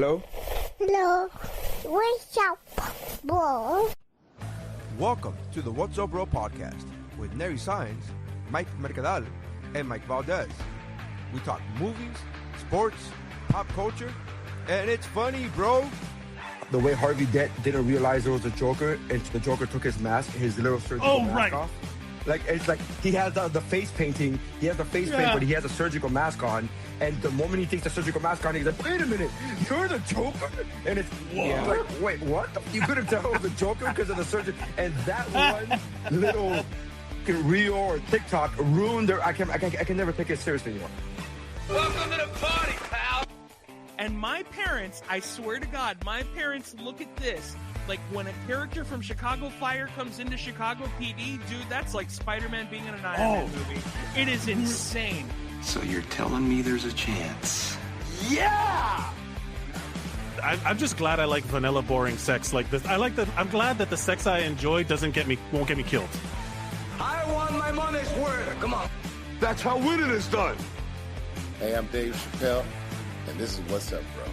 Hello? Hello. What's up, bro? Welcome to the What's Up Bro podcast with Nery Saenz, Mike Mercadal, and Mike Valdes. We talk movies, sports, pop culture, and it's funny, bro. The way Harvey Dent didn't realize it was a Joker, and the Joker took his mask, his little surgical mask off. Like, it's like he has the face painting, he has the face paint, but he has a surgical mask on. And the moment he takes the surgical mask on, he's like, wait a minute, you're the Joker? And it's like, wait, what? You couldn't tell it was the Joker because of the surgery. And that one little reel or TikTok ruined their, I can never take it seriously anymore. Welcome to the party, pal. And my parents, I swear to God, my parents look at this like when a character from Chicago Fire comes into Chicago PD, dude, that's like Spider-Man being in an Iron Man movie. It is insane. So you're telling me there's a chance? Yeah! I'm just glad I like vanilla, boring sex like this. I'm glad that the sex I enjoy won't get me killed. I want my money's worth. Come on. That's how winning is done. Hey, I'm Dave Chappelle, and this is What's Up, Bro.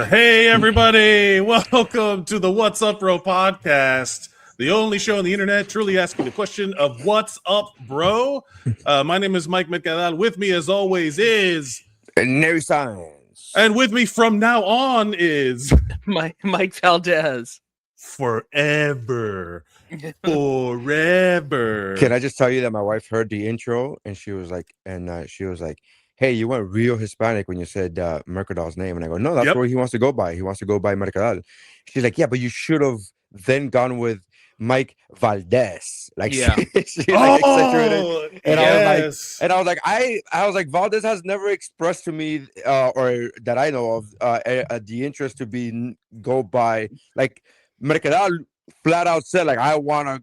Hey everybody, welcome to the What's Up Bro podcast, the only show on the internet truly asking the question of what's up, bro. My name is Mike Valdes. With me as always is Nery Saenz. And with me from now on is Mike Valdes. Forever. Can I just tell you that my wife heard the intro and she was like, hey, you went real Hispanic when you said Mercadal's name. And I go, no, that's where he wants to go by. He wants to go by Mercadal. She's like, yeah, but you should have then gone with Mike Valdes. Like, yeah. she like accentuated. And yes. I was like, Valdes has never expressed to me, or that I know of, the interest to go by like Mercadal. Flat out said like I wanna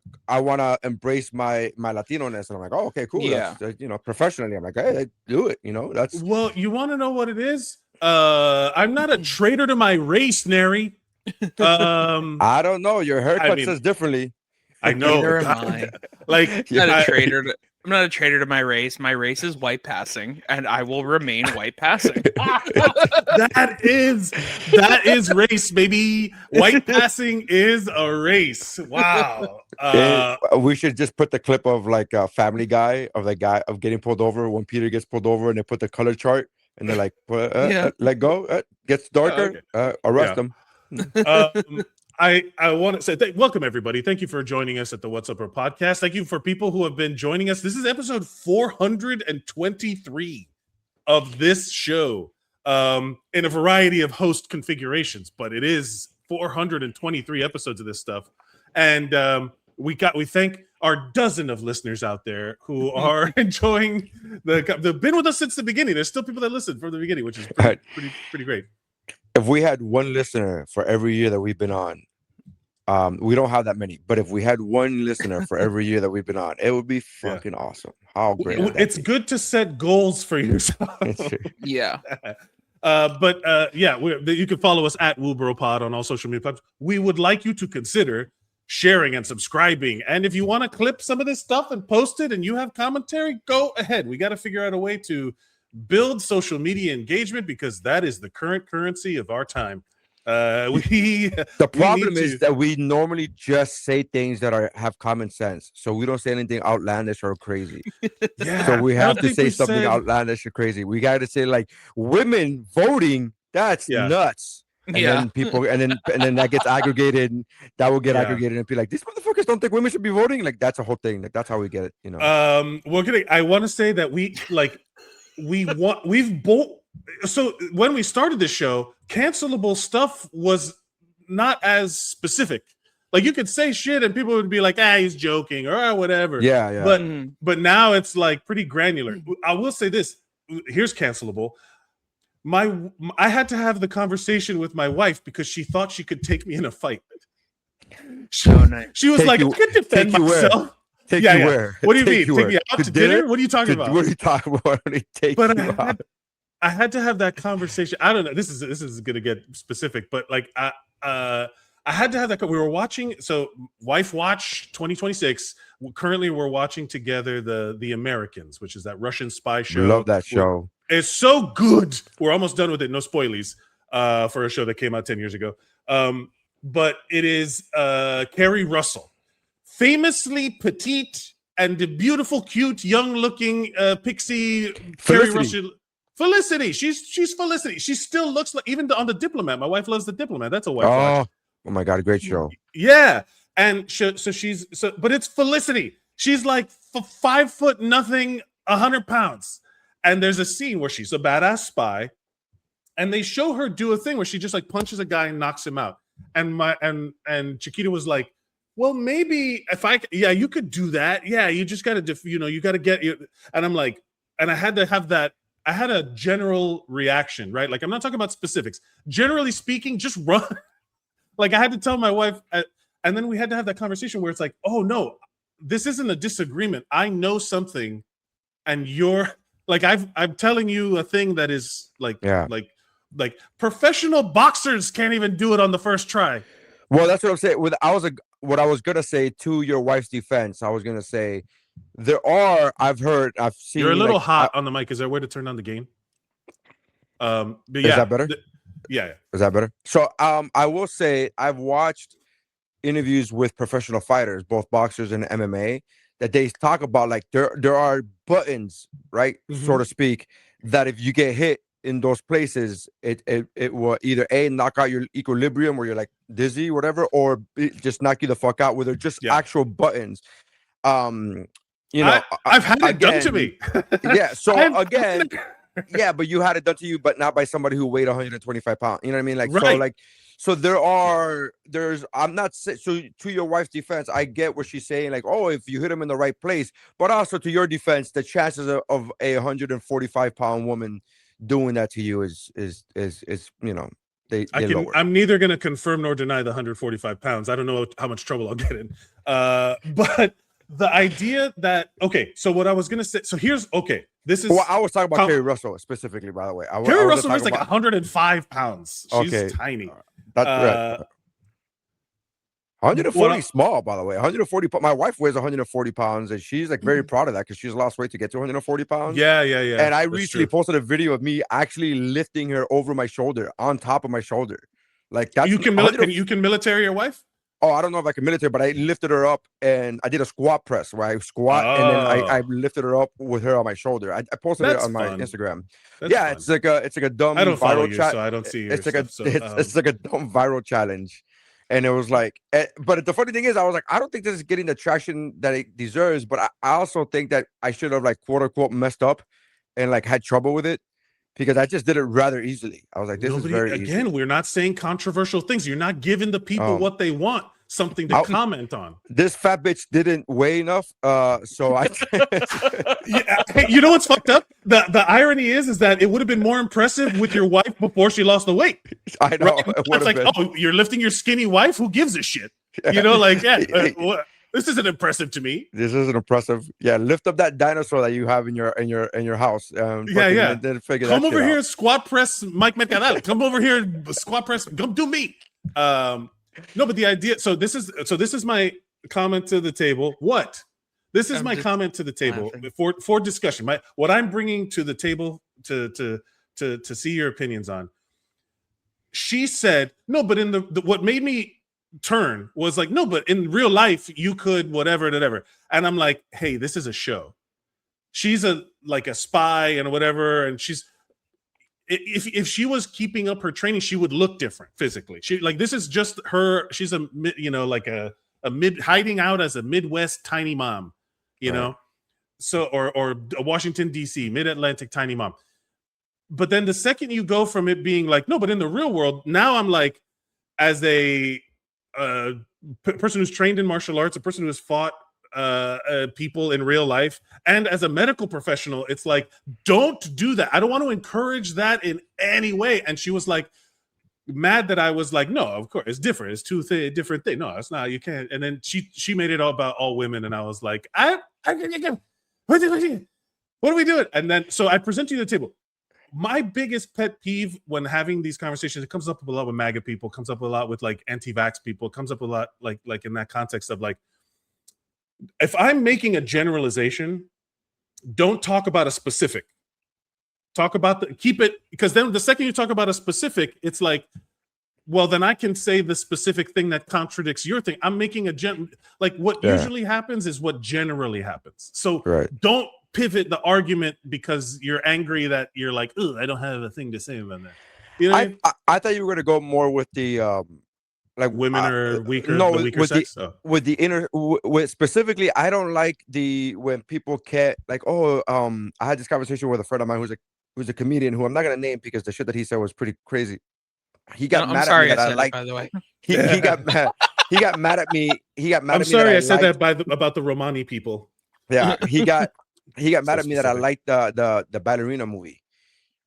embrace my Latino-ness, and I'm like, oh, okay, cool. Yeah, that's, professionally, I'm like, hey, do it. That's well. You want to know what it is? I'm not a traitor to my race, Nery. I don't know. Your haircut says differently. I know. Neither am I. Like, I'm not a traitor to my race. My race is white passing, and I will remain white passing. That is race, baby. White passing is a race. Wow. We should just put the clip of like a Family Guy of the guy of getting pulled over when Peter gets pulled over, and they put the color chart, and they're like, let go. Gets darker. Arrest them. I want to say welcome everybody. Thank you for joining us at the What's Up Bro podcast. Thank you for people who have been joining us. This is episode 423 of this show, in a variety of host configurations, but it is 423 episodes of this stuff. And we thank our dozen of listeners out there who are enjoying they've been with us since the beginning. There's still people that listen from the beginning, which is pretty great. If we had one listener for every year that we've been on, we don't have that many, but if we had one listener for every year that we've been on, it would be fucking awesome. How great! It's good to set goals for yourself. Yeah. You can follow us at WuBro Pod on all social media platforms. We would like you to consider sharing and subscribing. And if you want to clip some of this stuff and post it and you have commentary, go ahead. We got to figure out a way to build social media engagement because that is the current currency of our time. The problem is that we normally just say things that have common sense, so we don't say anything outlandish or crazy. So we have to say something outlandish or crazy. We got to say like women voting. That's nuts. And then people, and then that gets aggregated. That will get aggregated and be like, these motherfuckers don't think women should be voting. Like that's a whole thing. Like that's how we get it. I want to say that we've both. So when we started this show, cancelable stuff was not as specific. Like you could say shit and people would be like, he's joking or whatever. Yeah. But now it's like pretty granular. I will say this. Here's cancelable. I had to have the conversation with my wife because she thought she could take me in a fight. She was like, I can defend myself. Take you where? What do you mean? Take me out to dinner? What are you talking about? What are you talking about? I had to have that conversation. I don't know. This is gonna get specific, but like I I had to have that. We were watching. So Wife Watch 2026. Currently, we're watching together the Americans, which is that Russian spy show. Love that show. It's so good. We're almost done with it. No spoilies for a show that came out 10 years ago. But it is Carrie Russell, famously petite and the beautiful, cute, young-looking pixie Carrie Russell. Felicity. She's Felicity. She still looks like, even on The Diplomat. My wife loves The Diplomat. That's a Wife Watch. Oh my God, great show. Yeah. And but it's Felicity. She's like 5 foot nothing, 100 pounds. And there's a scene where she's a badass spy, and they show her do a thing where she just like punches a guy and knocks him out. And Chiquita was like, well, maybe you could do that. Yeah, you just got to, you got to get you. And I'm like, and I had to have that. I had a general reaction, right? Like, I'm not talking about specifics. Generally speaking, just run. Like, I had to tell my wife, and then we had to have that conversation where it's like, oh no, this isn't a disagreement. I know something, and you're like, I'm telling you a thing that is like, like professional boxers can't even do it on the first try. Well, that's what I'm saying. What I was gonna say to your wife's defense, I was gonna say I've seen. You're a little hot on the mic. Is there a way to turn on the gain? But is that better? Yeah. Is that better? So I will say I've watched interviews with professional fighters, both boxers and MMA, that they talk about like there are buttons, right, so to speak, that if you get hit in those places, it will either knock out your equilibrium where you're like dizzy, whatever, or just knock you the fuck out. Where they're just actual buttons. You know, I've had it done to me. Yeah. So again, yeah, but you had it done to you, but not by somebody who weighed 125 pounds. You know what I mean? Like, right. so I'm not so to your wife's defense, I get what she's saying. Like, oh, if you hit him in the right place, but also to your defense, the chances of a 145-pound woman doing that to you is you know, I'm neither going to confirm nor deny the 145 pounds. I don't know how much trouble I'll get in. But the idea that, okay, so what I was going to say, so here's, okay, this is. Well, I was talking about Carrie Russell specifically, by the way. Carrie Russell is like 105 pounds. She's tiny. That's right. 140 small, by the way. 140. My wife weighs 140 pounds, and she's like very proud of that because she's lost weight to get to 140 pounds. Yeah. And I recently posted a video of me actually lifting her over my shoulder, on top of my shoulder. Like that's you can military your wife. Oh, I don't know if I can military, but I lifted her up and I did a squat press where I squat and then I lifted her up with her on my shoulder. I posted it on my Instagram. That's fun. It's like a dumb. I don't follow you, so I don't see. It's like a dumb viral challenge. And it was like, but the funny thing is, I was like, I don't think this is getting the traction that it deserves. But I also think that I should have like quote unquote messed up and like had trouble with it because I just did it rather easily. I was like, this is very easy. We're not saying controversial things. You're not giving the people what they want, something to comment on. This fat bitch didn't weigh enough. So I. Hey, you know what's fucked up? The irony is that it would have been more impressive with your wife before she lost the weight. I know. Right? It's like, oh, you're lifting your skinny wife? Who gives a shit? You know, like, this isn't impressive to me. This isn't impressive. Yeah, lift up that dinosaur that you have in your house. Come over here, squat press, Mike Mercadal. Come over here, squat press. Come do me. No, but the idea. So this is my comment to the table. What? This is my comment to the table for discussion. What I'm bringing to the table to see your opinions on. She said no, but in the what made me turn was like no, but in real life you could whatever. And I'm like, hey, this is a show. She's a spy and whatever, and she's. If she was keeping up her training, she would look different physically. This is just her. She's a mid hiding out as a Midwest tiny mom, you know, so or a Washington D.C. Mid-Atlantic tiny mom. But then the second you go from it being like no, but in the real world, now I'm like, as a person who's trained in martial arts, a person who has fought people in real life, and as a medical professional, it's like, don't do that. I don't want to encourage that in any way. And she was like mad that I was like, no, of course it's different. It's different thing. No, it's not. You can't. And then she made it all about all women, and I was like, what are we doing? And then so I present you the table. my biggest pet peeve when having these conversations, it comes up a lot with MAGA people, comes up a lot with like anti-vax people, comes up a lot like in that context of like, if I'm making a generalization, don't talk about a specific. Talk about keep it, because then the second you talk about a specific, it's like, well, then I can say the specific thing that contradicts your thing. I'm making like what usually happens is what generally happens. So don't pivot the argument because you're angry that you're like, oh, I don't have a thing to say about that. You know, I thought you were gonna go more with the like women are weaker. No, the weaker with sex. With the inner, with specifically, I don't like when people can't like. I had this conversation with a friend of mine who's a comedian who I'm not gonna name because the shit that he said was pretty crazy. He got mad at me that I liked. By the way, he got mad. He got mad at me. He got mad at me. I'm sorry, I said that about the Romani people. Yeah, he got mad at me that I liked the ballerina movie,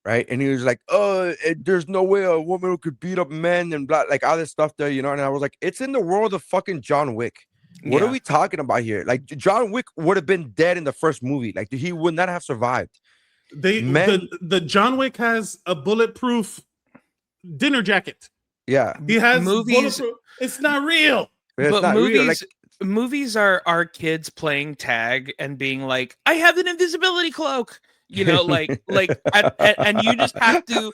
right? And he was like, "Oh, there's no way a woman could beat up men and blah, like all this stuff there, you know." And I was like, "It's in the world of fucking John Wick. What are we talking about here? Like John Wick would have been dead in the first movie. Like he would not have survived." The John Wick has a bulletproof dinner jacket. Yeah, he has movies. It's not real. But movies are kids playing tag and being like, I have an invisibility cloak, you know, and you just have to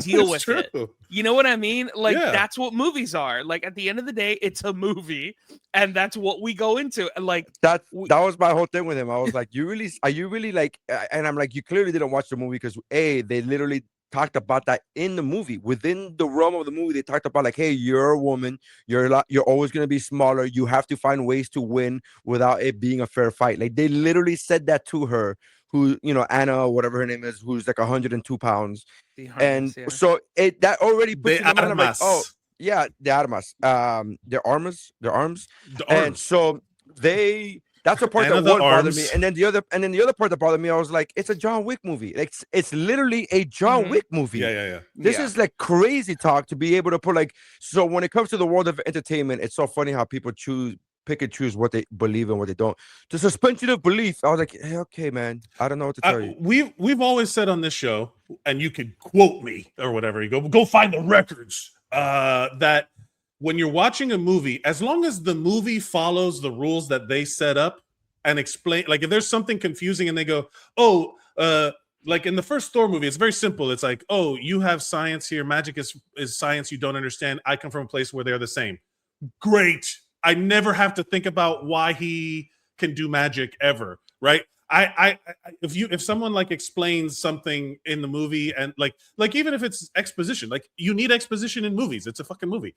deal with it. You know what I mean? Like that's what movies are. Like at the end of the day, it's a movie, and that's what we go into. And like that was my whole thing with him. I was like, are you really like? And I'm like, you clearly didn't watch the movie because they literally talked about that in the movie. Within the realm of the movie, they talked about like, hey, you're a woman, you're always going to be smaller, you have to find ways to win without it being a fair fight. Like they literally said that to her, who, you know, Anna, whatever her name is, who's like 102 pounds. So that already puts in the mind, like, oh yeah, the armas, their arms. And so that's the part that one bothered me, and then the other part that bothered me, I was like, it's a John Wick movie. Like it's literally a John Wick movie. Yeah. This is like crazy talk to be able to put like. So when it comes to the world of entertainment, it's so funny how people pick and choose what they believe and what they don't. The suspension of belief. I was like, hey, okay, man, I don't know what to tell you. We've always said on this show, and you could quote me or whatever. You go find the records. That. When you're watching a movie, as long as the movie follows the rules that they set up and explain, like if there's something confusing and they go, like in the first Thor movie, it's very simple. It's like, oh, you have science here. Magic is science you don't understand. I come from a place where they're the same. Great. I never have to think about why he can do magic ever, right? If someone like explains something in the movie and like even if it's exposition, like you need exposition in movies. It's a fucking movie.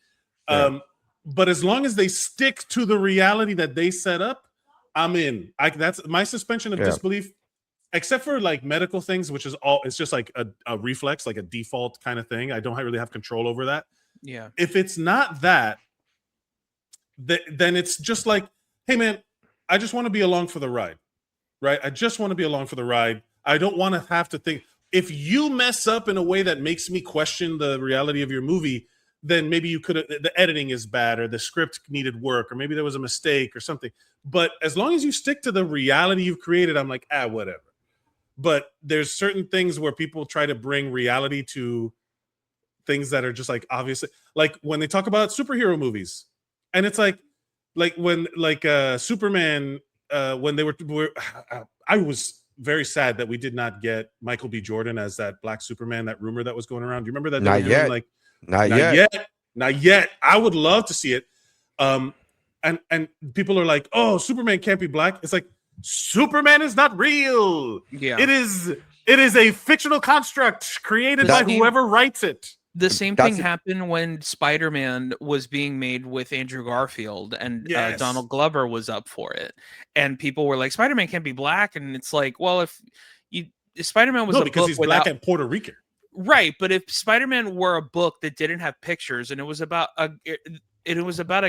But as long as they stick to the reality that they set up, I'm in. That's my suspension of disbelief, except for like medical things, which is it's just like a reflex, like a default kind of thing. I don't really have control over that. Yeah. If it's not that, then it's just like, hey man, I just want to be along for the ride, right? I just want to be along for the ride. I don't want to have to think. If you mess up in a way that makes me question the reality of your movie, then maybe you could have, the editing is bad or the script needed work or maybe there was a mistake or something. But as long as you stick to the reality you've created, I'm like, whatever. But there's certain things where people try to bring reality to things that are just like obviously, like when they talk about superhero movies, and it's like when Superman, when they were I was very sad that we did not get Michael B. Jordan as that Black Superman, that rumor that was going around. Do you remember that? Not yet. Like, Not yet. I would love to see it. And people are like, oh, Superman can't be black. It's like, Superman is not real. Yeah. It is a fictional construct created by whoever writes it. The same thing happened when Spider-Man was being made with Andrew Garfield and Donald Glover was up for it. And people were like, Spider-Man can't be black. And it's like, well, if Spider-Man was because he's black and Puerto Rican. Right, but if Spider-Man were a book that didn't have pictures and it was about a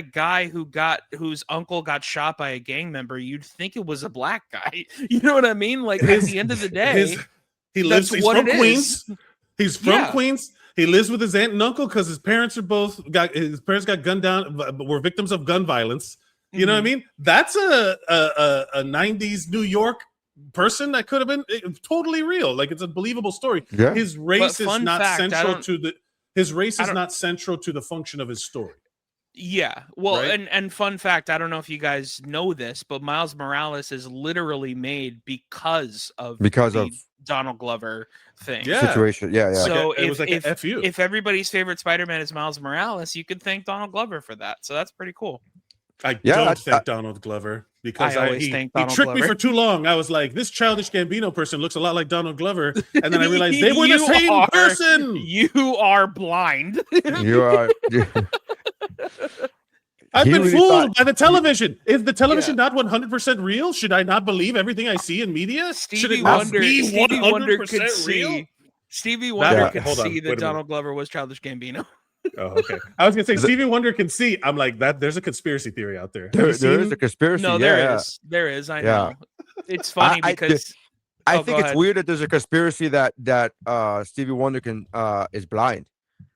guy whose uncle got shot by a gang member, you'd think it was a black guy. You know what I mean? Like at the end of the day, he's from Queens. He's from Queens. He lives with his aunt and uncle because his parents got gunned down, were victims of gun violence. You know what I mean? That's a 90s New York person that could have been totally real. Like it's a believable story. Yeah. His race is not central to the. His race is don't- not central to the function of his story. Yeah. Well, Right? and fun fact, I don't know if you guys know this, but Miles Morales is literally made because of the Donald Glover thing. Yeah. Situation. Yeah, yeah. So it was like a FU. if everybody's favorite Spider-Man is Miles Morales, you could thank Donald Glover for that. So that's pretty cool. I don't thank Donald Glover because he tricked me for too long. I was like, this Childish Gambino person looks a lot like Donald Glover, and then I realized they were the same person. You are blind. You are. I've been fooled by the television. Is the television not 100% real? Should I not believe everything I see in media? Should it not be 100% real? Stevie Wonder could see that Donald Glover was Childish Gambino. Oh, okay. I was gonna say Stevie Wonder can see. I'm like that. There's a conspiracy theory out there. There is a conspiracy. No, there is. There is. I know. It's funny because I think it's weird that there's a conspiracy that Stevie Wonder is blind.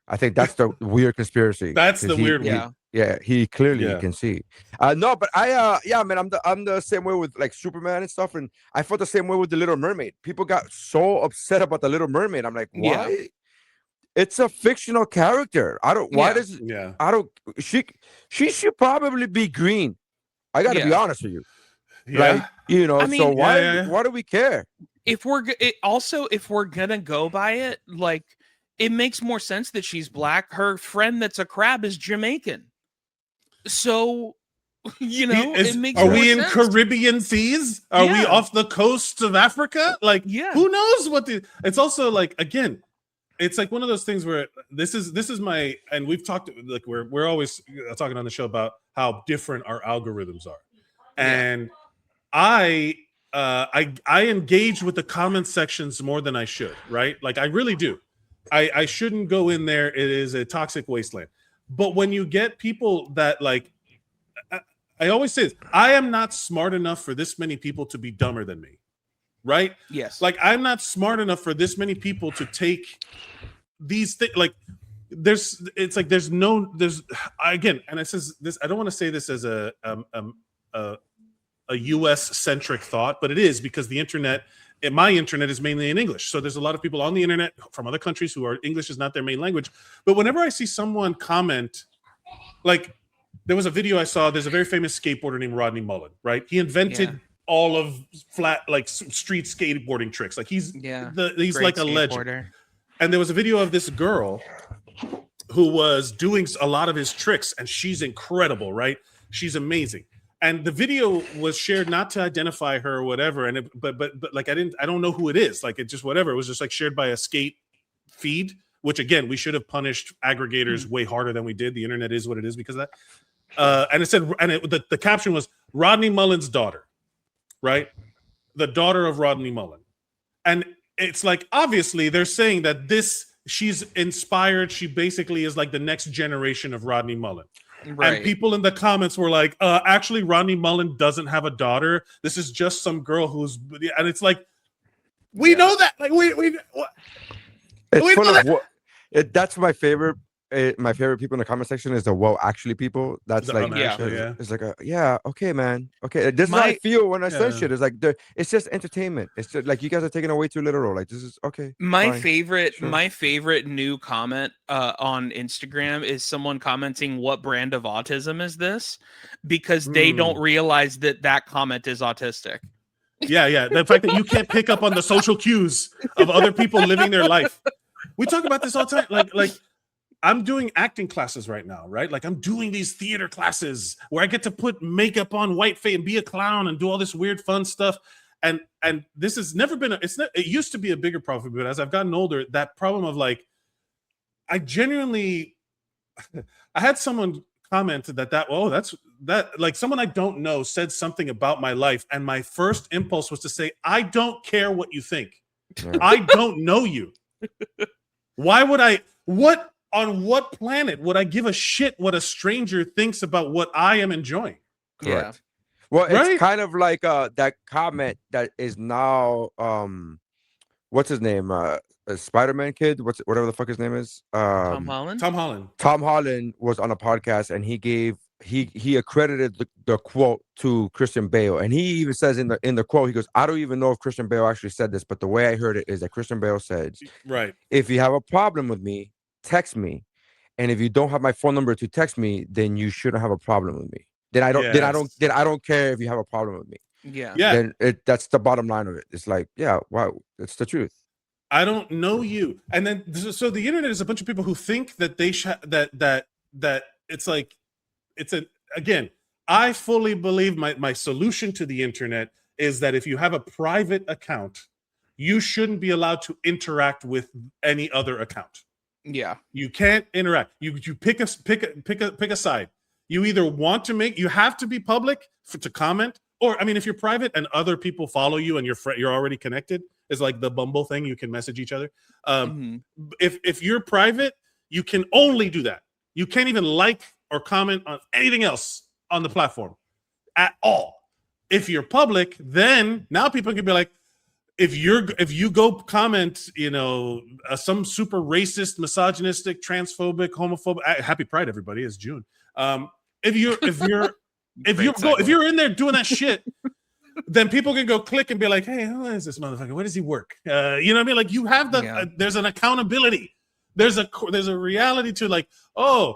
I think that's the weird conspiracy. That's the weird one. Yeah, he clearly can see. No, but man, I'm the same way with like Superman and stuff, and I felt the same way with the Little Mermaid. People got so upset about the Little Mermaid. I'm like, why? Yeah. It's a fictional character. She should probably be green. I got to be honest with you. Yeah. Like, so why do we care? If we're gonna go by it, like it makes more sense that she's black. Her friend that's a crab is Jamaican. So, it makes Are more we sense. in Caribbean seas? Are we off the coast of Africa? Like, who knows what it's also like, again, it's like one of those things where this is my, and we've talked, like we're always talking on the show about how different our algorithms are. And I engage with the comment sections more than I should, right? Like I really do. I shouldn't go in there. It is a toxic wasteland. But when you get people that like, I always say this, I am not smart enough for this many people to be dumber than me, right? Yes. Like I'm not smart enough for this many people to take these things. Like again, and it says this. I don't want to say this as a U.S. centric thought, but it is because the internet. My internet is mainly in English. So there's a lot of people on the internet from other countries who are English is not their main language. But whenever I see someone comment, like there was a video I saw, there's a very famous skateboarder named Rodney Mullen, right? He invented all of flat, like street skateboarding tricks. Like he's like a legend. And there was a video of this girl who was doing a lot of his tricks and she's incredible, right? She's amazing. And the video was shared not to identify her or whatever, and but like I don't know who it is. Like it just whatever. It was just like shared by a skate feed, which again we should have punished aggregators way harder than we did. The internet is what it is because of that. And it said, the caption was Rodney Mullen's daughter, right? The daughter of Rodney Mullen, and it's like obviously they're saying that she's inspired. She basically is like the next generation of Rodney Mullen. Right. And people in the comments were like, actually, Rodney Mullen doesn't have a daughter. This is just some girl and it's like, we know that. Like, that's my favorite. My favorite people in the comment section is the "whoa, actually" people. That's like, it's like okay, man, okay. This is how I feel when I say shit. It's like it's just entertainment. It's just like you guys are taking it way too literal. Like this is okay. My favorite new comment on Instagram is someone commenting, "What brand of autism is this?" Because they don't realize that comment is autistic. Yeah. The fact that you can't pick up on the social cues of other people living their life. We talk about this all the time. Like. I'm doing acting classes right now, right? Like I'm doing these theater classes where I get to put makeup on, white face, and be a clown and do all this weird fun stuff. And this has never been it used to be a bigger problem, but as I've gotten older, that problem of like I had someone comment that like someone I don't know said something about my life, and my first impulse was to say, I don't care what you think. I don't know you. Why would on what planet would I give a shit what a stranger thinks about what I am enjoying? Correct. Yeah. Well, it's kind of like that comment that is now what's his name? Spider-Man kid, whatever the fuck his name is. Tom Holland. Tom Holland was on a podcast and he gave he accredited the quote to Christian Bale, and he even says in the quote, he goes, I don't even know if Christian Bale actually said this, but the way I heard it is that Christian Bale said, right, if you have a problem with me, text me, and if you don't have my phone number to text me, then you shouldn't have a problem with me. Then I don't care if you have a problem with me. Yeah. Then that's the bottom line of it. It's like, yeah, wow, it's the truth. I don't know you. And then so the internet is a bunch of people who think that they that it's like again, I fully believe my solution to the internet is that if you have a private account, you shouldn't be allowed to interact with any other account. Yeah. You can't interact. You pick a side. You either want to you have to be public to comment, or I mean, if you're private and other people follow you and you're already connected, it's like the Bumble thing. You can message each other. If you're private, you can only do that. You can't even like or comment on anything else on the platform at all. If you're public, then now people can be like, if you go comment, some super racist, misogynistic, transphobic, homophobic. Happy Pride, everybody! It's June. If you're in there doing that shit, then people can go click and be like, hey, who is this motherfucker? Where does he work? You know what I mean? Like you have there's an accountability. There's a reality to like, oh,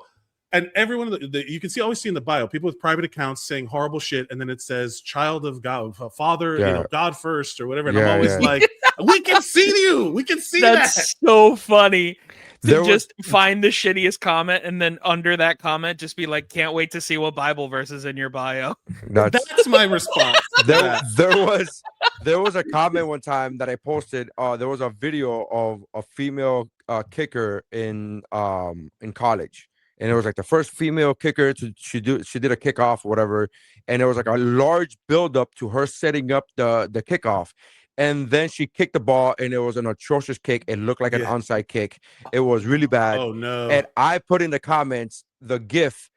and everyone you can always see in the bio, people with private accounts saying horrible shit, and then it says child of God, father, God first or whatever. And I'm always like, we can see you. We can see That's so funny. Just find the shittiest comment and then under that comment just be like, can't wait to see what Bible verse is in your bio. That's my response. There was a comment one time that I posted. There was a video of a female kicker in college, and it was like the first female kicker she did a kickoff or whatever, and it was like a large buildup to her setting up the kickoff. And then she kicked the ball, and it was an atrocious kick. It looked like an onside kick. It was really bad. Oh no! And I put in the comments the GIF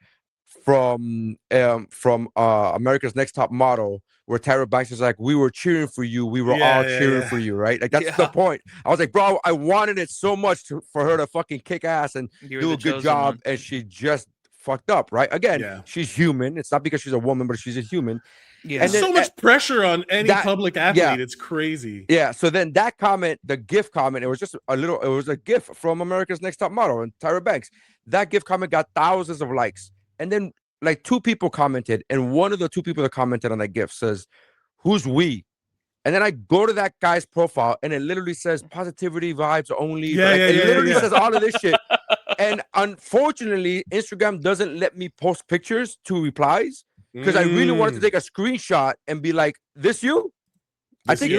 from America's Next Top Model, where Tyra Banks is like, "We were cheering for you. We were all cheering for you." Right? Like that's the point. I was like, bro, I wanted it so much for her to fucking kick ass and do a good job, and she just fucked up. Right? Again, she's human. It's not because she's a woman, but she's a human. Yeah, and so much pressure on any public athlete. It's crazy. Yeah. So then that comment, the GIF comment, it was a GIF from America's Next Top Model and Tyra Banks. That GIF comment got thousands of likes. And then like 2 people commented, and one of the 2 people that commented on that GIF says, "Who's we?" And then I go to that guy's profile, and it literally says positivity vibes only. It literally says all of this shit. And unfortunately, Instagram doesn't let me post pictures to replies. Because I really wanted to take a screenshot and be like, "This you?" I think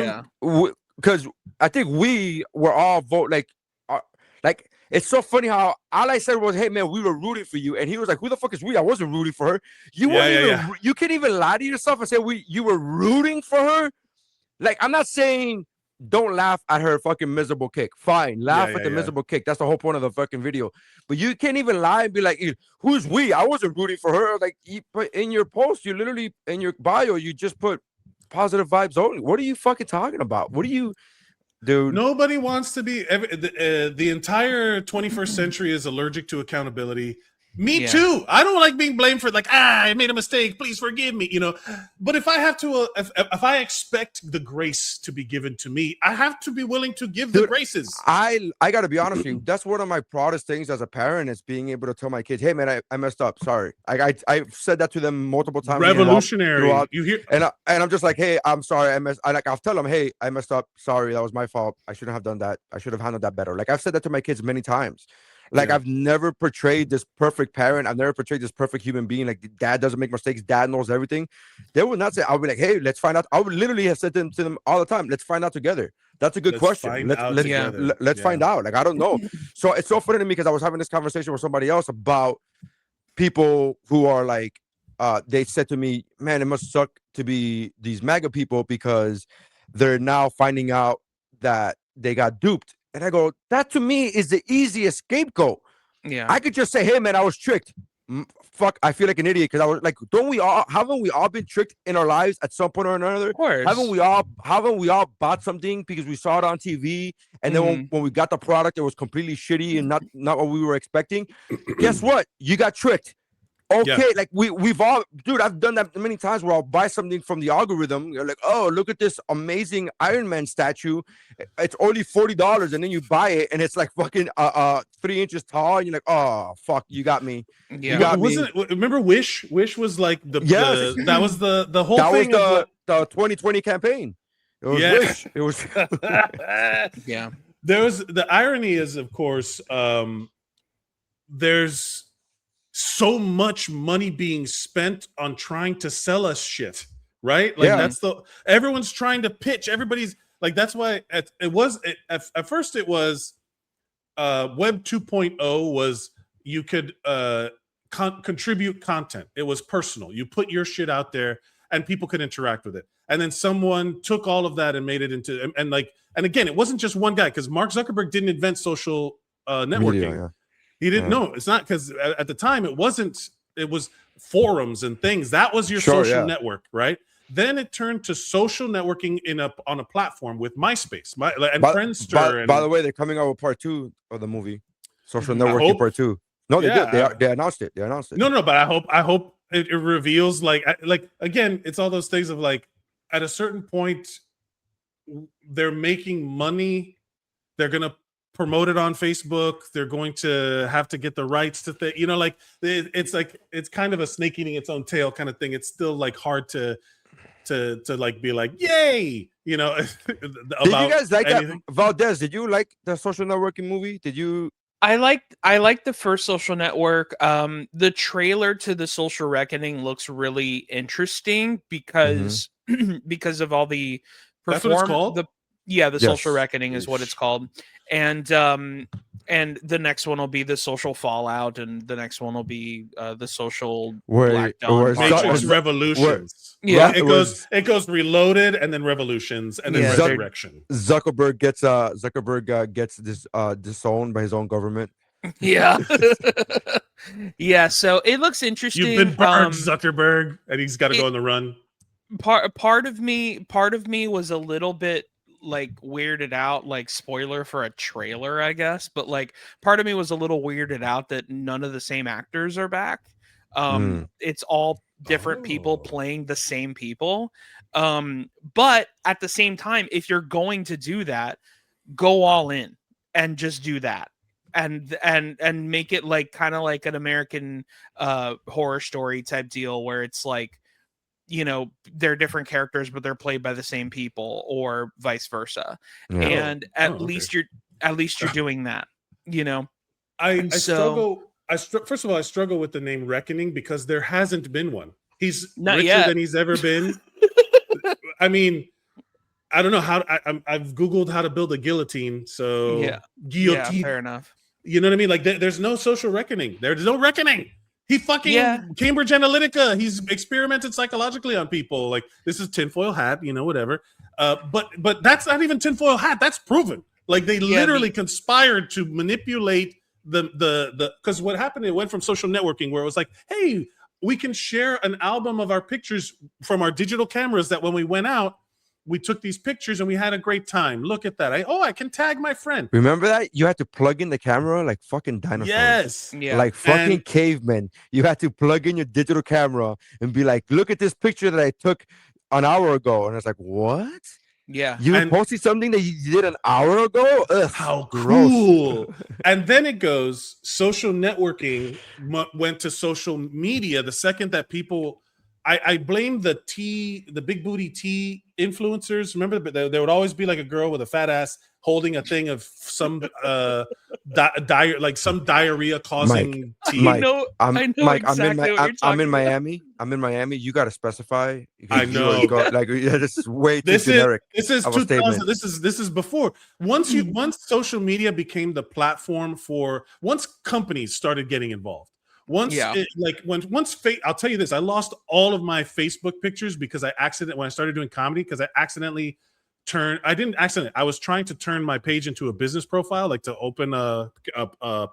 because I think we were all like it's so funny how all I said was, "Hey man, we were rooting for you," and he was like, "Who the fuck is we? I wasn't rooting for her." You can't even lie to yourself and say you were rooting for her. Like I'm not saying don't laugh at her fucking miserable kick. Fine, laugh at the miserable kick. That's the whole point of the fucking video. But you can't even lie and be like, "Who's we? I wasn't rooting for her." Like you put in your post, you literally in your bio, you just put positive vibes only. What are you fucking talking about? What are you, dude? Nobody wants to be. The entire 21st century is allergic to accountability. Me too. I don't like being blamed for like, I made a mistake. Please forgive me. But if I have to, if I expect the grace to be given to me, I have to be willing to give the graces. I got to be honest with you. That's one of my proudest things as a parent is being able to tell my kids, "Hey man, I messed up. Sorry." I've said that to them multiple times. Revolutionary. You hear? And I'm just like, "Hey, I'm sorry. I'll tell them, "Hey, I messed up. Sorry, that was my fault. I shouldn't have done that. I should have handled that better." Like I've said that to my kids many times. Like I've never portrayed this perfect parent. I've never portrayed this perfect human being. Like dad doesn't make mistakes. Dad knows everything. They would not say. I would be like, "Hey, let's find out." I would literally have said to them all the time, "Let's find out together." That's a good question. Let's find out. Like I don't know. So it's so funny to me because I was having this conversation with somebody else about people who are like, they said to me, "Man, it must suck to be these MAGA people because they're now finding out that they got duped." And I go, that to me is the easiest scapegoat. Yeah. I could just say, "Hey man, I was tricked." Fuck, I feel like an idiot because I was like, haven't we all been tricked in our lives at some point or another? Of course. Haven't we all bought something because we saw it on TV and then when we got the product, it was completely shitty and not what we were expecting? Guess what? You got tricked. Okay, like we've all, dude, I've done that many times where I'll buy something from the algorithm. You're like, oh, look at this amazing Iron Man statue. It's only $40, and then you buy it, and it's like fucking 3 inches tall, and you're like, oh fuck, you got me. Yeah. You got me. Wasn't it, remember Wish? Wish was like Yes. that was the whole That was thing. Of the 2020 campaign. It was Yeah. Wish. It was. Yeah. there was the irony is, of course, there's so much money being spent on trying to sell us shit, right? Like Yeah. everyone's trying to pitch. Everybody's like, that's why at first it was Web 2.0 was you could contribute content. It was personal. You put your shit out there and people could interact with it. And then someone took all of that and made it into and again, it wasn't just one guy, because Mark Zuckerberg didn't invent social networking. Media, yeah. He didn't know. It's not, because at the time it wasn't. It was forums and things. That was your social network, right? Then it turned to social networking on a platform with MySpace and Friendster. By the way, they're coming out with part 2 of the movie, Social Networking Part 2. No, they did. They announced it. They announced it. No, but I hope it reveals like again, it's all those things of like, at a certain point, they're making money. They're gonna promote it on Facebook. They're going to have to get the rights to it's kind of a snake eating its own tail kind of thing. It's still like hard to like be like, yay, you know. Did you guys like anything? That? Valdes, did you like the Social Networking movie? Did you? I liked the first Social Network. The trailer to the Social Reckoning looks really interesting because because of all the That's what it's called? The Social Reckoning is what it's called. And the next one will be the Social Fallout, and the next one will be the Social Black Dawn. Matrix Revolutions. Yeah, it goes Reloaded, and then Revolutions, and then Resurrection. Zuckerberg gets this disowned by his own government. Yeah. Yeah, so it looks interesting. You've been burned, Zuckerberg, and he's got to go on the run. Part of me was a little bit like weirded out, like spoiler for a trailer, I guess, but like part of me was a little weirded out that none of the same actors are back. It's all different people playing the same people. But at the same time, if you're going to do that, go all in and just do that. And make it like kind of like an American horror story type deal where it's like, you know, they're different characters, but they're played by the same people, or vice versa. Yeah. And at least you're doing that, you know. First of all, I struggle with the name Reckoning because there hasn't been one. He's not richer yet than he's ever been. I mean, I don't know how. I've Googled how to build a guillotine. So guillotine. Yeah, fair enough. You know what I mean? Like there's no social reckoning. There's no reckoning. He fucking Cambridge Analytica. He's experimented psychologically on people. Like, this is tinfoil hat, you know, whatever. But that's not even tinfoil hat. That's proven. Like, they literally conspired to manipulate the because what happened, it went from social networking where it was like, hey, we can share an album of our pictures from our digital cameras that when we went out, we took these pictures and we had a great time. Look at that. I can tag my friend. Remember that? You had to plug in the camera like fucking dinosaurs. Yes. Yeah. Like fucking cavemen. You had to plug in your digital camera and be like, look at this picture that I took an hour ago. And I was like, what? Yeah. You were posting something that you did an hour ago? Ugh, how gross. Cool. And then it goes, social networking went to social media the second that people... I blame the big booty tea influencers. Remember, there would always be like a girl with a fat ass holding a thing of some some diarrhea causing tea. Mike, I'm in Miami. I'm in Miami. You got to specify. I know. This is way too generic. This is 2000. This is before. Once social media became the platform for, once companies started getting involved. I'll tell you this, I lost all of my Facebook pictures because when I started doing comedy, because I was trying to turn my page into a business profile, like to open a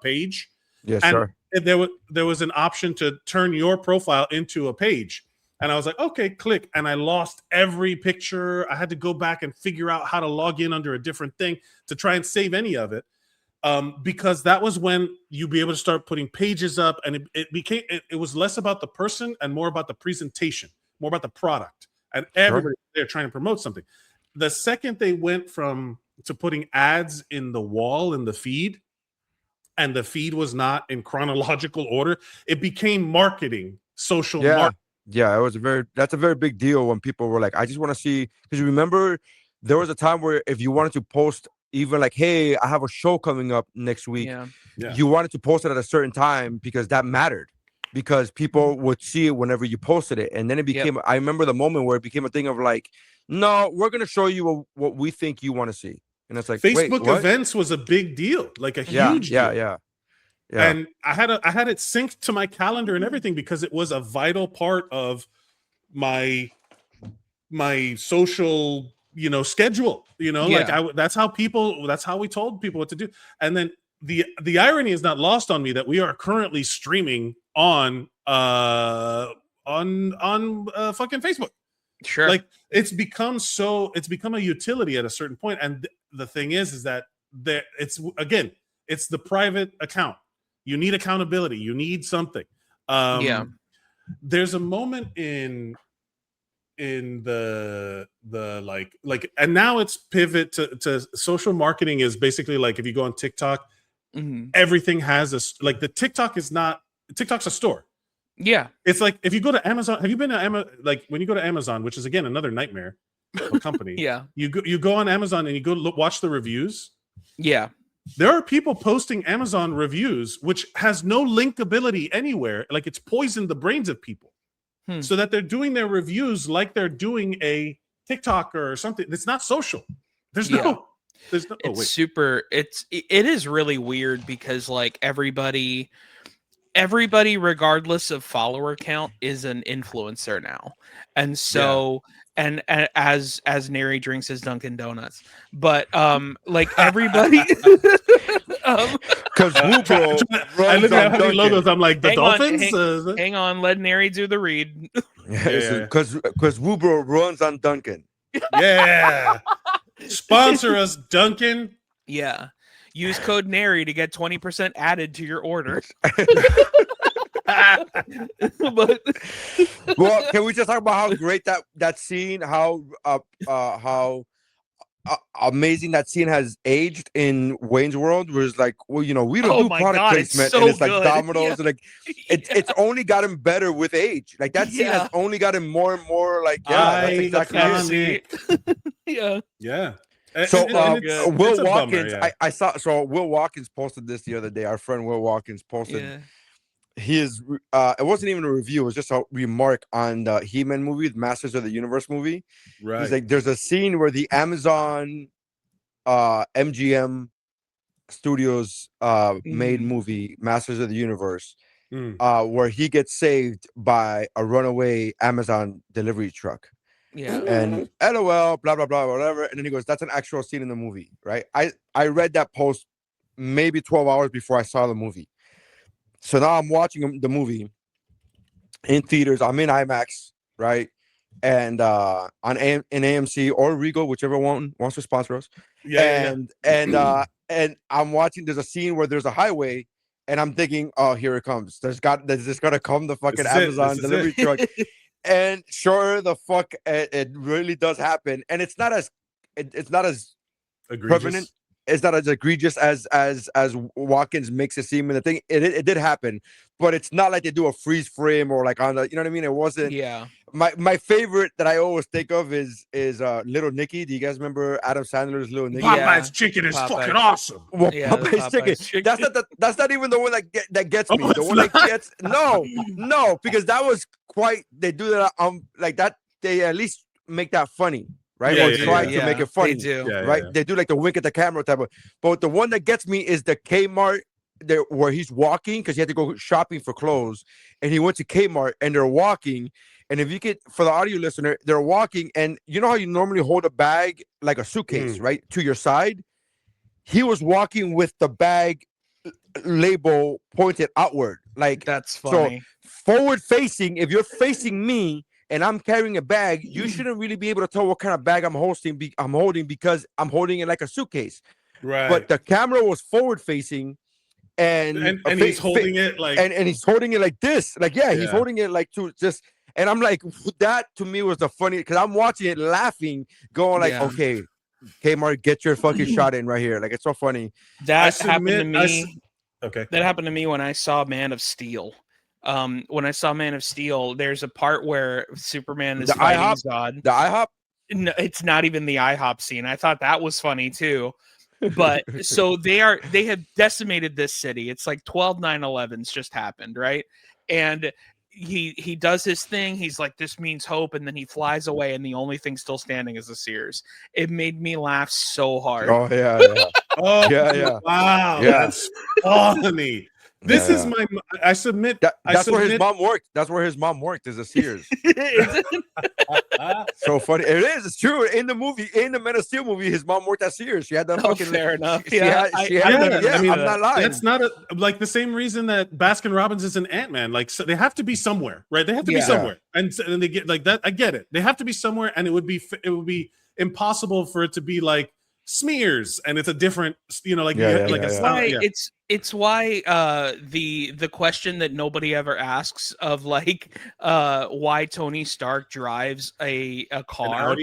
page. Yes, and sir. There was an option to turn your profile into a page. And I was like, okay, click. And I lost every picture. I had to go back and figure out how to log in under a different thing to try and save any of it. because that was when you'd be able to start putting pages up, and it was less about the person and more about the presentation, more about the product, and everybody there trying to promote something. The second they went to putting ads in the wall in the feed, and the feed was not in chronological order, it became marketing, social marketing. Yeah, that's a very big deal when people were like, I just want to see, because you remember there was a time where if you wanted to post even like, hey, I have a show coming up next week, you wanted to post it at a certain time because that mattered, because people would see it whenever you posted it. And then it became, I remember the moment where it became a thing of like, no, we're going to show you what we think you want to see. And it's like, Facebook events was a big deal, like a huge deal. Yeah. And I had it synced to my calendar and everything because it was a vital part of my social, schedule. That's how we told people what to do. And then the irony is not lost on me that we are currently streaming on fucking Facebook. Sure. Like it's become a utility at a certain point. And the thing is that it's the private account. You need accountability. You need something. There's a moment in the and now it's pivot to social marketing is basically like if you go on TikTok, everything has the TikTok's a store. Yeah. It's like if you go to Amazon, have you been to Amazon? Like when you go to Amazon, which is again another nightmare of a company. You go on Amazon and you go watch the reviews. Yeah. There are people posting Amazon reviews which has no linkability anywhere. Like it's poisoned the brains of people. So that they're doing their reviews like they're doing a TikTok or something. It's not social. It is really weird because like everybody regardless of follower count is an influencer now. And so and as Nery drinks his Dunkin' Donuts, but like everybody because WuBro I look at how many logos. I'm like the Dolphins. Hang on, let Nery do the read. Because WuBro runs on Dunkin'. Yeah, sponsor us, Dunkin'. Yeah, use code Nery to get 20% added to your order. But well, can we just talk about how great that scene, how amazing that scene has aged in Wayne's World, where it's like, well, we don't do product placement, and it's like Domino's, and like it's only gotten better with age. Like that scene has only gotten more and more like that's exactly it. So Will Watkins, I saw. So Will Watkins posted this the other day. Our friend Will Watkins posted. His it wasn't even a review, it was just a remark on the He-Man movie, the Masters of the Universe movie. Right. He's like, there's a scene where the Amazon MGM Studios made movie Masters of the Universe where he gets saved by a runaway Amazon delivery truck. And LOL, blah blah blah, whatever. And then he goes, that's an actual scene in the movie, right? I read that post maybe 12 hours before I saw the movie. So now I'm watching the movie in theaters. I'm in IMAX, right? And in AMC or Regal, whichever one wants to sponsor us. And I'm watching. There's a scene where there's a highway, and I'm thinking, oh, here it comes. There's just gonna come the fucking Amazon delivery truck. And sure the fuck, it really does happen. And it's not as prevalent. It's not as egregious as Watkins makes it seem in the thing. It did happen, but it's not like they do a freeze frame or like on the, you know what I mean? It wasn't. My favorite that I always think of is Little Nicky. Do you guys remember Adam Sandler's Little Nicky? Popeye's chicken is fucking awesome. Well, Popeye's chicken. That's not even the one that gets me. The one that gets no, because that was quite. They do that like that. They at least make that funny. Right, or try to make it funny. They do. Right? They do like the wink at the camera type of. But the one that gets me is the Kmart there where he's walking because he had to go shopping for clothes, and he went to Kmart and they're walking. And if you could, for the audio listener, they're walking, and you know how you normally hold a bag like a suitcase, right, to your side. He was walking with the bag label pointed outward, like that's funny. So forward facing. If you're facing me and I'm carrying a bag, you shouldn't really be able to tell what kind of bag I'm holding because I'm holding it like a suitcase. Right. but the camera was forward facing, and he's holding it like, and he's holding it like this, like he's Yeah. holding it like to just, and I'm like, that to me was the funny, because I'm watching it laughing, going like, Yeah. okay, Mark, get your fucking shot in right here, like it's so funny. That happened to me. Okay. That happened to me when I saw Man of Steel. When I saw Man of Steel, there's a part where Superman is The fighting IHOP? Zod. The IHOP. No, it's not even the IHOP scene. I thought that was funny too. But so they have decimated this city. It's like 12 9/11s just happened, right? And he does his thing. He's like, this means hope, and then he flies away, and the only thing still standing is the Sears. It made me laugh so hard. Oh yeah. Oh Yeah. Wow. Yeah. That's funny. This is my. I submit. That's where his mom worked. That's where his mom worked, as a Sears. So funny. It is. It's true. In the movie, in the Man of Steel movie, his mom worked at Sears. She had that fucking. Fair enough. She had I'm not lying. That's not like the same reason that Baskin Robbins is an Ant-Man. Like, so they have to be somewhere, right? They have to be somewhere, and they get like that. I get it. They have to be somewhere, and it would be impossible for it to be like Smears, and it's a different, It's why the question that nobody ever asks of like why Tony Stark drives a car,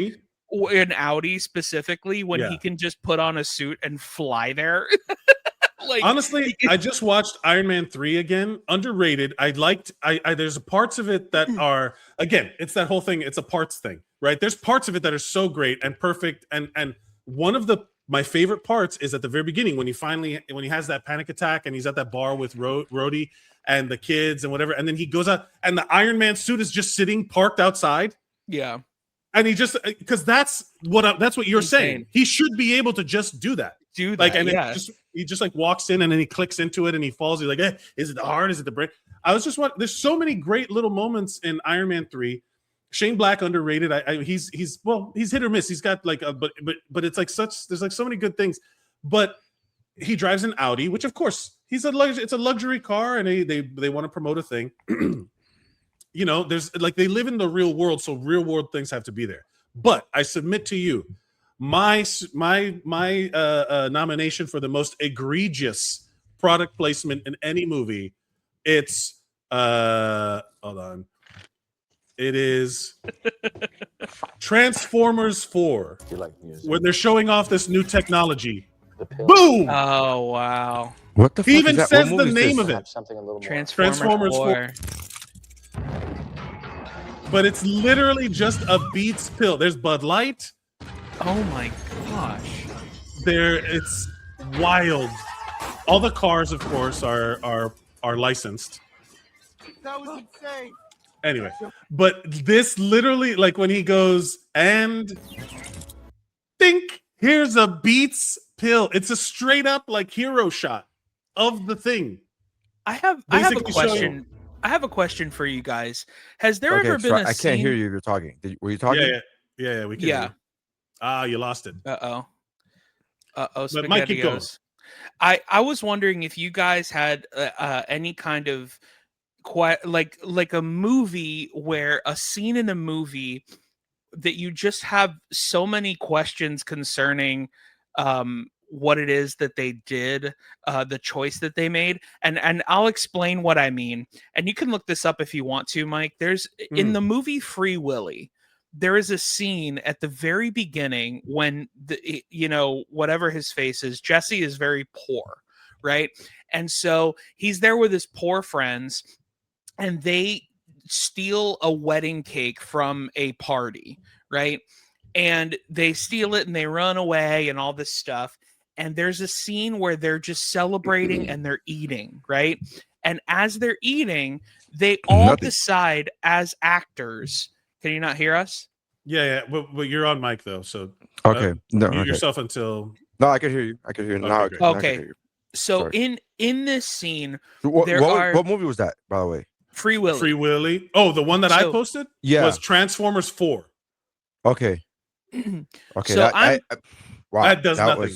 an Audi specifically, when he can just put on a suit and fly there. Like, honestly, I just watched Iron Man 3 again. Underrated. There's parts of it that are, again, it's that whole thing. It's a parts thing, right? There's parts of it that are so great and perfect, and one of my favorite parts is at the very beginning when he has that panic attack and he's at that bar with Rhodey and the kids and whatever, and then he goes out and the Iron Man suit is just sitting parked outside. Yeah, and he just, because that's what you're saying. He should be able to just do that. Like, and he just like walks in and then he clicks into it and he falls. He's like, is it the heart? Is it the brain? There's so many great little moments in Iron Man 3. Shane Black, underrated. He's hit or miss. He's got like but it's like there's like so many good things. But he drives an Audi, which of course it's a luxury car, and they want to promote a thing. There's like, they live in the real world, so real world things have to be there. But I submit to you, my nomination for the most egregious product placement in any movie, it's hold on. It is Transformers 4, where they're showing off this new technology. Boom! Oh, wow. What the fuck? He even says the name of it. Transformers 4. But it's literally just a Beats pill. There's Bud Light. Oh my gosh. It's wild. All the cars, of course, are licensed. That was insane. Anyway, but this literally, like when he goes and think, here's a Beats pill. It's a straight up like hero shot of the thing. I have a question. I have a question for you guys. Has there ever been a scene? I can't hear you if you're talking. Were you talking? Yeah, we can hear you. You lost it. Uh-oh, But Mike, keep going. I was wondering if you guys had any kind of like a movie where a scene in a movie that you just have so many questions concerning what it is that they did, the choice that they made, and I'll explain what I mean. And you can look this up if you want to, Mike. There's in the movie Free Willy, there is a scene at the very beginning when whatever his face is, Jesse is very poor, right? And so he's there with his poor friends, and they steal a wedding cake from a party, right? And they steal it and they run away and all this stuff. And there's a scene where they're just celebrating and they're eating, right? And as they're eating, they all decide as actors. Can you not hear us? Yeah. But you're on mic though, so okay. Mute yourself until. No, I can hear you. I can hear you now. Okay. So in this scene, what movie was that, by the way? Free Willy. Free Willy. Oh, the one that I posted? Yeah. Was Transformers 4. Okay. Okay. So wow, that does nothing.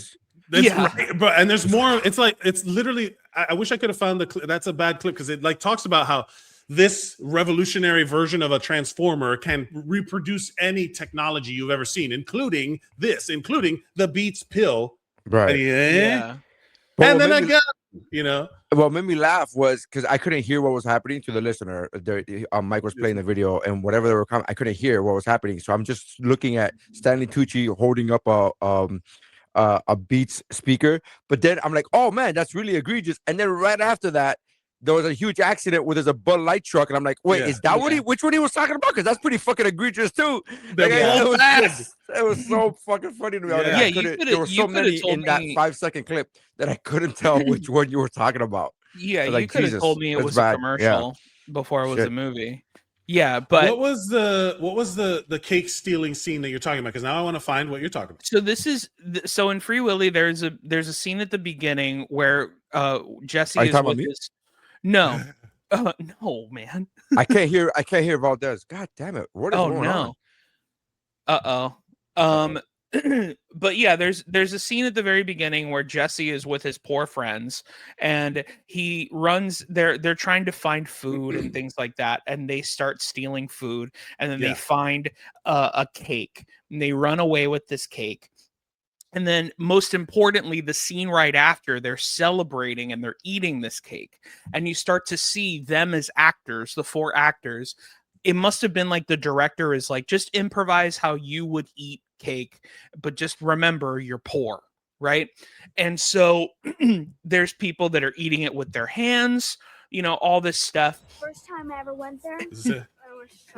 Right, bro, and there's more. It's like, it's literally, I wish I could have found the clip. That's a bad clip because it like talks about how this revolutionary version of a transformer can reproduce any technology you've ever seen, including the Beats pill Right. Yeah. But And what then I made me- got, you know, what made me laugh was because I couldn't hear what was happening to the listener. Mike was playing the video, and whatever they were coming, I couldn't hear what was happening. So I'm just looking at Stanley Tucci holding up a Beats speaker. But then I'm like, oh man, that's really egregious. And then right after that, there was a huge accident where there's a Bud Light truck, and I'm like, wait, Yeah. is that which one he was talking about? Because that's pretty fucking egregious too. They're both fast. It was so fucking funny to me. Yeah. Yeah, you There were so many in that 5-second clip that I couldn't tell which one you were talking about. Yeah, Like, you could have Jesus, told me it that's was bad. a commercial before it was Shit. a movie. Yeah, but what was the cake stealing scene that you're talking about? Because now I want to find what you're talking about. so this is so in Free Willy. There's a scene at the beginning where Jesse Are you is talking with about me? his no, no man. I can't hear Valdez. God damn it! What is going on? But yeah, there's a scene at the very beginning where Jesse is with his poor friends, and he runs. They're trying to find food and things like that, and they start stealing food, and then they find a cake, and they run away with this cake. And then, most importantly, the scene right after, they're celebrating and they're eating this cake. And you start to see them as actors, the 4 actors. It must have been like the director is like, just improvise how you would eat cake, but just remember you're poor, right? And so there's people that are eating it with their hands, you know, all this stuff. First time I ever went there. Is it?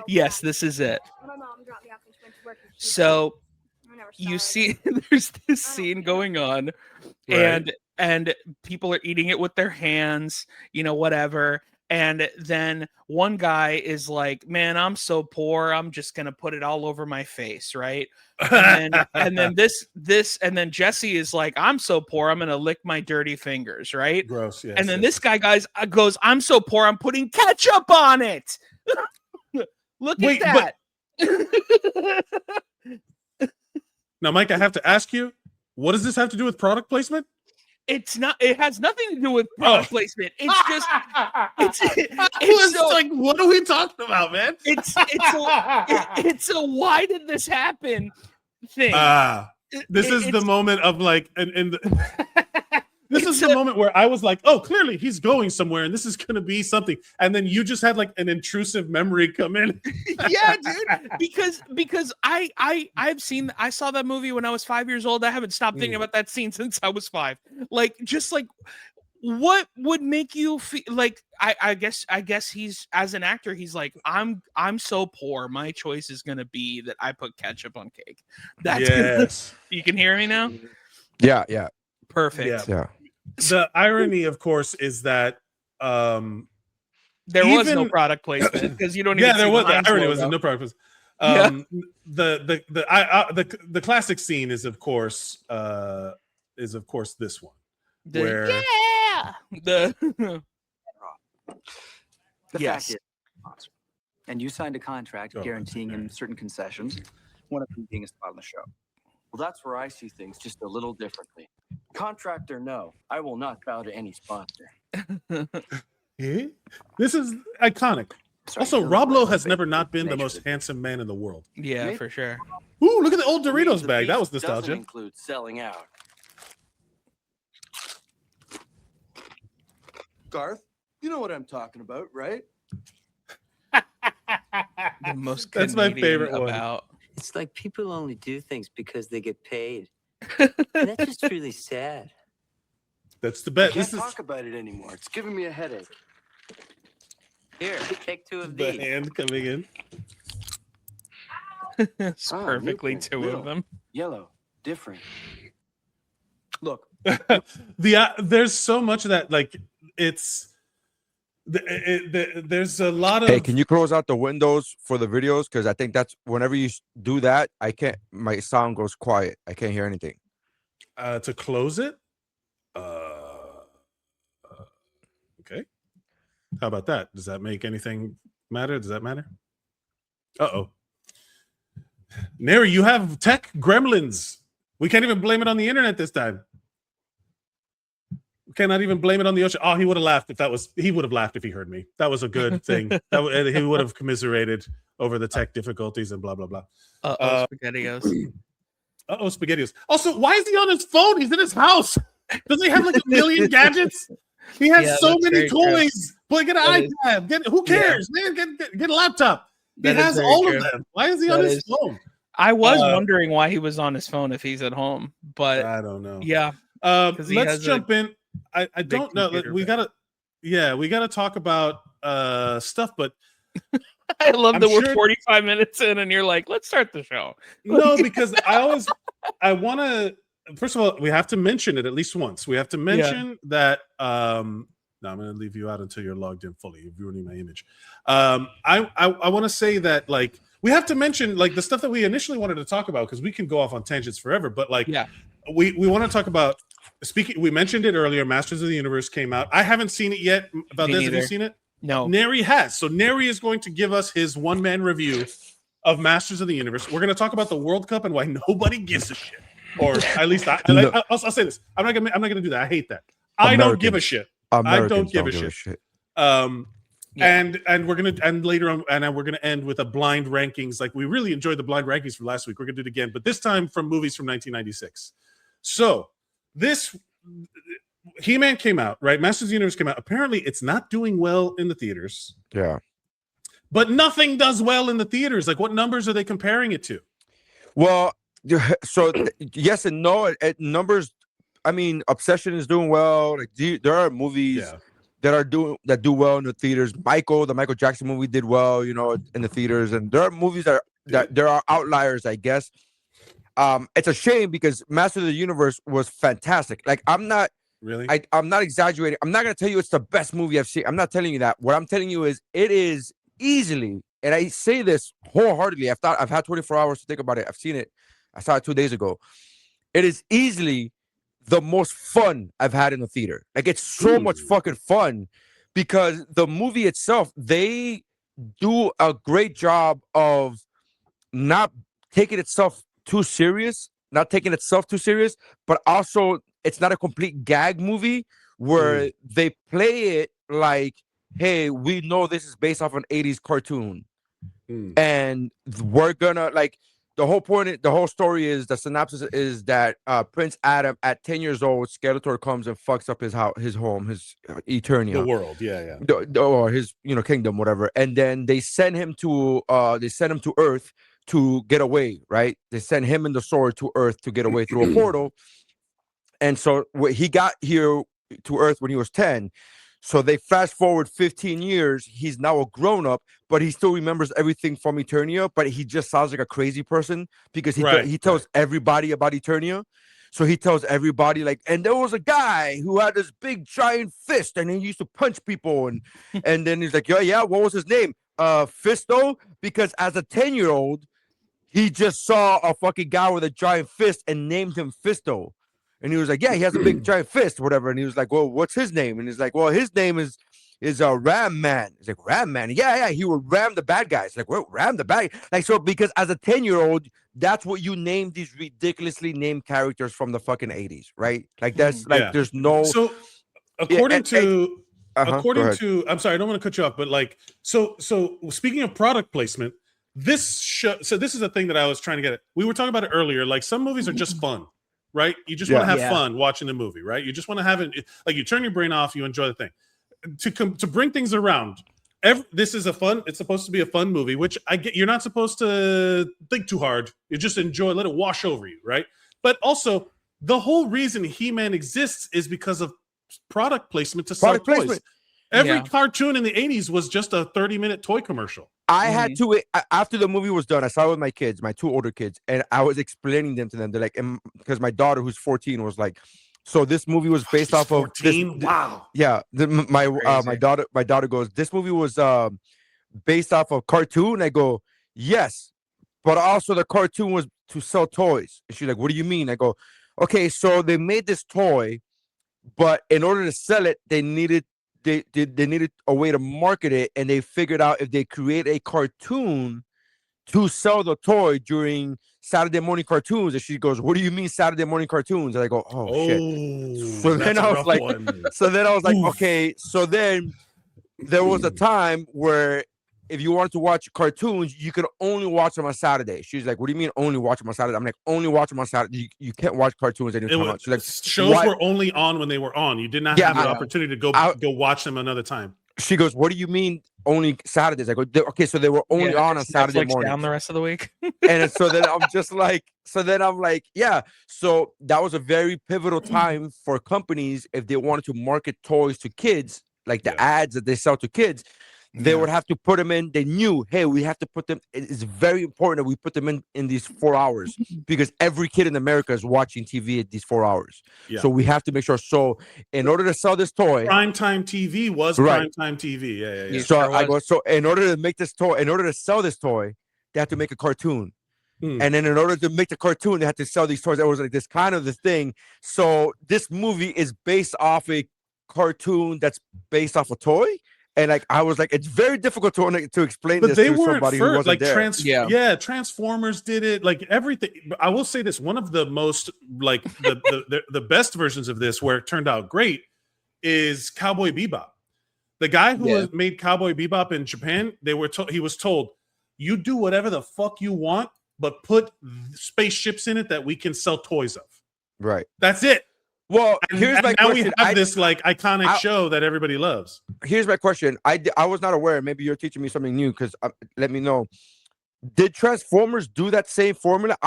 Yes, this is it. My mom dropped me off and she went to work. So I never saw you her see again. there's this scene going on, and people are eating it with their hands, you know, whatever. And then one guy is like, man, I'm so poor, I'm just gonna put it all over my face, right? And then Jesse is like, I'm so poor, I'm gonna lick my dirty fingers, right? Gross. Yes, And then this guy goes, I'm so poor, I'm putting ketchup on it. Look Wait, at that. Now, Mike, I have to ask you, what does this have to do with product placement? It's not. It has nothing to do with product placement. It's just. It's like, what are we talking about, man? It's a why did this happen thing. This is the moment of like, and this is the moment where I was like, oh, clearly he's going somewhere, and this is going to be something. And then you just had like an intrusive memory come in. Yeah, dude. Because I saw that movie when I was 5 years old. I haven't stopped thinking about that scene since I was 5. Like, just like, what would make you feel like? I guess he's, as an actor, he's like, I'm so poor. My choice is gonna be that I put ketchup on cake. That's you can hear me now. Yeah. Perfect. Yeah. The irony, of course, is that there was no product placement because you don't. Even there see was. the The Heinz irony was logo. no product placement. The classic scene is of course this one where the fact is, and you signed a contract guaranteeing him certain concessions, one of them being a spot on the show. Well, that's where I see things just a little differently. Contract or no, I will not bow to any sponsor. This is iconic. Also, Rob Lowe has never not been the most handsome man in the world. Yeah, for sure. Ooh, look at the old Doritos bag. That was nostalgia. Doesn't include selling out. Garth, you know what I'm talking about, right? The most. That's my favorite one. About. It's like people only do things because they get paid. And that's just really sad. That's the bet. I can't talk about it anymore. It's giving me a headache. Here, take 2 of The these. hand coming in. It's perfectly 2 of them. Yellow, different. Look, there's so much of that, like it's. There's a lot of. Hey, can you close out the windows for the videos? Because I think that's whenever you do that, I can't. My sound goes quiet. I can't hear anything. To close it. Okay. How about that? Does that make anything matter? Does that matter? Uh-oh. Nery, you have tech gremlins. We can't even blame it on the internet this time. We cannot even blame it on the ocean. Oh, he would have laughed he would have laughed if he heard me. That was a good thing. He would have commiserated over the tech difficulties and blah, blah, blah. SpaghettiOs. Uh-oh, SpaghettiOs. Also, why is he on his phone? He's in his house. Does he have like a million gadgets? He has so many toys. But get an iPad. Who cares, man? Get a laptop. He has all of them. Why is he on his phone? I was wondering why he was on his phone if he's at home, but I don't know. Yeah. Let's jump in. I don't know. We gotta talk about stuff, but I love that we're 45 minutes in and you're like, let's start the show. No, because I want to. First of all, we have to mention it at least once. We have to mention that. No, I'm going to leave you out until you're logged in fully. You're ruining my image. I want to say that like we have to mention like the stuff that we initially wanted to talk about because we can go off on tangents forever. But like, we want to talk about. Speaking, we mentioned it earlier. Masters of the Universe came out. I haven't seen it yet. Valdes, have you seen it? No. Nery has. So Nery is going to give us his one-man review of Masters of the Universe. We're going to talk about the World Cup and why nobody gives a shit. Or at least I'll say this. I'm not gonna do that. I hate that. I don't give a shit. I don't give a shit. And we're gonna later on, and we're gonna end with a blind rankings. Like we really enjoyed the blind rankings from last week. We're gonna do it again, but this time from movies from 1996. So this He-Man came out, right? Masters of the Universe came out. Apparently, it's not doing well in the theaters. Yeah. But nothing does well in the theaters. Like, what numbers are they comparing it to? Well, so yes and no. Numbers, I mean, Obsession is doing well. Like, there are movies that do well in the theaters. The Michael Jackson movie did well, you know, in the theaters. And there are movies that there are outliers, I guess. It's a shame because Master of the Universe was fantastic. Like, I'm not exaggerating. I'm not gonna tell you it's the best movie I've seen. I'm not telling you that. What I'm telling you is it is easily, and I say this wholeheartedly. I've had 24 hours to think about it. I've seen it. I saw it 2 days ago. It is easily the most fun I've had in the theater. Like, it's so much fucking fun because the movie itself, they do a great job of not taking itself too serious, but also it's not a complete gag movie where they play it like, hey, we know this is based off an 80s cartoon. And we're gonna like the whole story is the synopsis is that Prince Adam at 10 years old, Skeletor comes and fucks up his house, his home, his Eternia, the world, or his kingdom, whatever. And then they send him to Earth to get away, right? They send him and the sword to Earth to get away through a portal. And so he got here to Earth when he was 10. So they fast forward 15 years. He's now a grown up, but he still remembers everything from Eternia. But he just sounds like a crazy person because he tells everybody about Eternia. So he tells everybody like, and there was a guy who had this big giant fist, and he used to punch people. And then he's like, yeah, what was his name? Fisto. Because as a 10-year-old, he just saw a fucking guy with a giant fist and named him Fisto. And he was like, yeah, he has a big giant fist, whatever. And he was like, well, what's his name? And he's like, well, his name is Ram Man. He's like, Ram Man? Yeah, he would ram the bad guys. Like, what, ram the bad? Like, so because as a 10-year-old, that's what you name these ridiculously named characters from the fucking 80s, right? Like, that's like, there's no. So according to, I'm sorry, I don't want to cut you off, but like, so speaking of product placement, this show, so this is a thing that I was trying to get at. We were talking about it earlier. Like, some movies are just fun. Right? You just want to have fun watching the movie, right? You just want to have it, like you turn your brain off, you enjoy the thing. To bring things around, this is it's supposed to be a fun movie, which I get. You're not supposed to think too hard. You just enjoy, let it wash over you, right? But also, the whole reason He-Man exists is because of product placement to sell toys. Every cartoon in the 80s was just a 30-minute toy commercial. I had to, after the movie was done, I saw it with my kids, my two older kids, and I was explaining them to them. They're like, because my daughter, who's 14, was like, so this movie was based off 14? of this, wow. Yeah. My daughter goes, this movie was based off of cartoon. I go, yes, but also the cartoon was to sell toys. And she's like, what do you mean? I go, okay, so they made this toy, but in order to sell it, they needed a way to market it, and they figured out if they create a cartoon to sell the toy during Saturday morning cartoons. And she goes, what do you mean Saturday morning cartoons? And I go, oh shit. So then I was like, okay. So then there was a time where if you wanted to watch cartoons, you could only watch them on Saturday. She's like, what do you mean only watch them on Saturday? I'm like, only watch them on Saturday. You can't watch cartoons anytime else. She's like, shows were only on when they were on. You did not have the opportunity to go watch them another time. She goes, what do you mean only Saturdays? I go, okay, so they were only on Saturday morning. Down the rest of the week. And so then I'm just like, yeah. So that was a very pivotal time for companies if they wanted to market toys to kids, like the ads that they sell to kids. They would have to put them in. They knew, hey, we have to put them. It's very important that we put them in these 4 hours because every kid in America is watching TV at these 4 hours. Yeah. So we have to make sure. So in order to sell this toy, primetime TV was primetime TV. Yeah. So I go. So in order to make this toy, in order to sell this toy, they have to make a cartoon. And then in order to make the cartoon, they had to sell these toys. It was like this kind of the thing. So this movie is based off a cartoon that's based off a toy. And like I was like, it's very difficult to explain this to somebody who wasn't like there. Transformers did it, like everything. I will say this: one of the most like the best versions of this, where it turned out great, is Cowboy Bebop. The guy who made Cowboy Bebop in Japan, he was told, you do whatever the fuck you want, but put spaceships in it that we can sell toys of. Right. That's it. Well, here's my question. Now we have this like iconic show that everybody loves. Here's my question. I was not aware. Maybe you're teaching me something new because let me know. Did Transformers do that same formula?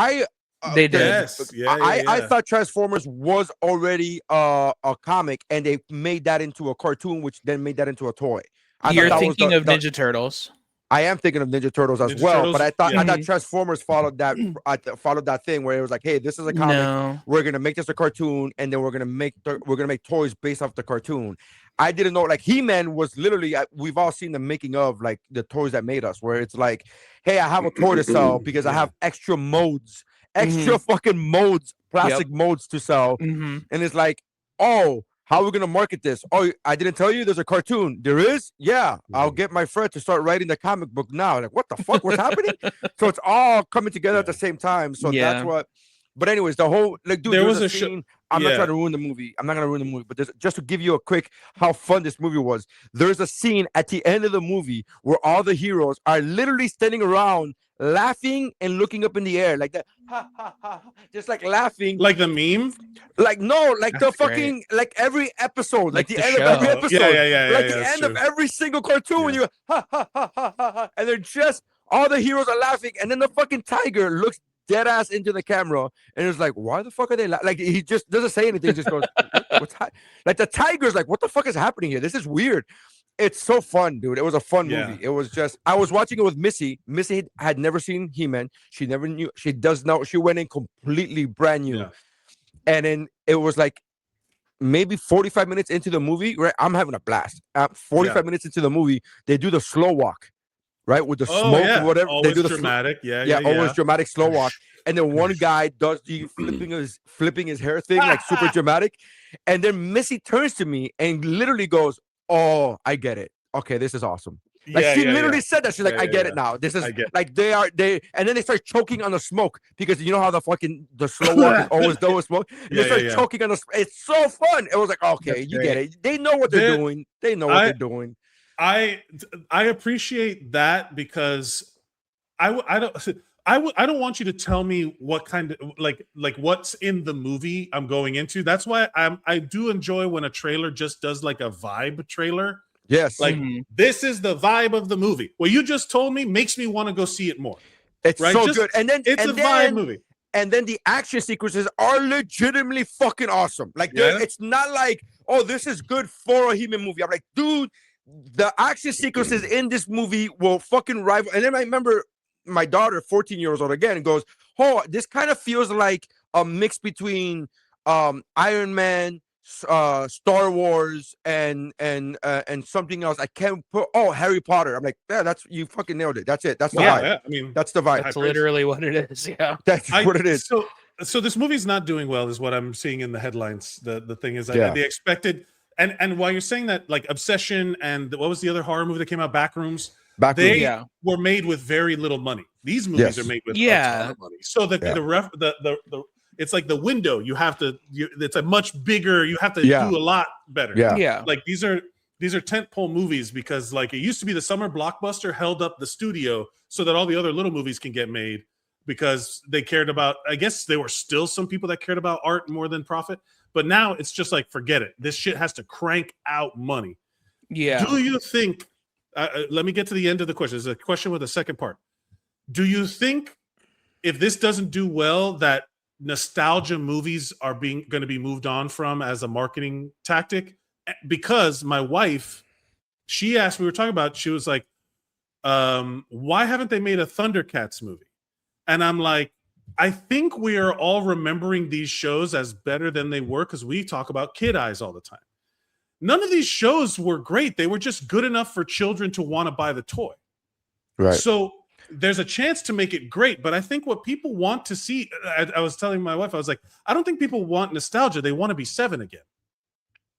They did. Yes. I thought Transformers was already a comic, and they made that into a cartoon, which then made that into a toy. You're thinking of Ninja Turtles. I am thinking of Ninja Turtles as well, but I thought Transformers followed that thing where it was like, hey, this is a comic. No. We're gonna make this a cartoon, and then we're gonna make toys based off the cartoon. I didn't know, like He-Man was literally. We've all seen the making of like the toys that made us, where it's like, hey, I have a toy to sell because I have extra modes, fucking modes, plastic modes to sell, and it's like, oh. How are we going to market this? Oh, I didn't tell you there's a cartoon. There is? Yeah. I'll get my friend to start writing the comic book now. Like, what the fuck? What's happening? So it's all coming together at the same time. So that's what. But anyways, the whole, like, dude, there was a scene. I'm not trying to ruin the movie. I'm not going to ruin the movie. But just to give you a quick how fun this movie was, there's a scene at the end of the movie where all the heroes are literally standing around laughing and looking up in the air like that, ha, ha, ha, just like laughing, like the meme, like no, like that's the fucking great. Like every episode, like the end of every episode, like the end of every single cartoon when you go, ha, ha, ha, ha, ha, ha, and they're just all the heroes are laughing, and then the fucking tiger looks dead ass into the camera and it's like, why the fuck are they like? He just doesn't say anything, just goes, what's like the tiger's like, what the fuck is happening here? This is weird. It's so fun, dude. It was a fun movie. It was just, I was watching it with Missy. Missy had never seen He-Man. She never knew. She does now. She went in completely brand new. Yeah. And then it was like maybe 45 minutes into the movie, right? I'm having a blast. 45 minutes into the movie, they do the slow walk, right? With the smoke or whatever. Always they do the dramatic. Always dramatic slow walk. And then one guy does the flipping his hair thing, like super dramatic. And then Missy turns to me and literally goes, oh, I get it. Okay, this is awesome. Like she literally said that. She's like, I get it now. This is like they and then they start choking on the smoke because you know how the slow walk is always done with smoke. They start choking on the. It's so fun. It was like, okay, you get it. They know what they're doing. They know what they're doing. I appreciate that because I don't want you to tell me what kind of like what's in the movie I'm going into. That's why I do enjoy when a trailer just does like a vibe trailer. Yes. Like this is the vibe of the movie. What you just told me makes me want to go see it more. It's so good. And then it's a vibe movie. And then the action sequences are legitimately fucking awesome. Like it's not like, oh, this is good for a He-Man movie. I'm like, dude, the action sequences in this movie will fucking rival. And then I remember my daughter, 14 years old, again goes, oh, this kind of feels like a mix between Iron Man, Star Wars, and something else. I can't put. Oh, Harry Potter. I'm like, yeah, that's, you fucking nailed it. That's it. That's the vibe. Yeah, I mean, that's the vibe. That's literally what it is. Yeah, that's what it is. So this movie's not doing well, is what I'm seeing in the headlines. The thing is, they expected, and while you're saying that, like Obsession and what was the other horror movie that came out, Backrooms. They were made with very little money. These movies are made with a ton of money. So the it's like the window. You have to. It's a much bigger. You have to do a lot better. Yeah. Like these are these are tentpole movies because like it used to be the summer blockbuster held up the studio so that all the other little movies can get made because they cared about, I guess there were still some people that cared about art more than profit, but now it's just like, forget it. This shit has to crank out money. Yeah. Do you think, let me get to the end of the question. There's a question with a second part. Do you think if this doesn't do well, that nostalgia movies are going to be moved on from as a marketing tactic? Because my wife, she asked, we were talking about, she was like, why haven't they made a Thundercats movie? And I'm like, I think we are all remembering these shows as better than they were because we talk about Kid Eyes all the time. None of these shows were great. They were just good enough for children to want to buy the toy. Right. So there's a chance to make it great, but I think what people want to see, I was telling my wife, I was like, I don't think people want nostalgia. They want to be 7 again.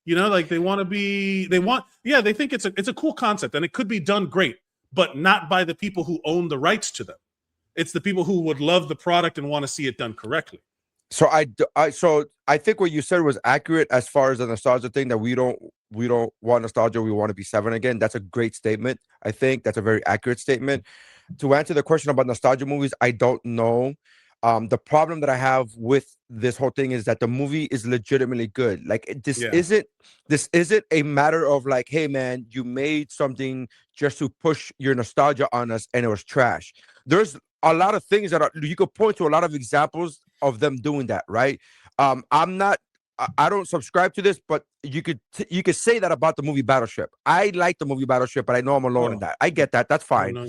You know, like they think it's a cool concept and it could be done great, but not by the people who own the rights to them. It's the people who would love the product and want to see it done correctly. So I think what you said was accurate as far as the nostalgia thing, that we don't want nostalgia. We want to be 7 again. That's a great statement. I think that's a very accurate statement. To answer the question about nostalgia movies, I don't know. The problem that I have with this whole thing is that the movie is legitimately good. Like this isn't a matter of like, hey man, you made something just to push your nostalgia on us and it was trash. There's a lot of things that you could point to a lot of examples of them doing that, right? I don't subscribe to this, but you could say that about the movie Battleship. I like the movie Battleship, but I know I'm alone in that. I get that. That's fine. No.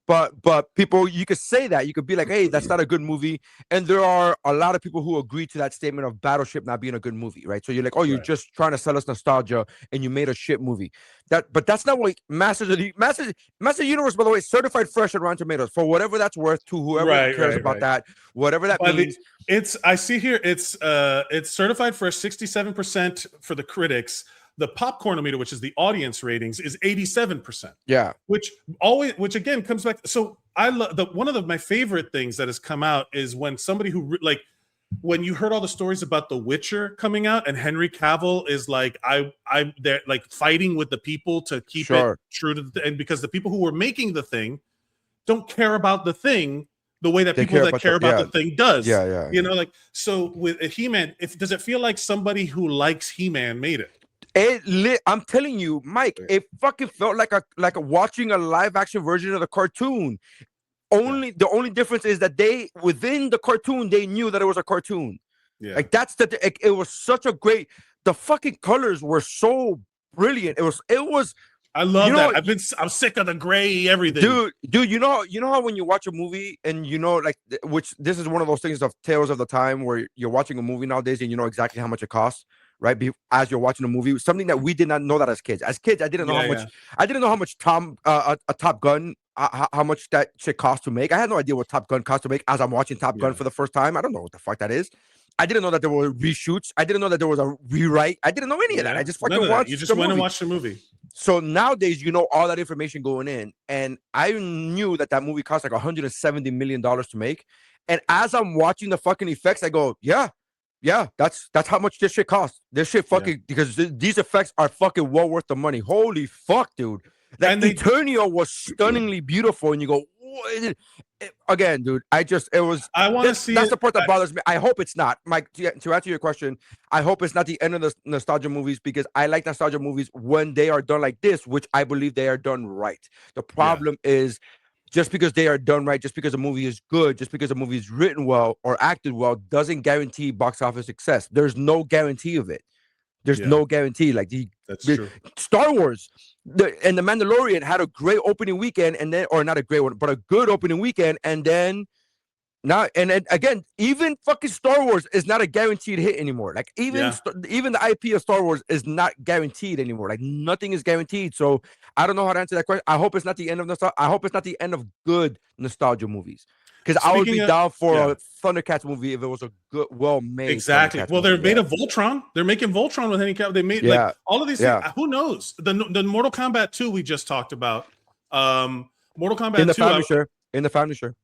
But people, you could say that. You could be like, hey, that's not a good movie. And there are a lot of people who agree to that statement of Battleship not being a good movie, right? So you're like, oh, you're just trying to sell us nostalgia and you made a shit movie. But that's not what Masters of the Universe, by the way, certified fresh at Rotten Tomatoes for whatever that's worth to whoever cares about that, whatever that means. I see here it's certified fresh 67% for the critics. The Popcornometer, which is the audience ratings, is 87%. Yeah, which again comes back. So I love one of my favorite things that has come out is when somebody who when you heard all the stories about The Witcher coming out and Henry Cavill is like, they're like fighting with the people to keep it true to and because the people who were making the thing don't care about the thing the way that people that care about the thing does. Yeah. You know, like so with He-Man, does it feel like somebody who likes He-Man made it? I'm telling you, Mike, it fucking felt like a watching a live action version of the cartoon. The only difference is that within the cartoon they knew that it was a cartoon. Yeah, like it was such a great. The fucking colors were so brilliant. It was. I love that. I'm sick of the gray everything, dude. You know how when you watch a movie and which this is one of those things of tales of the time where you're watching a movie nowadays and you know exactly how much it costs. Right, as you're watching a movie, something that we did not know that as kids. As kids, I didn't know how much. I didn't know how much a Top Gun, how much that shit cost to make. I had no idea what Top Gun cost to make. As I'm watching Top Gun for the first time, I don't know what the fuck that is. I didn't know that there were reshoots. I didn't know that there was a rewrite. I didn't know any of that. I just fucking watched. You just went and watched the movie. So nowadays, you know all that information going in, and I knew that movie cost like $170 million to make. And as I'm watching the fucking effects, I go, yeah, that's how much this shit costs. This shit fucking because these effects are fucking well worth the money. Holy fuck, dude! That Eternio was stunningly beautiful, and you go again, dude. I want to see. That's the part that bothers me. I hope it's not, Mike. To answer your question, I hope it's not the end of the nostalgia movies because I like nostalgia movies when they are done like this, which I believe they are done right. The problem is. Just because they are done right, just because a movie is good, just because a movie is written well or acted well, doesn't guarantee box office success. There's no guarantee of it. There's no guarantee. Like that's true. Star Wars and The Mandalorian had a great opening weekend, and then, or not a great one, but a good opening weekend, and then now, and then again, even fucking Star Wars is not a guaranteed hit anymore. Like even the IP of Star Wars is not guaranteed anymore. Like nothing is guaranteed. So I don't know how to answer that question. I hope it's not the end of nostalgia. I hope it's not the end of good nostalgia movies. Because I would be down for a Thundercats movie if it was a good, well-made. Exactly. Well, they're made of Voltron. They're making Voltron with Henry Cavill. They made like all of these things. Who knows? The Mortal Kombat 2 we just talked about. Mortal Kombat 2 in the Family Share.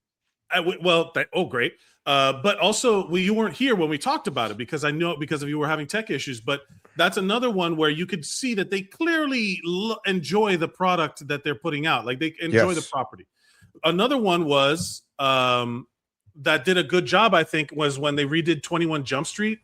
Great. But also, you weren't here when we talked about it because because of you were having tech issues. But that's another one where you could see that they clearly enjoy the product that they're putting out. Like they enjoy the property. Another one was that did a good job, I think, was when they redid 21 Jump Street.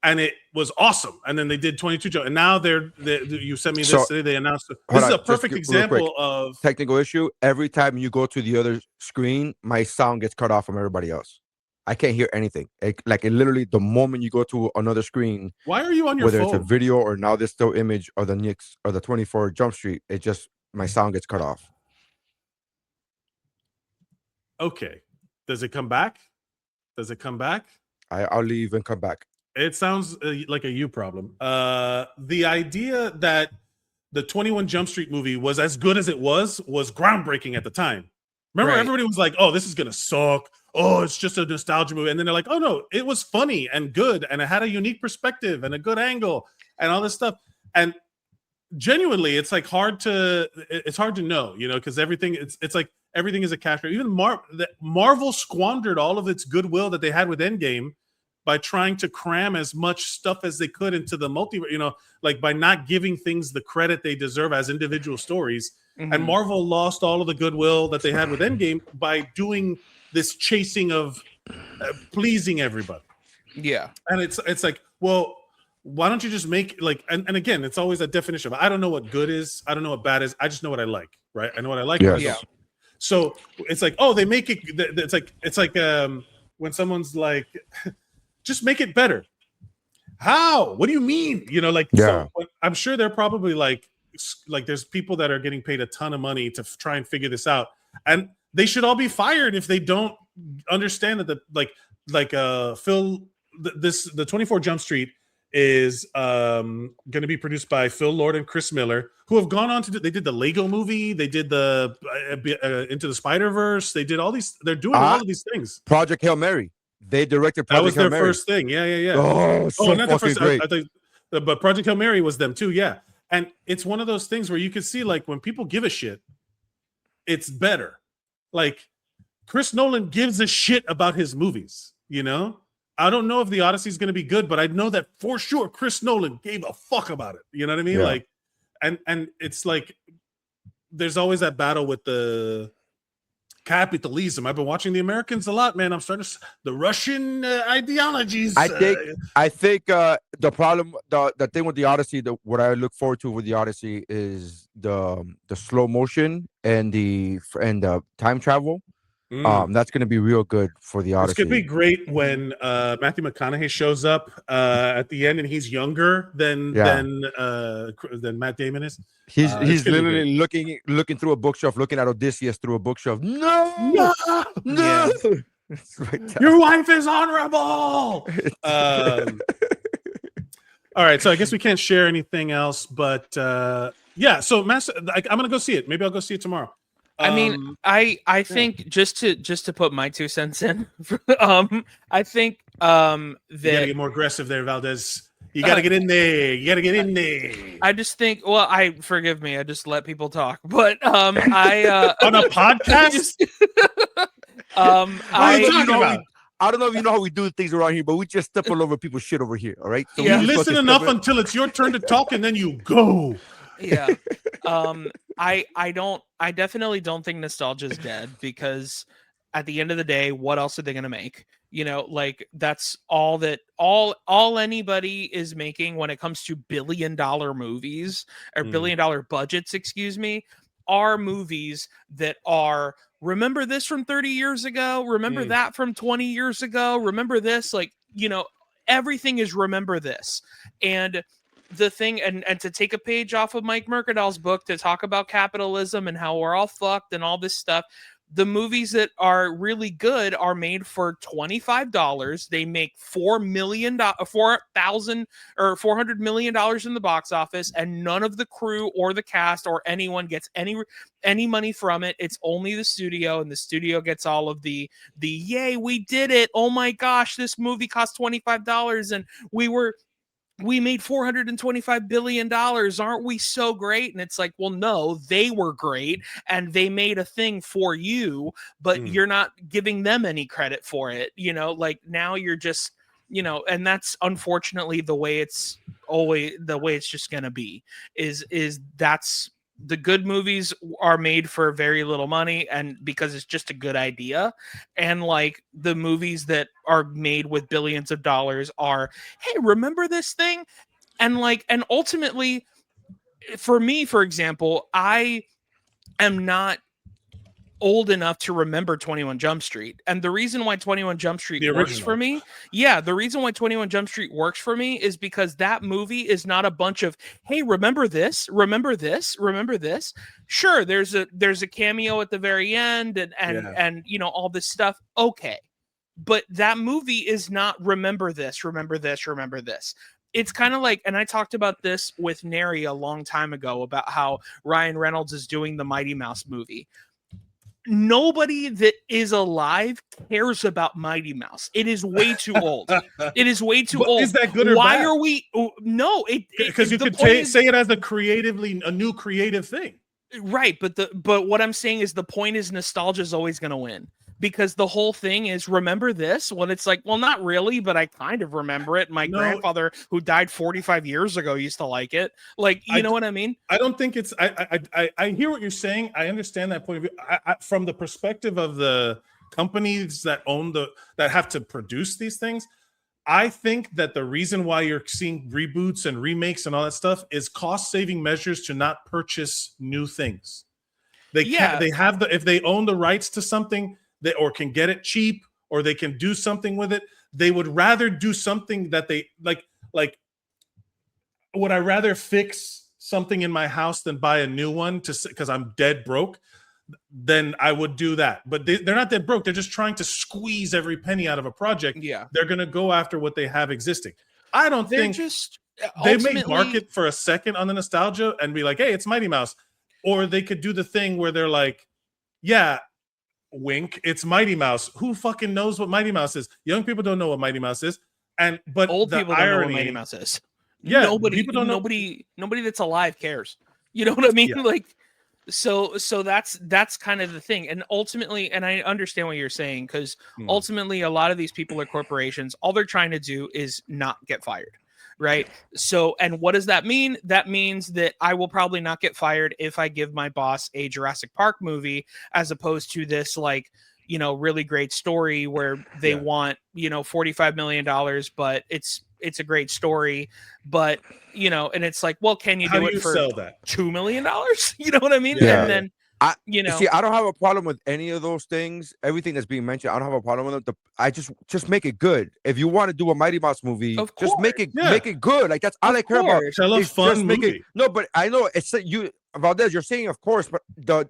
And it was awesome. And then they did 22 Jump. And now you sent me this today. They announced this is a perfect example of technical issue. Every time you go to the other screen, my sound gets cut off from everybody else. I can't hear anything. It literally, the moment you go to another screen. Why are you on your phone? Whether it's a video or now this still image or the Knicks or the 24 Jump Street, my sound gets cut off. Okay. Does it come back? I'll leave and come back. It sounds like a you problem. The idea that the 21 Jump Street movie was as good as it was groundbreaking at the time. Remember, everybody was like, oh, this is going to suck. Oh, it's just a nostalgia movie. And then they're like, oh, no, it was funny and good. And it had a unique perspective and a good angle and all this stuff. And genuinely, it's like hard to know, because everything, it's like everything is a cash grab. Even Marvel squandered all of its goodwill that they had with Endgame by trying to cram as much stuff as they could into the multiverse, like by not giving things the credit they deserve as individual stories. Mm-hmm. And Marvel lost all of the goodwill that they had with Endgame by doing this chasing of pleasing everybody. Yeah. And it's like, well, why don't you just make and again, it's always a definition of, I don't know what good is. I don't know what bad is. I just know what I like, right? I know what I like. Yes. Yeah. So it's like, oh, they make it. It's like when someone's like, just make it better. How? What do you mean? So I'm sure they're probably like there's people that are getting paid a ton of money to try and figure this out, and they should all be fired if they don't understand that the 24 Jump Street is going to be produced by Phil Lord and Chris Miller, who have gone on to they did the Lego movie, they did the Into the Spider-Verse, they did all these. They're doing all of these things. Project Hail Mary. They directed Project That was Hail their Mary. first thing. Yeah. Oh, not the first. great. I think, but Project Hail Mary was them too. Yeah, and it's one of those things where you can see, like, when people give a shit, it's better. Like, Chris Nolan gives a shit about his movies. I don't know if the Odyssey is going to be good, but I know that for sure Chris Nolan gave a fuck about it. You know what I mean? Yeah. Like, and it's like there's always that battle with the capitalism. I've been watching The Americans a lot, man. I'm starting to the Russian ideologies. I think the problem, the thing with the Odyssey, what I look forward to with the Odyssey is the slow motion and the time travel. That's going to be real good for the Odyssey. It's going to be great when Matthew McConaughey shows up at the end and he's younger than Matt Damon is. He's literally looking through a bookshelf, looking at Odysseus through a bookshelf. No. Yeah. Your wife is honorable. All right, so I guess we can't share anything else, but yeah. So I'm going to go see it. Maybe I'll go see it tomorrow. I mean, I think just to put my 2 cents in, I think that you gotta get more aggressive there, Valdes. You gotta get in there. I just think, forgive me, I just let people talk, but I on a podcast. I don't know if you know how we do things around here, but we just step all over people's shit over here. All right. So you listen enough until it's your turn to talk, and then you go. Yeah. I definitely don't think nostalgia is dead, because at the end of the day, what else are they going to make? Like, that's all anybody is making when it comes to billion-dollar movies or billion-dollar budgets, are movies that are, remember this from 30 years ago, remember that from 20 years ago, remember this, everything is remember this. And the thing, and to take a page off of Mike Mercadal's book to talk about capitalism and how we're all fucked and all this stuff, the movies that are really good are made for $25. They make $400 million in the box office, and none of the crew or the cast or anyone gets any money from it. It's only the studio, and the studio gets all of the yay, we did it. Oh my gosh, this movie cost $25, and we were we made $425 billion. Aren't we so great? And it's like, well, no, they were great and they made a thing for you, but you're not giving them any credit for it. You know, like now you're just, you know, and that's unfortunately the way it's just going to be is that's the good movies are made for very little money and because it's just a good idea. And like the movies that are made with billions of dollars are, hey, remember this thing? And like, and ultimately for me, for example, I am not old enough to remember 21 Jump Street. And the reason why 21 Jump Street works for me, the reason why 21 Jump Street works for me is because that movie is not a bunch of, hey, remember this, remember this, remember this. Sure, there's a cameo at the very end and you know, all this stuff. Okay. But that movie is not remember this, remember this, remember this. It's kind of like, and I talked about this with Nery a long time ago about how Ryan Reynolds is doing the Mighty Mouse movie. Nobody that is alive cares about Mighty Mouse. It is way too old. It is way too old. Is that good or Why bad? are we? No, because you could say it as a new creative thing, right? But what I'm saying is the point is nostalgia is always going to win. Because the whole thing is remember this when it's like, well, not really, but I kind of remember it. My grandfather who died 45 years ago used to like it. Like, you know what I mean? I don't think it's, I hear what you're saying. I understand that point of view. From the perspective of the companies that that have to produce these things, I think that the reason why you're seeing reboots and remakes and all that stuff is cost saving measures to not purchase new things. They have if they own the rights to something, or can get it cheap, or they can do something with it. They would rather do something that they like. Would I rather fix something in my house than buy a new one because I'm dead broke? Then I would do that. But they're not dead broke. They're just trying to squeeze every penny out of a project. Yeah, they're going to go after what they have existing. I don't think they may market for a second on the nostalgia and be like, "Hey, it's Mighty Mouse," or they could do the thing where they're like, "Yeah." Wink, it's Mighty Mouse. Who fucking knows what Mighty Mouse is? Young people don't know what Mighty Mouse is, but old people don't know what Mighty Mouse is. Yeah, nobody that's alive cares. You know what I mean? Yeah. Like, so that's kind of the thing. And ultimately, and I understand what you're saying because ultimately, a lot of these people are corporations. All they're trying to do is not get fired. Right. So, and what does that mean? That means that I will probably not get fired if I give my boss a Jurassic Park movie, as opposed to this, like, you know, really great story where they want, you know, $45 million, but it's a great story, but, you know, and it's like, well, can you do it for $2 million? You know what I mean? Yeah. And then, you know, see, I don't have a problem with any of those things. Everything that's being mentioned, I don't have a problem with them. I just make it good. If you want to do a Mighty Mouse movie, just make it good. Like that's all I care about. I love fun movie. No, but I know it's you, Valdes. You're saying, of course, but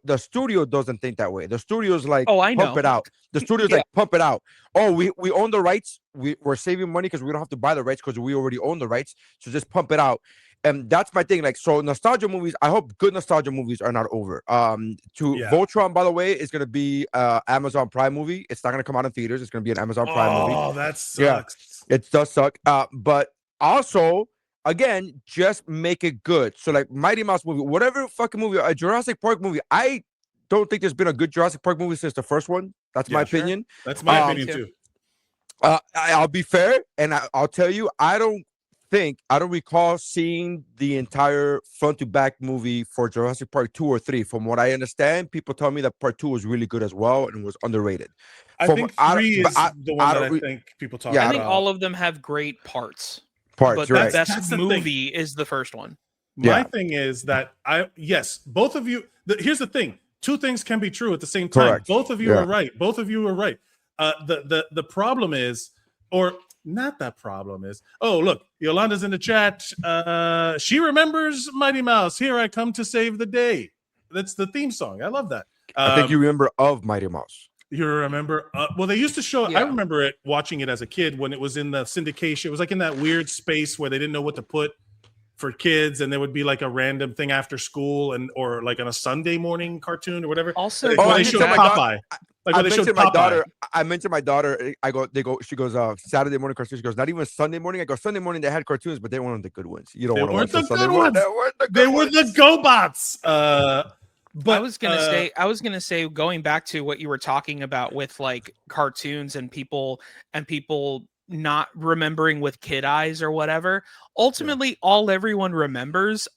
the studio doesn't think that way. The studio's like, pump it out. The studio's like, pump it out. Oh, we own the rights. We're saving money because we don't have to buy the rights because we already own the rights. So just pump it out. And that's my thing. Like, so nostalgia movies, I hope good nostalgia movies are not over. Voltron, by the way, is going to be Amazon Prime movie. It's not going to come out in theaters. It's going to be an Amazon Prime movie. Oh, that sucks. Yeah, it does suck. But also, again, just make it good. So like Mighty Mouse movie, whatever fucking movie, a Jurassic Park movie, I don't think there's been a good Jurassic Park movie since the first one. That's my opinion. That's my opinion too. I'll be fair, and I'll tell you, I don't recall seeing the entire front to back movie for Jurassic Park 2 or 3. From what I understand, people tell me that part 2 was really good as well and was underrated. I think 3 is the one that I think people talk about. I think all of them have great parts. But the best movie is the first one. My thing is that both of you. Here's the thing: two things can be true at the same time. Correct. Both of you are right. Both of you are right. The problem is, or not that problem is, oh, look, Yolanda's in the chat. She remembers Mighty Mouse. Here I come to save the day. That's the theme song. I love that. I think you remember of Mighty Mouse. You remember? Well, they used to show. I remember it, watching it as a kid when it was in the syndication. It was like in that weird space where they didn't know what to put for kids, and there would be like a random thing after school or like on a Sunday morning cartoon or whatever. Also, they showed Popeye. I mentioned my daughter. She goes, Saturday morning cartoons. She goes, not even Sunday morning. I go, Sunday morning they had cartoons, but they weren't the good ones. You don't want to watch the Sunday morning. They were the GoBots. But I was gonna say, going back to what you were talking about with like cartoons and people not remembering with kid eyes or whatever. Ultimately, all everyone remembers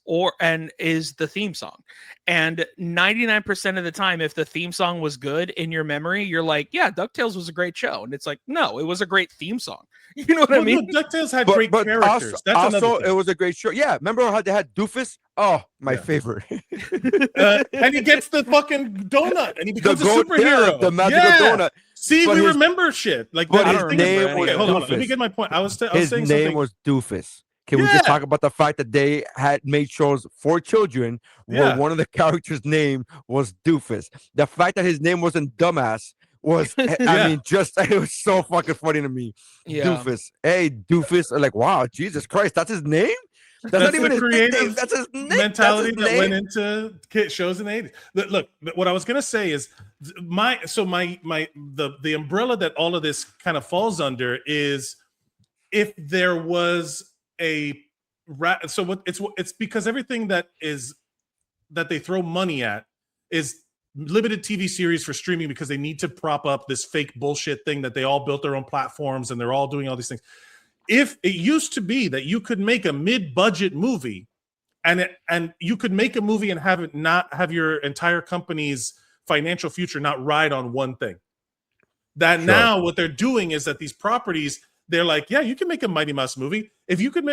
is the theme song. And 99% of the time, if the theme song was good in your memory, you're like, yeah, DuckTales was a great show. And it's like, no, it was a great theme song. You know what I mean? No, DuckTales had great characters. Also, it was a great show. Yeah, remember how they had Doofus? Oh, my favorite. And he gets the fucking donut, and he becomes a superhero. Yeah, the magical donut. See, we remember shit. Like, but his name was hold on. Let me get my point. His name was Doofus. Can we just talk about the fact that they had made shows for children where one of the characters' name was Doofus? The fact that his name wasn't Dumbass was, I mean, it was so fucking funny to me. Yeah. Doofus. Hey, Doofus. Like, wow, Jesus Christ, that's his name? That's not even his creative. That's his name. Mentality that went into shows in the 80s. Look, what I was gonna say is the umbrella that all of this kind of falls under is if there was it's because everything that they throw money at is limited TV series for streaming because they need to prop up this fake bullshit thing that they all built their own platforms and they're all doing all these things. If it used to be that you could make a mid-budget movie and you could make a movie and have it not have your entire company's financial future not ride on one thing. Now what they're doing is that these properties, they're like, yeah, you can make a Mighty Mouse movie. If you could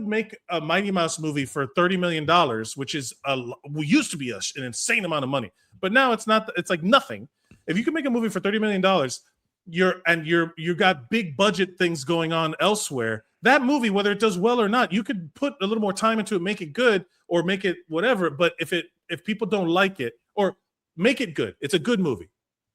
make a Mighty Mouse movie for $30 million, which is used to be an insane amount of money, but now it's not. It's like nothing. If you can make a movie for $30 million, you got big budget things going on elsewhere. That movie, whether it does well or not, you could put a little more time into it, make it good, or make it whatever. But if people don't like it, or make it good, it's a good movie.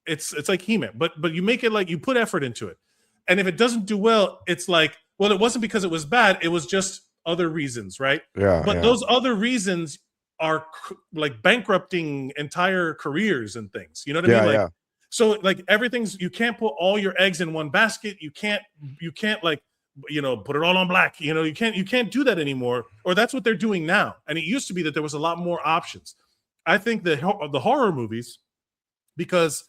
It's like He-Man, but you make it like you put effort into it. And if it doesn't do well, it's like, well, it wasn't because it was bad. It was just other reasons, right? Yeah. But those other reasons are like bankrupting entire careers and things. You know what I mean? Like, so like you can't put all your eggs in one basket. You can't like, put it all on black. You can't do that anymore. Or that's what they're doing now. And it used to be that there was a lot more options. I think the horror movies, because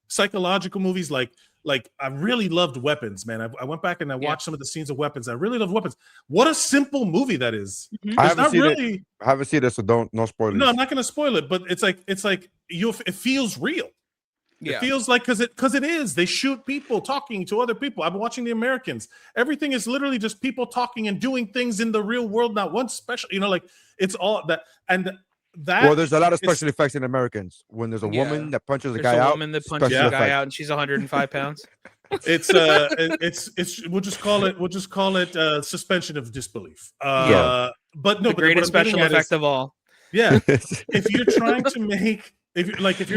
psychological movies like I really loved Weapons, man. I went back and I watched some of the scenes of Weapons. I really love Weapons. What a simple movie that is. Mm-hmm. I haven't seen it, so no spoilers. No, I'm not going to spoil it, but it's like it feels real. Yeah. It feels like because it is. They shoot people talking to other people. I've been watching The Americans. Everything is literally just people talking and doing things in the real world. Not one special, like it's all that and. Well, there's a lot of special effects in Americans. When there's a woman that punches a guy out, and she's 105 pounds. It's we'll just call it suspension of disbelief. But no, the greatest special effect of all. Yeah, if you're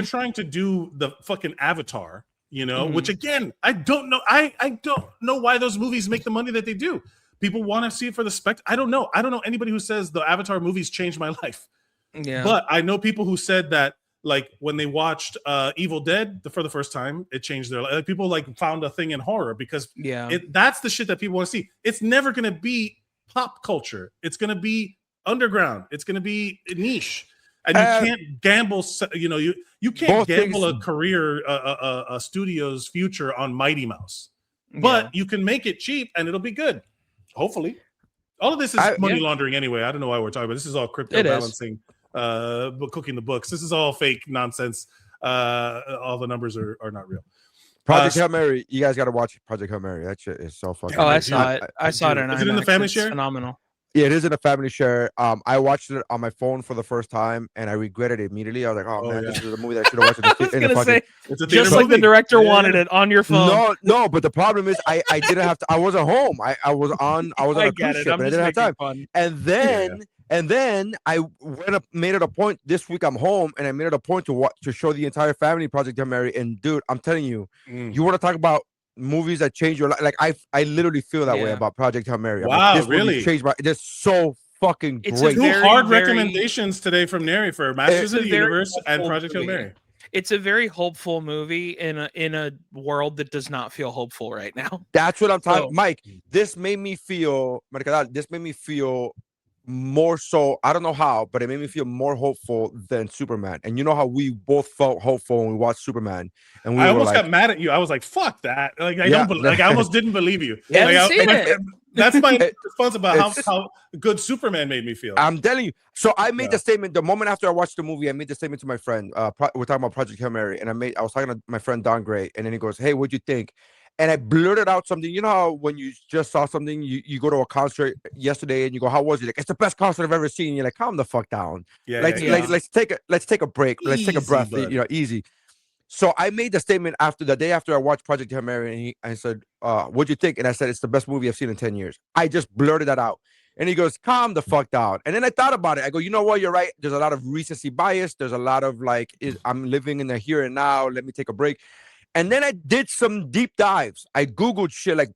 trying to do the fucking Avatar, which again, I don't know. I don't know why those movies make the money that they do. People want to see it for the spectacle. I don't know anybody who says the Avatar movies changed my life. Yeah. But I know people who said that, like, when they watched Evil Dead for the first time, it changed their life. Like, people like found a thing in horror because that's the shit that people want to see. It's never going to be pop culture. It's going to be underground. It's going to be niche. And you can't gamble. You can't gamble a career, a studio's future on Mighty Mouse. But you can make it cheap and it'll be good. Hopefully. All of this is money laundering anyway. I don't know why we're talking about this. Is all crypto balancing. Cooking the books. This is all fake nonsense. All the numbers are not real. Project Hail Mary. You guys got to watch Project Hail Mary. That shit is so fucking. Oh, I saw it. I saw it. Is it in the family share? Phenomenal. Yeah, it is in a family share. I watched it on my phone for the first time, and I regretted it immediately. I was like, "Oh man, this is a movie that I should have watched." I was gonna say, just like the director wanted it on your phone. No, but the problem is, I didn't have to. I wasn't home. I was on a cruise ship, and I didn't have time. Fun. And then I made it a point this week. I'm home, and I made it a point to show the entire family Project Hail Mary. And dude, I'm telling you, you want to talk about movies that change your life? Like I literally feel that way about Project Hail Mary. Wow, this really? Changed my. It's so fucking It's great. a Two very, hard very- recommendations today from Nery for Masters of the very Universe and hopeful Project Hail movie. Mary. It's a very hopeful movie in a world that does not feel hopeful right now. That's what I'm talking, So- Mike. This made me feel, Mercadal, this made me feel more so. I don't know how, but it made me feel more hopeful than Superman. And you know how we both felt hopeful when we watched Superman, and we I were almost like, got mad at you. I was like, "Fuck that!" Like I Yeah. don't, like I almost didn't believe you. Yeah, Like, I've seen it. That's my response about it's- how good Superman made me feel. I'm telling you. So I made Yeah. the statement the moment after I watched the movie. I made the statement to my friend. We're talking about Project Hail Mary, and I was talking to my friend Don Gray, and then he goes, "Hey, what'd you think?" And I blurted out something. You know how when you just saw something, you go to a concert yesterday and you go, "How was it?" Like, it's the best concert I've ever seen. You're like, "Calm the fuck down. Yeah, let's take a break. Let's take a Easy, breath. bud. Easy." So I made the statement after the day after I watched Project Hail Mary, and I said, "What'd you think?" And I said, "It's the best movie I've seen in 10 years." I just blurted that out. And he goes, "Calm the fuck down." And then I thought about it. I go, "You know what? You're right. There's a lot of recency bias. There's a lot of I'm living in the here and now. Let me take a break." And then I did some deep dives. I Googled shit like,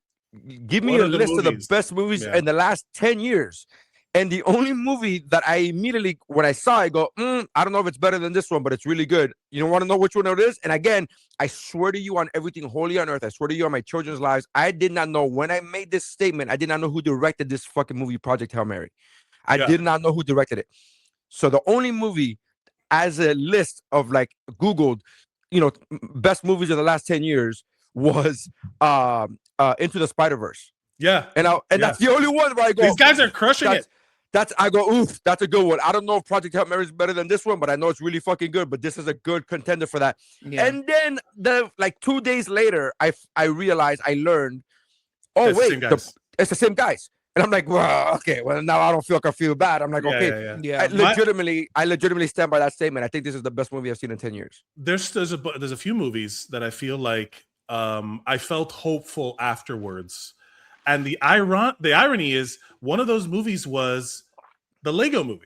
give me What a are the list of the movies? best movies Yeah. in the last 10 years. And the only movie that I immediately, when I saw it, I go, I don't know if it's better than this one, but it's really good. You don't want to know which one it is? And again, I swear to you on everything holy on earth, I swear to you on my children's lives, I did not know when I made this statement, I did not know who directed this fucking movie, Project Hail Mary. I did not know who directed it. So the only movie as a list of like Googled, best movies of the last 10 years was Into the Spider-Verse. Yeah. And that's the only one where I go, These guys are crushing it. I go, oof, that's a good one. I don't know if Project Hail Mary is better than this one, but I know it's really fucking good. But this is a good contender for that. Yeah. And then 2 days later, I realized, I learned, It's the same guys. it's the same guys. And I'm like, well, okay, well now I don't feel like I feel bad. I'm like, okay, Yeah. I legitimately stand by that statement. I think this is the best movie I've seen in 10 years. There's a few movies that I feel like I felt hopeful afterwards. And the irony is one of those movies was the Lego movie.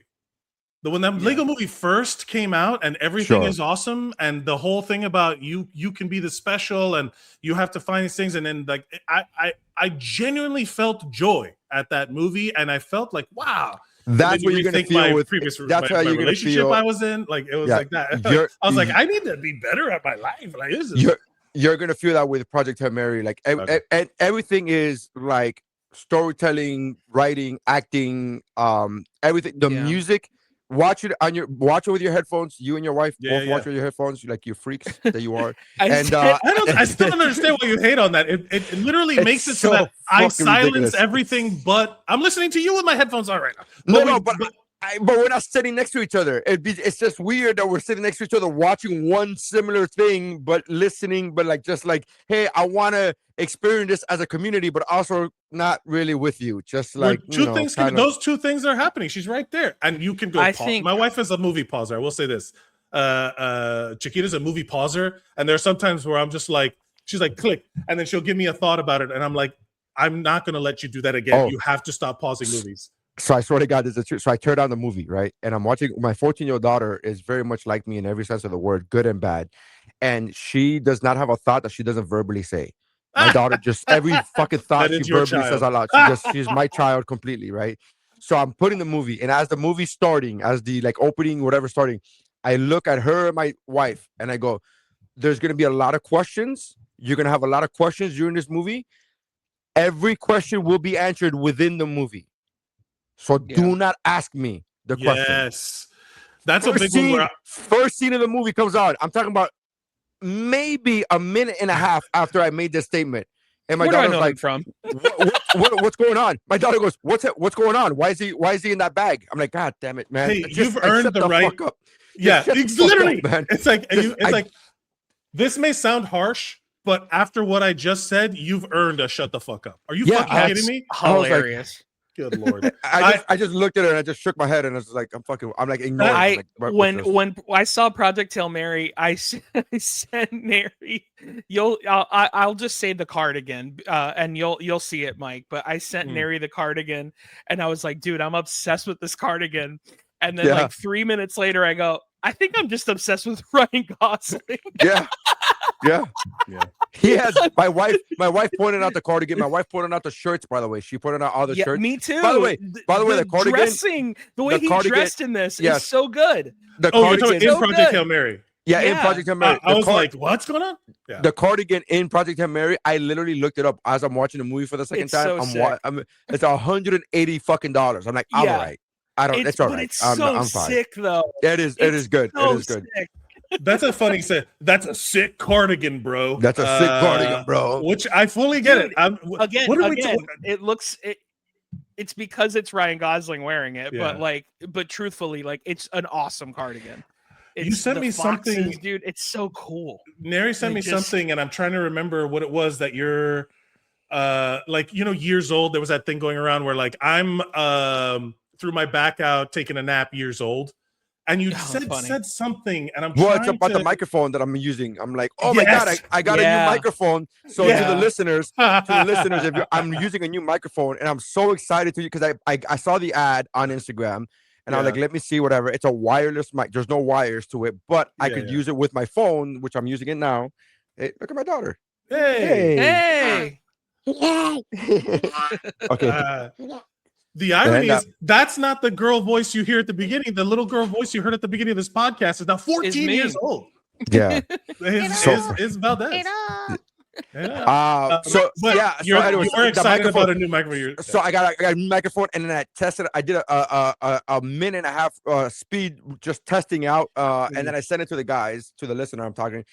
When that Lego movie first came out and everything is awesome, and the whole thing about you can be the special and you have to find these things, and then like I genuinely felt joy at that movie, and I felt like, wow. That's what you're gonna feel with previous that's how you're relationship gonna feel. I was in. Like it was like that. I was like, I need to be better at my life. Like this is you're gonna feel that with Project Hail Mary. Like and everything is like storytelling, writing, acting, everything. The music. Watch it with your headphones. You and your wife both watch with your headphones. Like you freaks that you are. I still don't understand why you hate on that. It literally makes it so that I silence ridiculous. Everything, but I'm listening to you with my headphones on right now. But we're not sitting next to each other. It's just weird that we're sitting next to each other watching one similar thing, but listening, but just like, hey, I want to experience this as a community, but also not really with you. Just like those two things are happening. She's right there, and you can go. My wife is a movie pauser. I will say this: Chiquita's a movie pauser, and there are sometimes where I'm just like, she's like, click, and then she'll give me a thought about it, and I'm like, I'm not going to let you do that again. You have to stop pausing movies. So I swear to God, this is the truth. So I turned on the movie, right? And I'm watching. My 14-year-old daughter is very much like me in every sense of the word, good and bad. And she does not have a thought that she doesn't verbally say. My daughter just every fucking thought she verbally says out loud. She's my child completely, right? So I'm putting the movie, and as the movie's starting, as the opening, whatever starting, I look at her and my wife, and I go, "There's gonna be a lot of questions. You're gonna have a lot of questions during this movie. Every question will be answered within the movie. So do not ask me the question." Yes, that's a big one. First scene of the movie comes out. I'm talking about maybe a minute and a half after I made this statement, and my daughter's like, what's going on?" My daughter goes, "What's going on? Why is he in that bag?" I'm like, "God damn it, man! Hey, you've earned the right." Fuck up. Yeah, it's literally. Man. It's like this may sound harsh, but after what I just said, you've earned a shut the fuck up. Are you fucking kidding me? Hilarious. Good Lord. I just looked at her and I just shook my head and I was like, I'm like ignoring. When I saw Project Hail Mary, I sent Nery. I'll just say the cardigan, and you'll see it, Mike. But I sent Nery the cardigan, and I was like, dude, I'm obsessed with this cardigan. And then 3 minutes later, I go, I think I'm just obsessed with Ryan Gosling. Yeah. Yeah. Yeah. He has my wife pointed out the cardigan. My wife pointed out the shirts, by the way. She pointed out all the shirts. Me too. By the way, the cardigan, dressing, the way he dressed in this is so good. The you're cardigan talking in Project Hail Mary. Yeah, in Project Hail Mary. I was like, what's going on? Yeah. The cardigan in Project Hail Mary, I literally looked it up as I'm watching the movie for the second time. It's $180 fucking dollars. I'm like, I'm all right. It's all right. It's I'm sick fine. though. It is good. So it is good. Sick. That's a funny set. That's a sick cardigan, bro. That's a sick cardigan, bro. Which I fully get it. It's because it's Ryan Gosling wearing it, Yeah. but truthfully, like it's an awesome cardigan. You sent me something, dude. It's so cool. Nery sent me something, and I'm trying to remember what it was that you're, years old. There was that thing going around where like I'm threw my back out taking a nap, years old. And you said something, and I'm it's about the microphone that I'm using. I'm like, oh my god, I got a new microphone. So to the listeners, I'm using a new microphone, and I'm so excited to you because I saw the ad on Instagram, and I was like, let me see whatever. It's a wireless mic. There's no wires to it, but I could use it with my phone, which I'm using it now. Hey, look at my daughter. Hey. Okay. The irony is that's not the girl voice you hear at the beginning. The little girl voice you heard at the beginning of this podcast is now 14 years old. Yeah. It's Valdes. You're excited about a new microphone. So I got a new microphone, and then I tested. I did a minute and a half speed just testing out, and then I sent it to the listener I'm talking.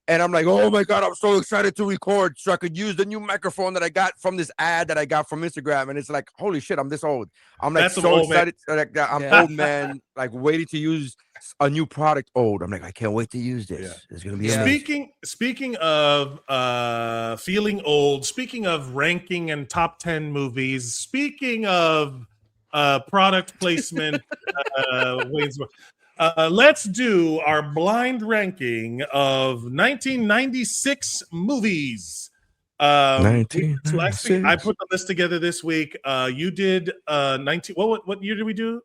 And I'm like, oh my god, I'm so excited to record so I could use the new microphone that I got from this ad that I got from Instagram. And it's like, holy shit, I'm this old. I'm like so excited. I'm old man, like waiting to use a new product. I'm like, I can't wait to use this. Yeah. It's gonna be amazing. Speaking of feeling old, speaking of ranking and top 10 movies, speaking of product placement, let's do our blind ranking of 1996 movies. So actually, I put the list together this week. You did 19. What year did we do?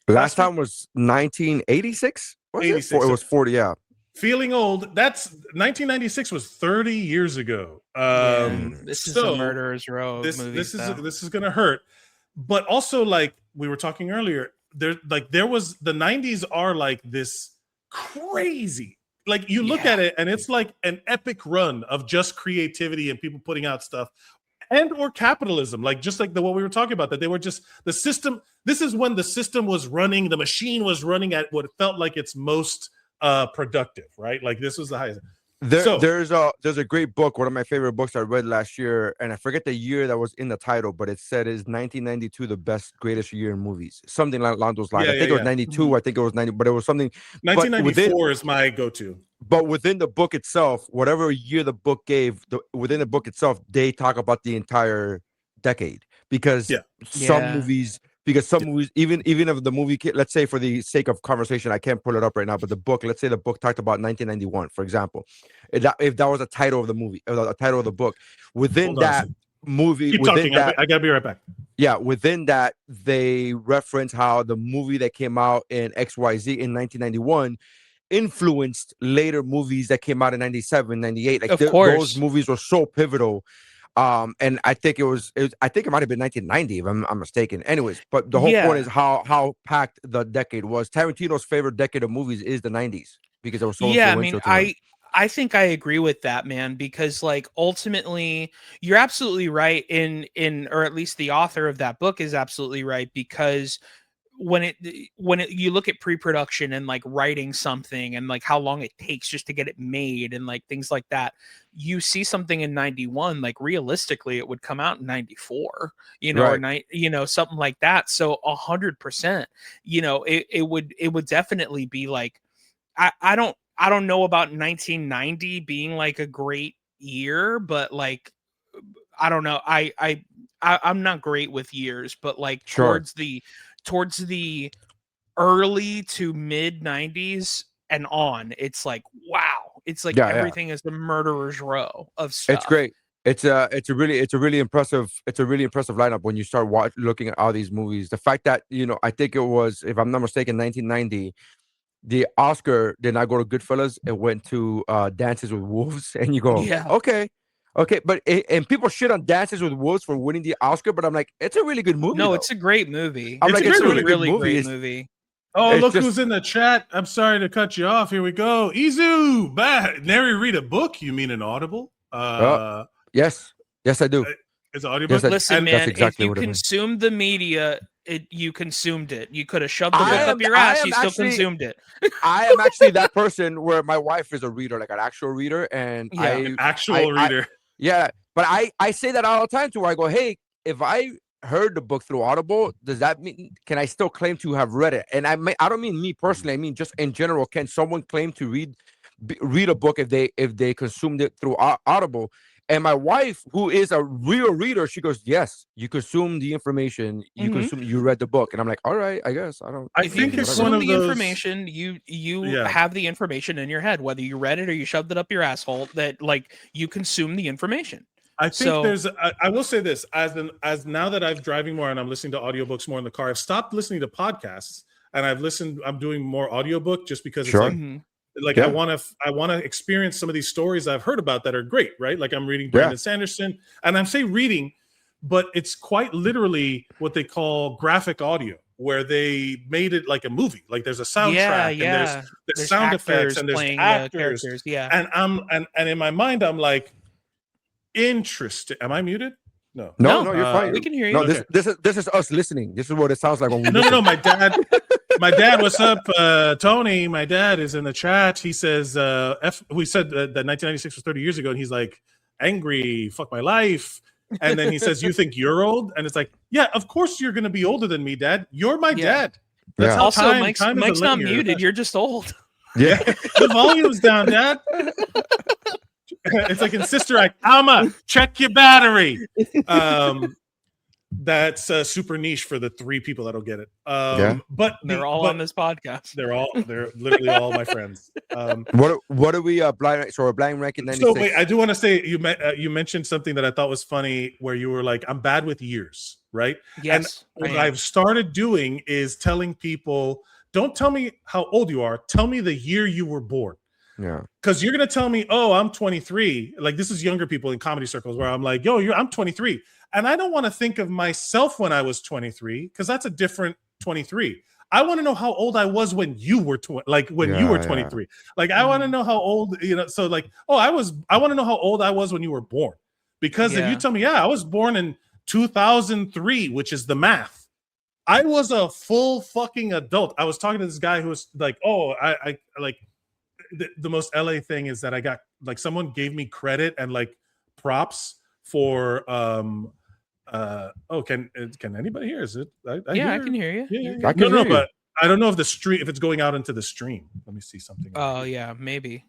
Last time was 1986. 86. It was 40. Yeah. Feeling old. That's 1996 was 30 years ago. This is a murderer's row. This is gonna hurt. But also, like we were talking earlier, the 90s are like this crazy, like you look at it and it's like an epic run of just creativity and people putting out stuff and or capitalism, like just like what we were talking about, that they were just the system. This is when the system was running, the machine was running at what felt like its most productive, right? Like this was the highest. There's a great book, one of my favorite books I read last year, and I forget the year that was in the title, but it said is 1992 the greatest year in movies, something along those lines. I think it was 92, I think it was 90, but it was something. 1994 is my go-to. But within the book itself, whatever year the book gave, within the book itself, they talk about the entire decade because some movies. Because some movies, even if the movie, let's say for the sake of conversation, I can't pull it up right now, but the book, let's say the book talked about 1991, for example, if that was a title of the movie, a title of the book, within that movie, keep talking. I gotta be right back. Yeah, within that, they reference how the movie that came out in XYZ in 1991 influenced later movies that came out in 97, 98. Like those movies were so pivotal. And I think I think it might have been 1990 if I'm mistaken. Anyways, but the whole point is how packed the decade was. Tarantino's favorite decade of movies is the 90s because it was so influential to him. I think I agree with that, man, because like ultimately you're absolutely right or at least the author of that book is absolutely right, because when you look at pre-production and like writing something and like how long it takes just to get it made and like things like that, you see something in 91, like realistically it would come out in 94, or something like that. So 100%, it would definitely be like, I don't know about 1990 being like a great year, but like, I don't know. I'm not great with years, but like towards the early to mid 90s and on, it's like, wow, it's like everything is the murderer's row of stuff. It's great. It's a really impressive lineup when you start looking at all these movies. The fact that, I think it was, if I'm not mistaken, 1990, the Oscar did not go to Goodfellas. It went to Dances with Wolves, and you go, Yeah. okay, but and people shit on Dances with Wolves for winning the Oscar, but I'm like, it's a really good movie. No, though. it's a great movie. I'm It's like, a it's a really really good movie. great movie. Oh, It's look just- who's in the chat. I'm sorry to cut you off. Here we go. Izu, Nary, read a book. You mean an Audible? Yes, I do. It's an audiobook. Yes, Listen, And- man, that's exactly if you what it means. consumed the media, you consumed it. You could have shoved the I book am- up your I ass. am You still actually- consumed it. I am actually that person where my wife is a reader, like an actual reader, and Yeah. An actual I- reader. yeah, but I say that all the time to where I go, hey, if I heard the book through Audible, does that mean can I still claim to have read it? And I don't mean me personally. I mean just in general. Can someone claim to read a book if they consumed it through Audible? And my wife, who is a real reader, she goes, yes, you consume the information, you read the book. And I'm like, all right, I guess I don't. I If you think it's consume one of the those. information, you Yeah. have the information in your head, whether you read it or you shoved it up your asshole. That like you consume the information. I think So- there's. I will say this as now that I'm driving more and I'm listening to audiobooks more in the car. I've stopped listening to podcasts and I'm doing more audiobook just because Sure. it's like Yeah. I want to experience some of these stories I've heard about that are great, right? Like I'm reading Brandon Sanderson, and I'm saying reading, but it's quite literally what they call graphic audio, where they made it like a movie. Like there's a soundtrack, and there's sound effects, and there's playing actors, the characters. Yeah, and in my mind I'm like, interesting. Am I muted? No, No, you're fine. we can hear you. No, Okay. this is us listening. This is what it sounds like when we No, my dad, what's up? Tony, my dad is in the chat. He says, we said that 1996 was 30 years ago, and he's like, angry, fuck my life. And then he says, you think you're old? And it's like, yeah, of course you're going to be older than me, Dad. You're my dad. That's how Also, time Mike's is not linear. muted. You're just old. Yeah. The volume's down, Dad. It's like in Sister Act, Alma, check your battery. That's super niche for the 3 people that'll get it. But They're all on this podcast. They're literally all my friends. What are we blind? So we're blind ranking 96. So wait, I do want to say you mentioned something that I thought was funny, where you were like, "I'm bad with years," right? Yes. And what I've started doing is telling people, "Don't tell me how old you are. Tell me the year you were born." Yeah. Because you're gonna tell me, "Oh, I'm 23." Like this is younger people in comedy circles where I'm like, "Yo, I'm 23," and I don't want to think of myself when I was 23 because that's a different 23. I want to know how old I was when you were you were 23. Like I want to know how old, so like, I want to know how old I was when you were born. Because if you tell me, I was born in 2003, which is the math. I was a full fucking adult. I was talking to this guy who was like, I like the most LA thing is that I got like someone gave me credit and like props for can anybody hear? Is it? I can hear you. Yeah. I can hear you. But I don't know if if it's going out into the stream. Let me see something. Oh yeah, maybe.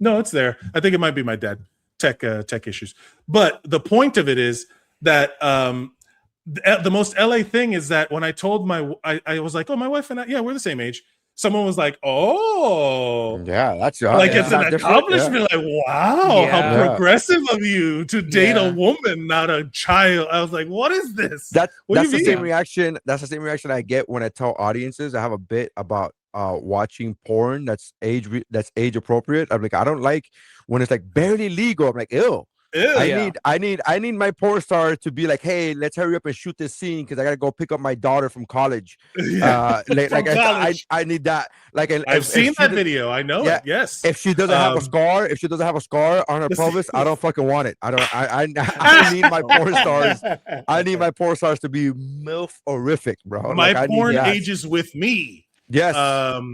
No, it's there. I think it might be my dad. Tech issues. But the point of it is that the most LA thing is that when I told I was like, my wife and I, we're the same age. Someone was like, that's like it's an accomplishment. Like, wow, how progressive of you to date a woman, not a child. I was like, what is this? That's the same reaction. That's the same reaction I get when I tell audiences I have a bit about watching porn that's age appropriate. I'm like, I don't like when it's like barely legal. I'm like, ew. I need my porn star to be like, hey, let's hurry up and shoot this scene because I gotta go pick up my daughter from college. I need that. Like, I've seen that video. I know it. Yes. If she doesn't have a scar, on her pelvis, I don't fucking want it. I need my porn stars. I need my porn stars to be MILF-orific, bro. My porn ages with me. Yes,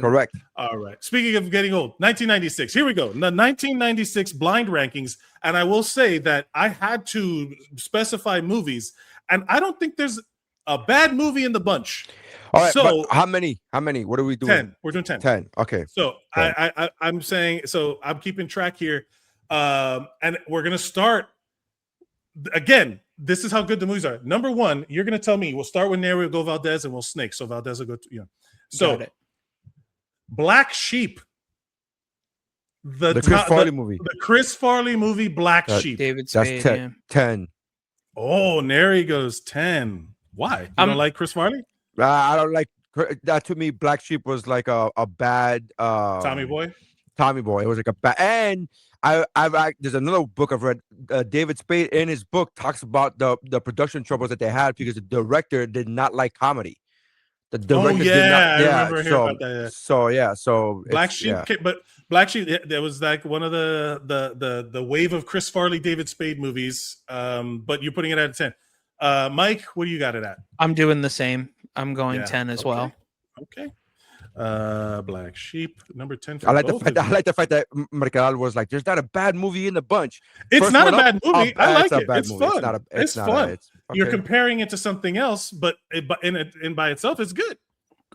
correct. All right. Speaking of getting old, 1996. Here we go. The 1996 blind rankings. And I will say that I had to specify movies, and I don't think there's a bad movie in the bunch. All right. So how many? What are we doing? 10. We're doing 10. 10. Okay. So 10. I'm saying, so I'm keeping track here. And we're gonna start again. This is how good the movies are. Number 1, you're gonna tell me. We'll start with Nery, we'll go Valdes, and we'll snake. So Valdes will go to So Black Sheep. The Chris Farley movie. The Chris Farley movie, Black Sheep. David Spade. That's 10. Oh, Nery goes 10. Why? You don't like Chris Farley? I don't like That to me, Black Sheep was like a bad Tommy Boy. Tommy Boy. It was like a bad. And there's another book I've read. David Spade in his book talks about the production troubles that they had because the director did not like comedy. The director did not. I remember hearing about that. So Black Sheep, but Black Sheep, there was like one of the wave of Chris Farley, David Spade movies. But you're putting it at 10. Mike, what do you got it at? I'm doing the same. I'm going 10 as well. Okay. Black Sheep, number 10. I like the fact that Mercadal was like, "There's not a bad movie in the bunch." It's not a bad movie. I like it. It's fun. It's fun. You're comparing it to something else, but by itself, it's good.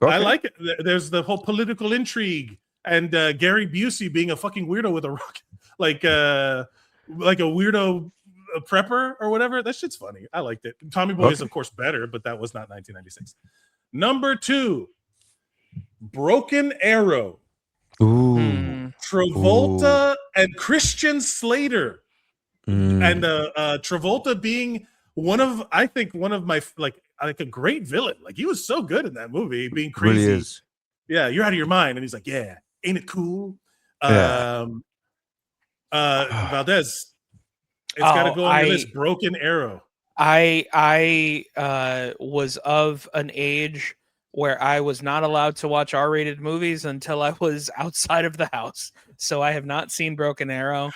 Okay. I like it. There's the whole political intrigue and Gary Busey being a fucking weirdo with a rocket, like a weirdo prepper or whatever. That shit's funny. I liked it. Tommy Boy is of course better, but that was not 1996. Number 2. Broken Arrow. Ooh. Travolta and Christian Slater. And Travolta being one of my like a great villain. Like he was so good in that movie, being crazy. Really is. Yeah, you're out of your mind. And he's like, yeah, ain't it cool? Valdez. It's gotta go on this Broken Arrow. I was of an age where I was not allowed to watch R-rated movies until I was outside of the house. So I have not seen Broken Arrow.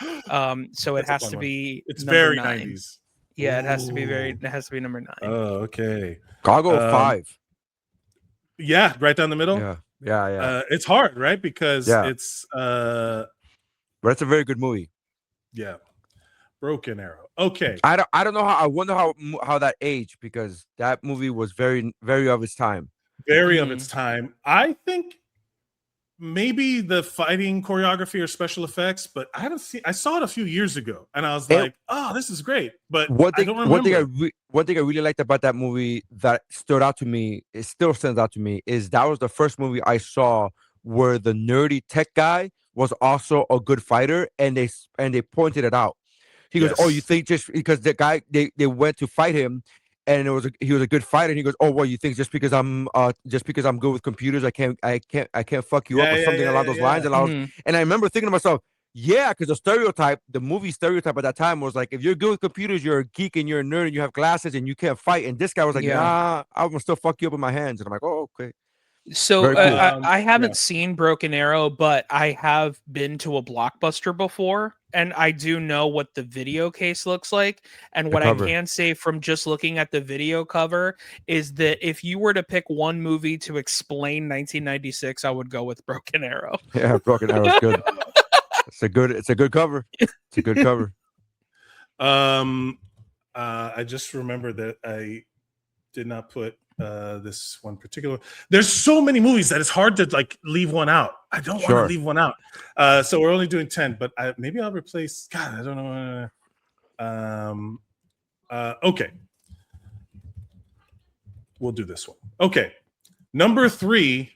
So it has to be. It's very 9. 90s. Yeah, it has to be number 9. Oh, okay. I'll go 5. Yeah, right down the middle. Yeah. It's hard, right? Because it's but it's a very good movie. Yeah. Broken Arrow. Okay. I don't know how. I wonder how that aged, because that movie was very, very of its time. Very of its time. I think maybe the fighting choreography or special effects, but I saw it a few years ago, and I was like, "Oh, this is great." But I don't remember. One thing I really liked about that movie that stood out to me, it still stands out to me, is that was the first movie I saw where the nerdy tech guy was also a good fighter, and they pointed it out. He goes, "Oh, you think just because the guy they went to fight him, and he was a good fighter, and he goes, oh, well, you think just because I'm good with computers, I can't fuck you up or something along those lines." And I remember thinking to myself, yeah, because the movie stereotype at that time was like, if you're good with computers, you're a geek and you're a nerd and you have glasses and you can't fight. And this guy was like, nah, I'm gonna still fuck you up with my hands. And I'm like, oh, okay. So cool. I haven't seen Broken Arrow, but I have been to a Blockbuster before, and I do know what the video case looks like. And what I can say from just looking at the video cover is that if you were to pick one movie to explain 1996, I would go with Broken Arrow. Yeah, Broken Arrow is good. It's a good cover. It's a good cover. I just remember that I did not put this one particular. There's so many movies that it's hard to like leave one out. I don't want to leave one out. So we're only doing 10, but maybe I'll replace. God, I don't know. Okay, we'll do this one. Okay, number 3,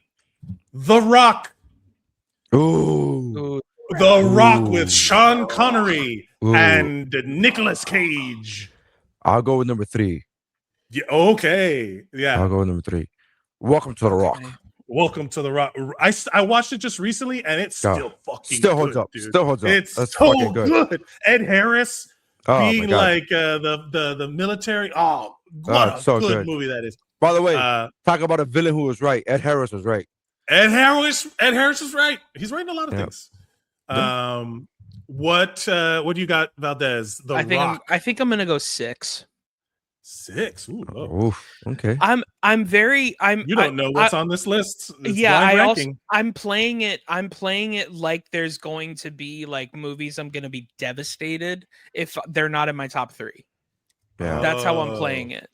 The Rock. Ooh. The Rock with Sean Connery and Nicolas Cage. I'll go with number 3. Yeah. Okay. Yeah. I'll go with number 3. Welcome to The Rock. Welcome to The Rock. I watched it just recently, and it's still fucking holds good, up. dude. Still holds up. It's That's so good. Ed Harris being like the military. Oh, what a so good movie that is. By the way, talk about a villain who was right. Ed Harris was right. Ed Harris is right. He's right in a lot of things. What do you got, Valdez? Rock. I think I'm gonna go 6. 6. Ooh, oof, okay. You don't know what's on this list. It's I'm playing it like there's going to be like movies I'm gonna be devastated if they're not in my top 3. Yeah. That's how I'm playing it.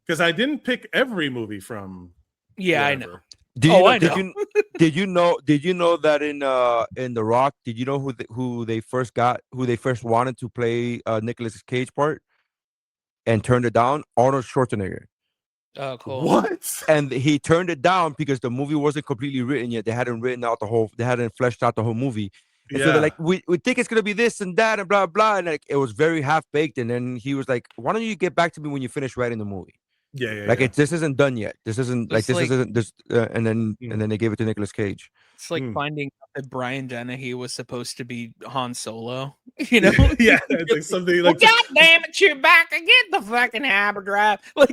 Because I didn't pick every movie from I know. Did you know that in The Rock, did you know who they first wanted to play Nicolas Cage part and turned it down? Arnold Schwarzenegger. Oh, cool. What? And he turned it down because the movie wasn't completely written yet. They hadn't fleshed out the whole movie. And so they're like, we think it's gonna be this and that and blah blah, and like it was very half baked. And then he was like, why don't you get back to me when you finish writing the movie? Like this isn't done yet. This isn't It's like- isn't this. And then they gave it to Nicolas Cage. It's like finding out that Brian Dennehy was supposed to be Han Solo. You know? Yeah, it's like something like. God damn it, Chewbacca, get the fucking hyperdrive. Like,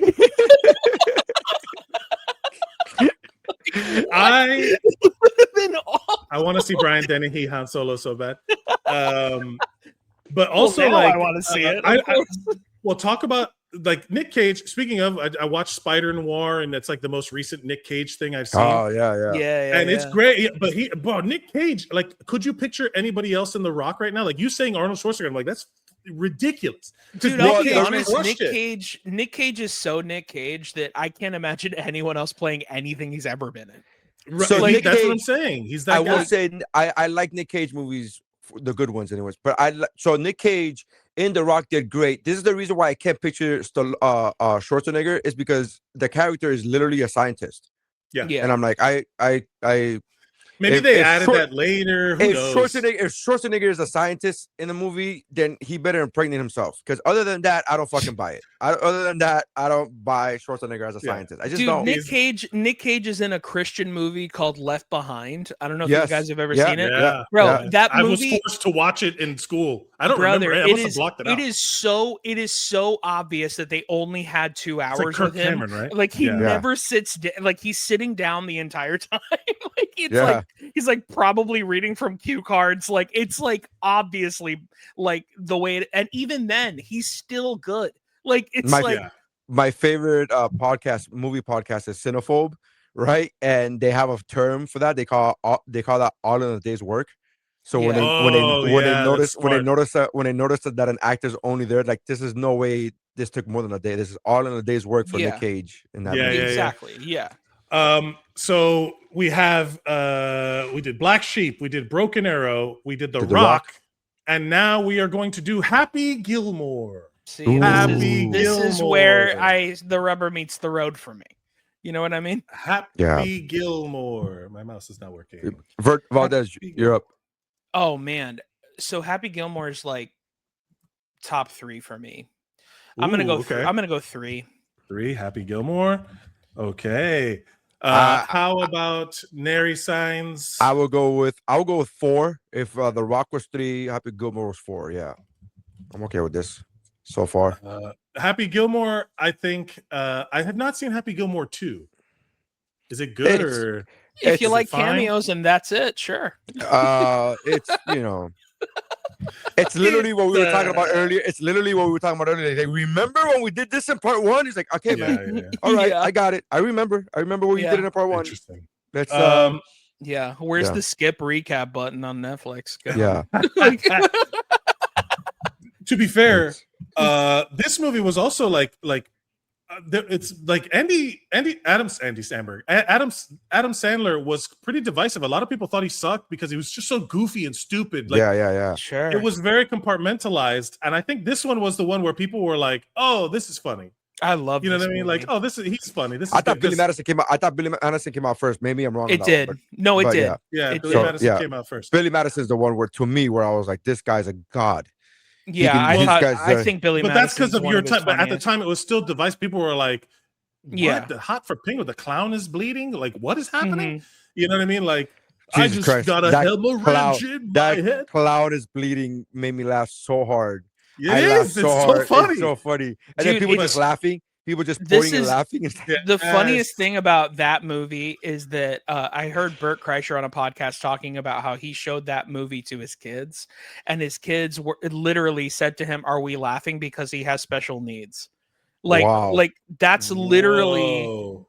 I been awful. I want to see Brian Dennehy Han Solo so bad. But also, now like, I want to see it. Well, talk about like Nick Cage. Speaking of, I watched Spider Noir, and that's like the most recent Nick Cage thing I've seen. Oh yeah. And it's great. Yeah, but Nick Cage, like, could you picture anybody else in The Rock right now? Like you saying Arnold Schwarzenegger, I'm like, that's ridiculous. Dude, I'll be honest, Nick Cage is so Nick Cage that I can't imagine anyone else playing anything he's ever been in. So Nick that's Cage, what I'm saying. He's that I guy. will say I like Nick Cage movies, the good ones, anyways. But so Nick Cage in The Rock did great. This is the reason why I can't picture Schwarzenegger is because the character is literally a scientist. Yeah. And I'm like, Maybe they added that later. Who if knows? Schwarzenegger is a scientist in the movie, then he better impregnate himself. Because other than that, I don't fucking buy it. Other than that, I don't buy Schwarzenegger as a scientist. I just don't. Nick Cage is in a Christian movie called Left Behind. I don't know if you guys have ever seen it. Yeah. Bro, that movie, I was forced to watch it in school. I don't remember. I must have blocked it out. It is so obvious that they only had 2 hours like Kirk with him. Cameron, right? Like he never sits like he's sitting down the entire time. Like it's like he's like probably reading from cue cards. Like it's like obviously like the way and even then he's still good. Like it's my favorite movie podcast is Cinephobe, right? And they have a term for that. They call that all in a day's work. So when they notice that an actor's only there, like this is no way this took more than a day. This is all in a day's work for Nick Cage in that movie. Exactly. Yeah. So we have we did Black Sheep, we did Broken Arrow, we did The Rock, and now we are going to do Happy Gilmore. See, this is where the rubber meets the road for me. You know what I mean? Happy Gilmore. My mouse is not working. Valdes, you're up. Oh man. So Happy Gilmore is like top 3 for me. I'm gonna go 3. 3, Happy Gilmore. Okay. How about Nery Saenz? I will go with 4. If The Rock was 3, Happy Gilmore was 4. Yeah, I'm okay with this so far. Happy Gilmore, I think I have not seen Happy Gilmore 2. Is it good or if you like cameos and that's it, sure. It's it's literally what we were talking about earlier. Like, remember when we did this in part 1? He's like, okay, man. All right, I got it. I remember what you did in part 1. Interesting. That's Where's the skip recap button on Netflix? Yeah. To be fair, this movie was also like it's like Adam Sandler was pretty divisive. A lot of people thought he sucked because he was just so goofy and stupid. Like, yeah. Sure. It was very compartmentalized, and I think this one was the one where people were like, "Oh, this is funny." I love. You know this what I mean? movie. Like, he's funny. I thought Billy Madison came out. I thought Billy Madison came out first. Maybe I'm wrong. It did. No, it did. Yeah, Billy Madison came out first. Billy Madison is the one where I was like, this guy's a god. Yeah, I think Billy. But that's because of your time. But at the time, it was still divisive. People were like, "What? Yeah, the Hot for Pink with the clown is bleeding. Like, what is happening?" You know what I mean? Like, Jesus I just Christ. got a hemorrhage in my head. Clown is bleeding made me laugh so hard. It's so funny. It's so funny. And then people just laughing. People just pointing and laughing. The funniest thing about that movie is that I heard Bert Kreischer on a podcast talking about how he showed that movie to his kids, and his kids were literally said to him, "Are we laughing because he has special needs?" Like that's literally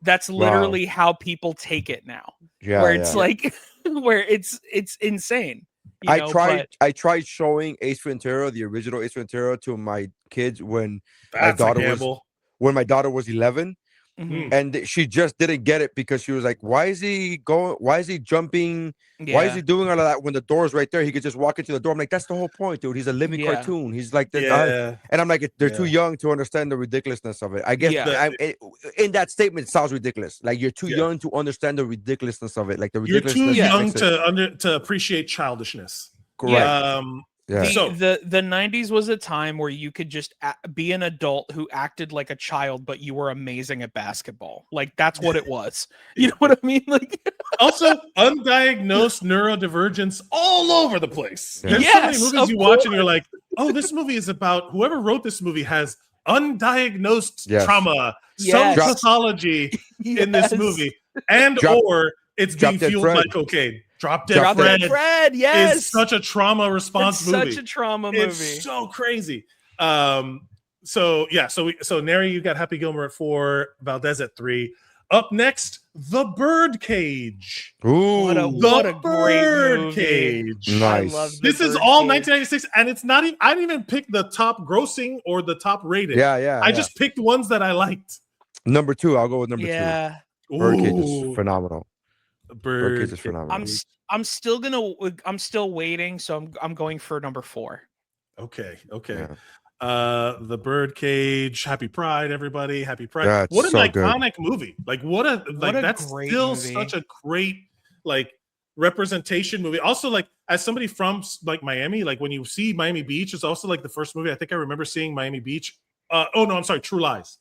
how people take it now. Yeah, where it's like where it's insane. I tried showing Ace Ventura, the original Ace Ventura, to my kids when my daughter was 11, and she just didn't get it because she was like, "Why is he going? Why is he jumping? Yeah. Why is he doing all of that when the door's right there? He could just walk into the door." I'm like, "That's the whole point, dude. He's a living cartoon. He's like the and I'm like, they're too young to understand the ridiculousness of it. I guess in that statement, it sounds ridiculous. Like you're too young to understand the ridiculousness of it. Like the ridiculousness. You're too young to appreciate childishness. Correct. Yeah. The 90s was a time where you could just be an adult who acted like a child, but you were amazing at basketball. Like that's what it was. You know what I mean? Like also undiagnosed neurodivergence all over the place. Yeah. There's so many movies you watch and you're like, oh, this movie is about whoever wrote this movie has undiagnosed trauma, some pathology in this movie, and or it's being fueled by cocaine. Drop Dead Fred, yes, is such a trauma response movie. Such a trauma movie. It's so crazy. So Nery, you got Happy Gilmore at 4, Valdes at 3. Up next, The Birdcage. Ooh, what a great movie. Nice. I love this is all 1996, and it's not even. I didn't even pick the top grossing or the top rated. I just picked ones that I liked. Number 2, I'll go with number 2. Birdcage is phenomenal. Birdcage is phenomenal. I'm still waiting, so I'm going for number 4. Okay. Yeah. The Birdcage, Happy Pride, everybody. Happy Pride. Yeah, what an so iconic movie. Like that's still movie. such a great like representation movie. Also, like as somebody from like Miami, like when you see Miami Beach, it's also like the first movie I think I remember seeing Miami Beach. True Lies.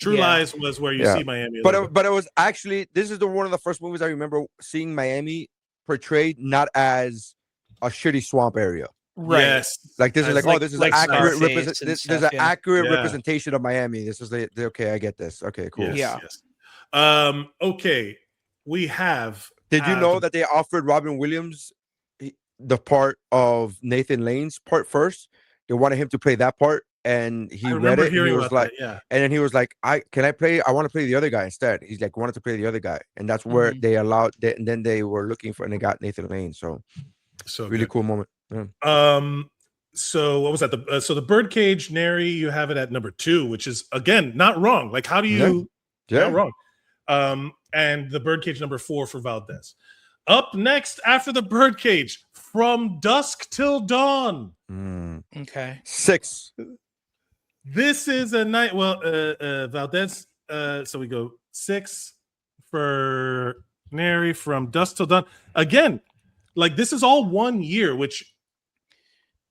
True Lies was where you see Miami. But it was actually, this is one of the first movies I remember seeing Miami portrayed not as a shitty swamp area. Right. Yes. Like this is like this is an accurate there's an accurate representation of Miami. This is the okay, I get this. Okay, cool. Yes. Okay. We have. Did you know that they offered Robin Williams the part of Nathan Lane's part first? They wanted him to play that part, and he read it. And he was like, and then he was like, I want to play the other guy instead. He's like, wanted to play the other guy, and that's where they allowed. And then they were looking for, and they got Nathan Lane. So really cool moment. Yeah. So what was that? So the Birdcage, Nery, you have it at number 2, which is again not wrong. Like, how do you? Not wrong. And the Birdcage number 4 for Valdes. Up next after the Birdcage, From Dusk Till Dawn. Okay. 6. This is a night. Well, Valdes. So we go 6 for Nery, From Dusk Till Dawn. Again, like this is all 1 year, which.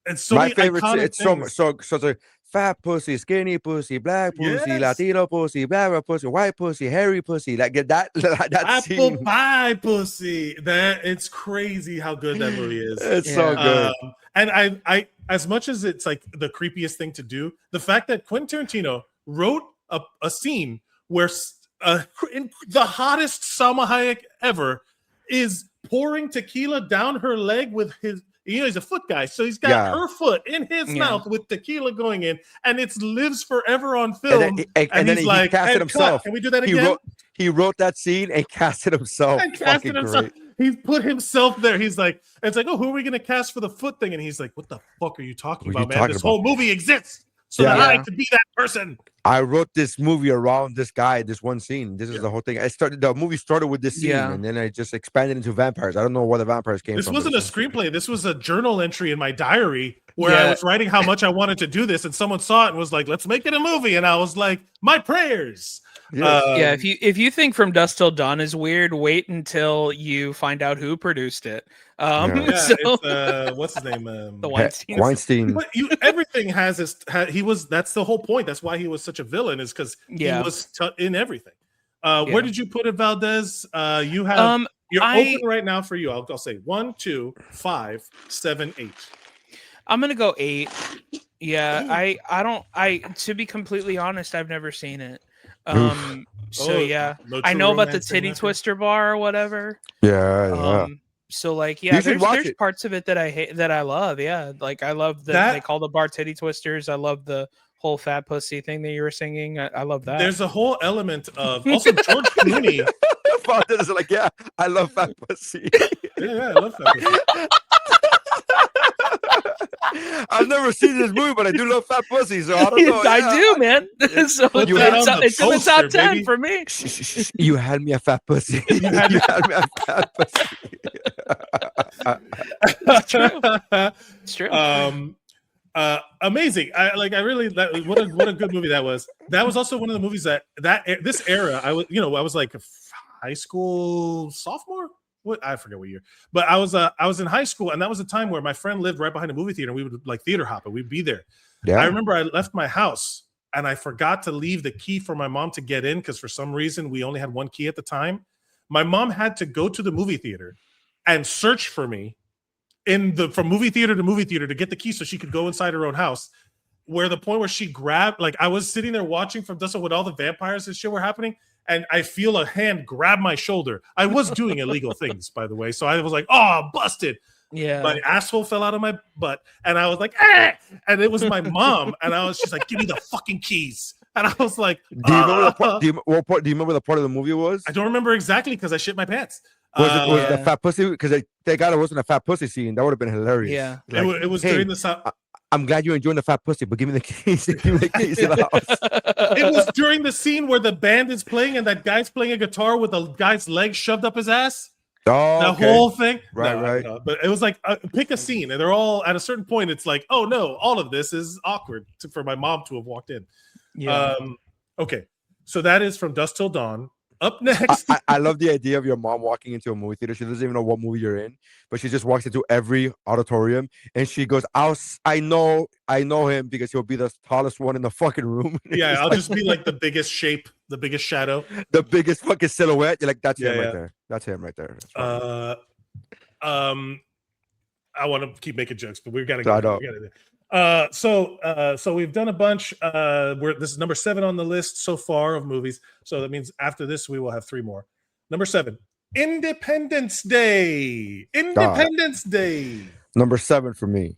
And so my favorite. It's so fat pussy, skinny pussy, black pussy, Latino pussy, black pussy, white pussy, hairy pussy. Like that apple pie pussy. That it's crazy how good that movie is. It's so good. And I as much as it's like the creepiest thing to do, the fact that Quentin Tarantino wrote a scene where the hottest Salma Hayek ever is pouring tequila down her leg with his. You know, he's a foot guy, so he's got her foot in his mouth with tequila going in, and it lives forever on film. And then he's like, cast it himself. Can we do that again? He wrote that scene and cast it himself. Great. He put himself there. He's like, it's like, oh, who are we going to cast for the foot thing? And he's like, what the fuck are you talking about, man? This whole movie exists so that I could be that person. I wrote this movie around this guy, this one scene. This is the whole thing. The movie started with this scene, and then I just expanded into vampires. I don't know where the vampires came from. This wasn't a screenplay. This was a journal entry in my diary where I was writing how much I wanted to do this, and someone saw it and was like, let's make it a movie. And I was like, my prayers. Yes. If you think From Dusk Till Dawn is weird, wait until you find out who produced it. It's, what's his name? The Weinstein. But everything has his. That's the whole point. That's why he was such a villain, is because he was in everything. Where did you put it, Valdes? You have you're open right now for you. I'll say 1, 2, 5, 7, 8. I'm gonna go 8. Yeah, I to be completely honest, I've never seen it. I know about the titty twister bar or whatever. So like, there's parts of it that I hate, that I love. Yeah, like I love that they call the bar titty twisters. I love the whole fat pussy thing that you were singing. I love that. There's a whole element of also George Clooney. Father's like, yeah, I love fat pussy. I love fat pussy. I've never seen this movie, but I do love fat pussy, so I don't know. I do, man. So it's in the top 10 baby. For me. You had me a fat pussy. You had me a fat pussy. It's true. It's true. Amazing. What a good movie that was. That was also one of the movies that this era I was like a high school sophomore what I forget what year, but I was in high school, and that was a time where my friend lived right behind a movie theater, and we would like theater hop, and we'd be there. Yeah. I remember I left my house and I forgot to leave the key for my mom to get in because for some reason we only had one key at the time. My mom had to go to the movie theater and search for me from movie theater to movie theater to get the key so she could go inside her own house. Where the point where she grabbed, like I was sitting there watching from Dustin when all the vampires and shit were happening, and I feel a hand grab my shoulder. I was doing illegal things, by the way, so I was like, "Oh, busted." Yeah, my asshole fell out of my butt, and I was like, "Ah!" And it was my mom, and she's like, "Give me the fucking keys." And I was like, Do you remember the part of the movie it was? I don't remember exactly because I shit my pants. Was it the fat pussy? Because they got it wasn't a fat pussy scene. That would have been hilarious. Yeah, like, it was hey, during the. I'm glad you're enjoying the fat pussy, but give me the keys. Give me the keys to the house. It was during the scene where the band is playing and that guy's playing a guitar with the guy's leg shoved up his ass. Oh, the whole thing, right. But it was like pick a scene, and they're all at a certain point. It's like, oh no, all of this is awkward for my mom to have walked in. Yeah. Okay, so that is From Dusk Till Dawn. Up next, I love the idea of your mom walking into a movie theater. She doesn't even know what movie you're in, but she just walks into every auditorium and she goes, I know him because he'll be the tallest one in the fucking room. Yeah, I'll just be like the biggest shape, the biggest shadow, the biggest fucking silhouette. You're like, that's him right there. That's him right there. I want to keep making jokes, but we've got to go. So we've done a bunch. This is number 7 on the list so far of movies. So that means after this we will have 3 more. Number 7, Independence Day. Day. Number 7 for me.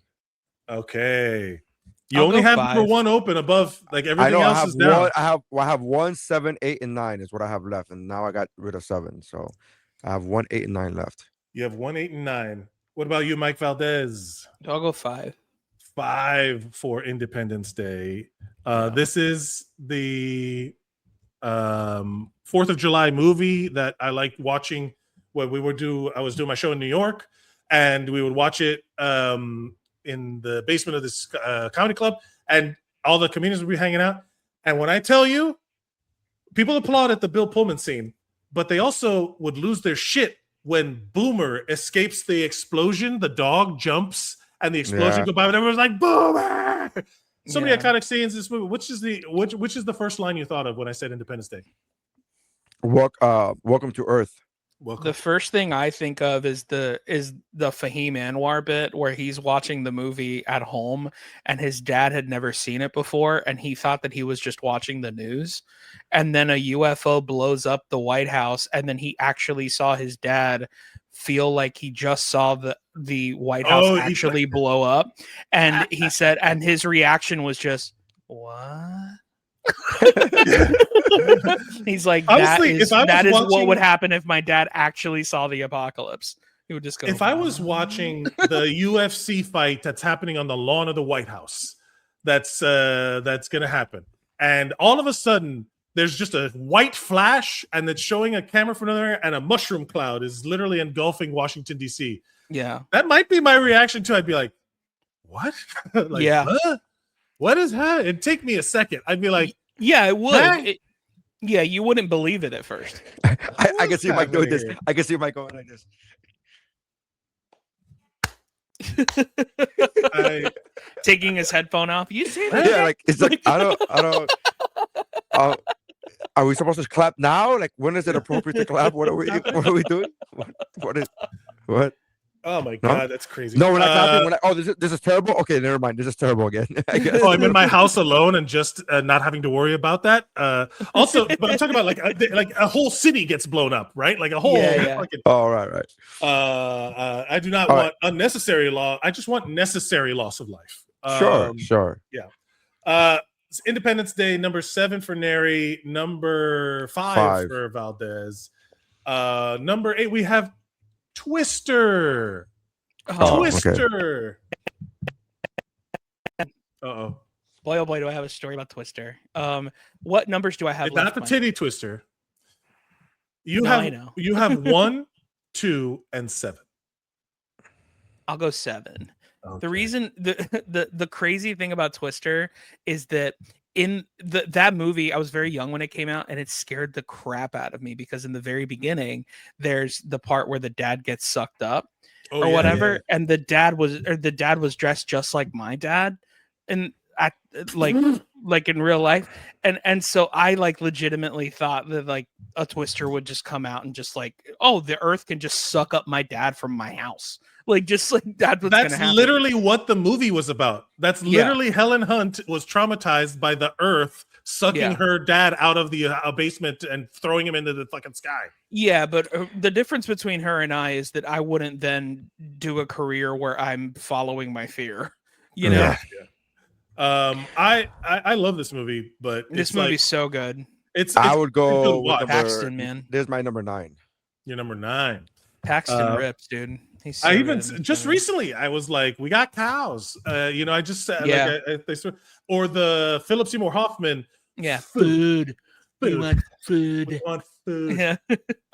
Okay. You only have 5. Number 1 open above, like everything else is down. I have 1, 7, 8, and 9 is what I have left, and now I got rid of 7. So I have 1, 8, and 9 left. You have 1, 8, and 9. What about you, Mike Valdes? I'll go 5. 5 for Independence Day. This is the 4th of July movie that I liked watching when I was doing my show in New York, and we would watch it in the basement of this comedy club, and all the comedians would be hanging out. And when I tell you, people applaud at the Bill Pullman scene, but they also would lose their shit when Boomer escapes the explosion. The dog jumps and the explosion goes by, and everyone's like, Boomer! So many iconic scenes in this movie. Which is the first line you thought of when I said Independence Day? Welcome to Earth. Welcome. The first thing I think of is the Fahim Anwar bit where he's watching the movie at home and his dad had never seen it before and he thought that he was just watching the news, and then a UFO blows up the White House and then he actually saw his dad feel like he just saw the White House actually blow up, and he said, and his reaction was just, what? He's like, honestly, that is what would happen if my dad actually saw the apocalypse. He would just go, if I was watching the UFC fight that's happening on the lawn of the White House, that's gonna happen, and all of a sudden there's just a white flash and it's showing a camera from another, and a mushroom cloud is literally engulfing Washington DC. Yeah, that might be my reaction to it. I'd be like, what? Like, yeah, huh? What is that? It'd take me a second. I'd be like, yeah, it would. Yeah, you wouldn't believe it at first. I can see Mike doing this. I can see Mike going like this. Taking his headphone off. You see that? Yeah, like it's like I don't. Are we supposed to clap now? Like, when is it appropriate to clap? What are we doing? What? Oh my god, that's crazy. No, we're not clapping. This is terrible. Okay, never mind. This is terrible again. I guess. I'm in my house alone and just not having to worry about that. Also, but I'm talking about like a whole city gets blown up, right? Like a whole. Fucking, right. I do not want unnecessary loss. I just want necessary loss of life. Sure. Yeah. Independence Day, number 7 for Nery, number 5 for Valdes. Number 8, we have Twister. Twister. Okay. Boy, oh boy, do I have a story about Twister. What numbers do I have? Not the titty twister. You have 1, 2, and 7. I'll go 7. Okay. The reason the crazy thing about Twister is that in that movie, I was very young when it came out, and it scared the crap out of me because in the very beginning, there's the part where the dad gets sucked up or whatever, and the dad was dressed just like my dad, and like in real life, and so I like legitimately thought that like a Twister would just come out and just like, oh, the Earth can just suck up my dad from my house, like just like that's gonna happen. Literally what the movie was about. That's literally Helen Hunt was traumatized by the Earth sucking her dad out of the basement and throwing him into the fucking sky. Yeah, but the difference between her and I is that I wouldn't then do a career where I'm following my fear. You know. Yeah. I love this movie, but this movie's so good. I would go with Paxton, man. There's my number 9. Your number 9. Paxton rips, dude. He's so I even just recently I was like, we got cows. I just said or the Philip Seymour Hoffman. Yeah, food. We want food. We want food. Yeah.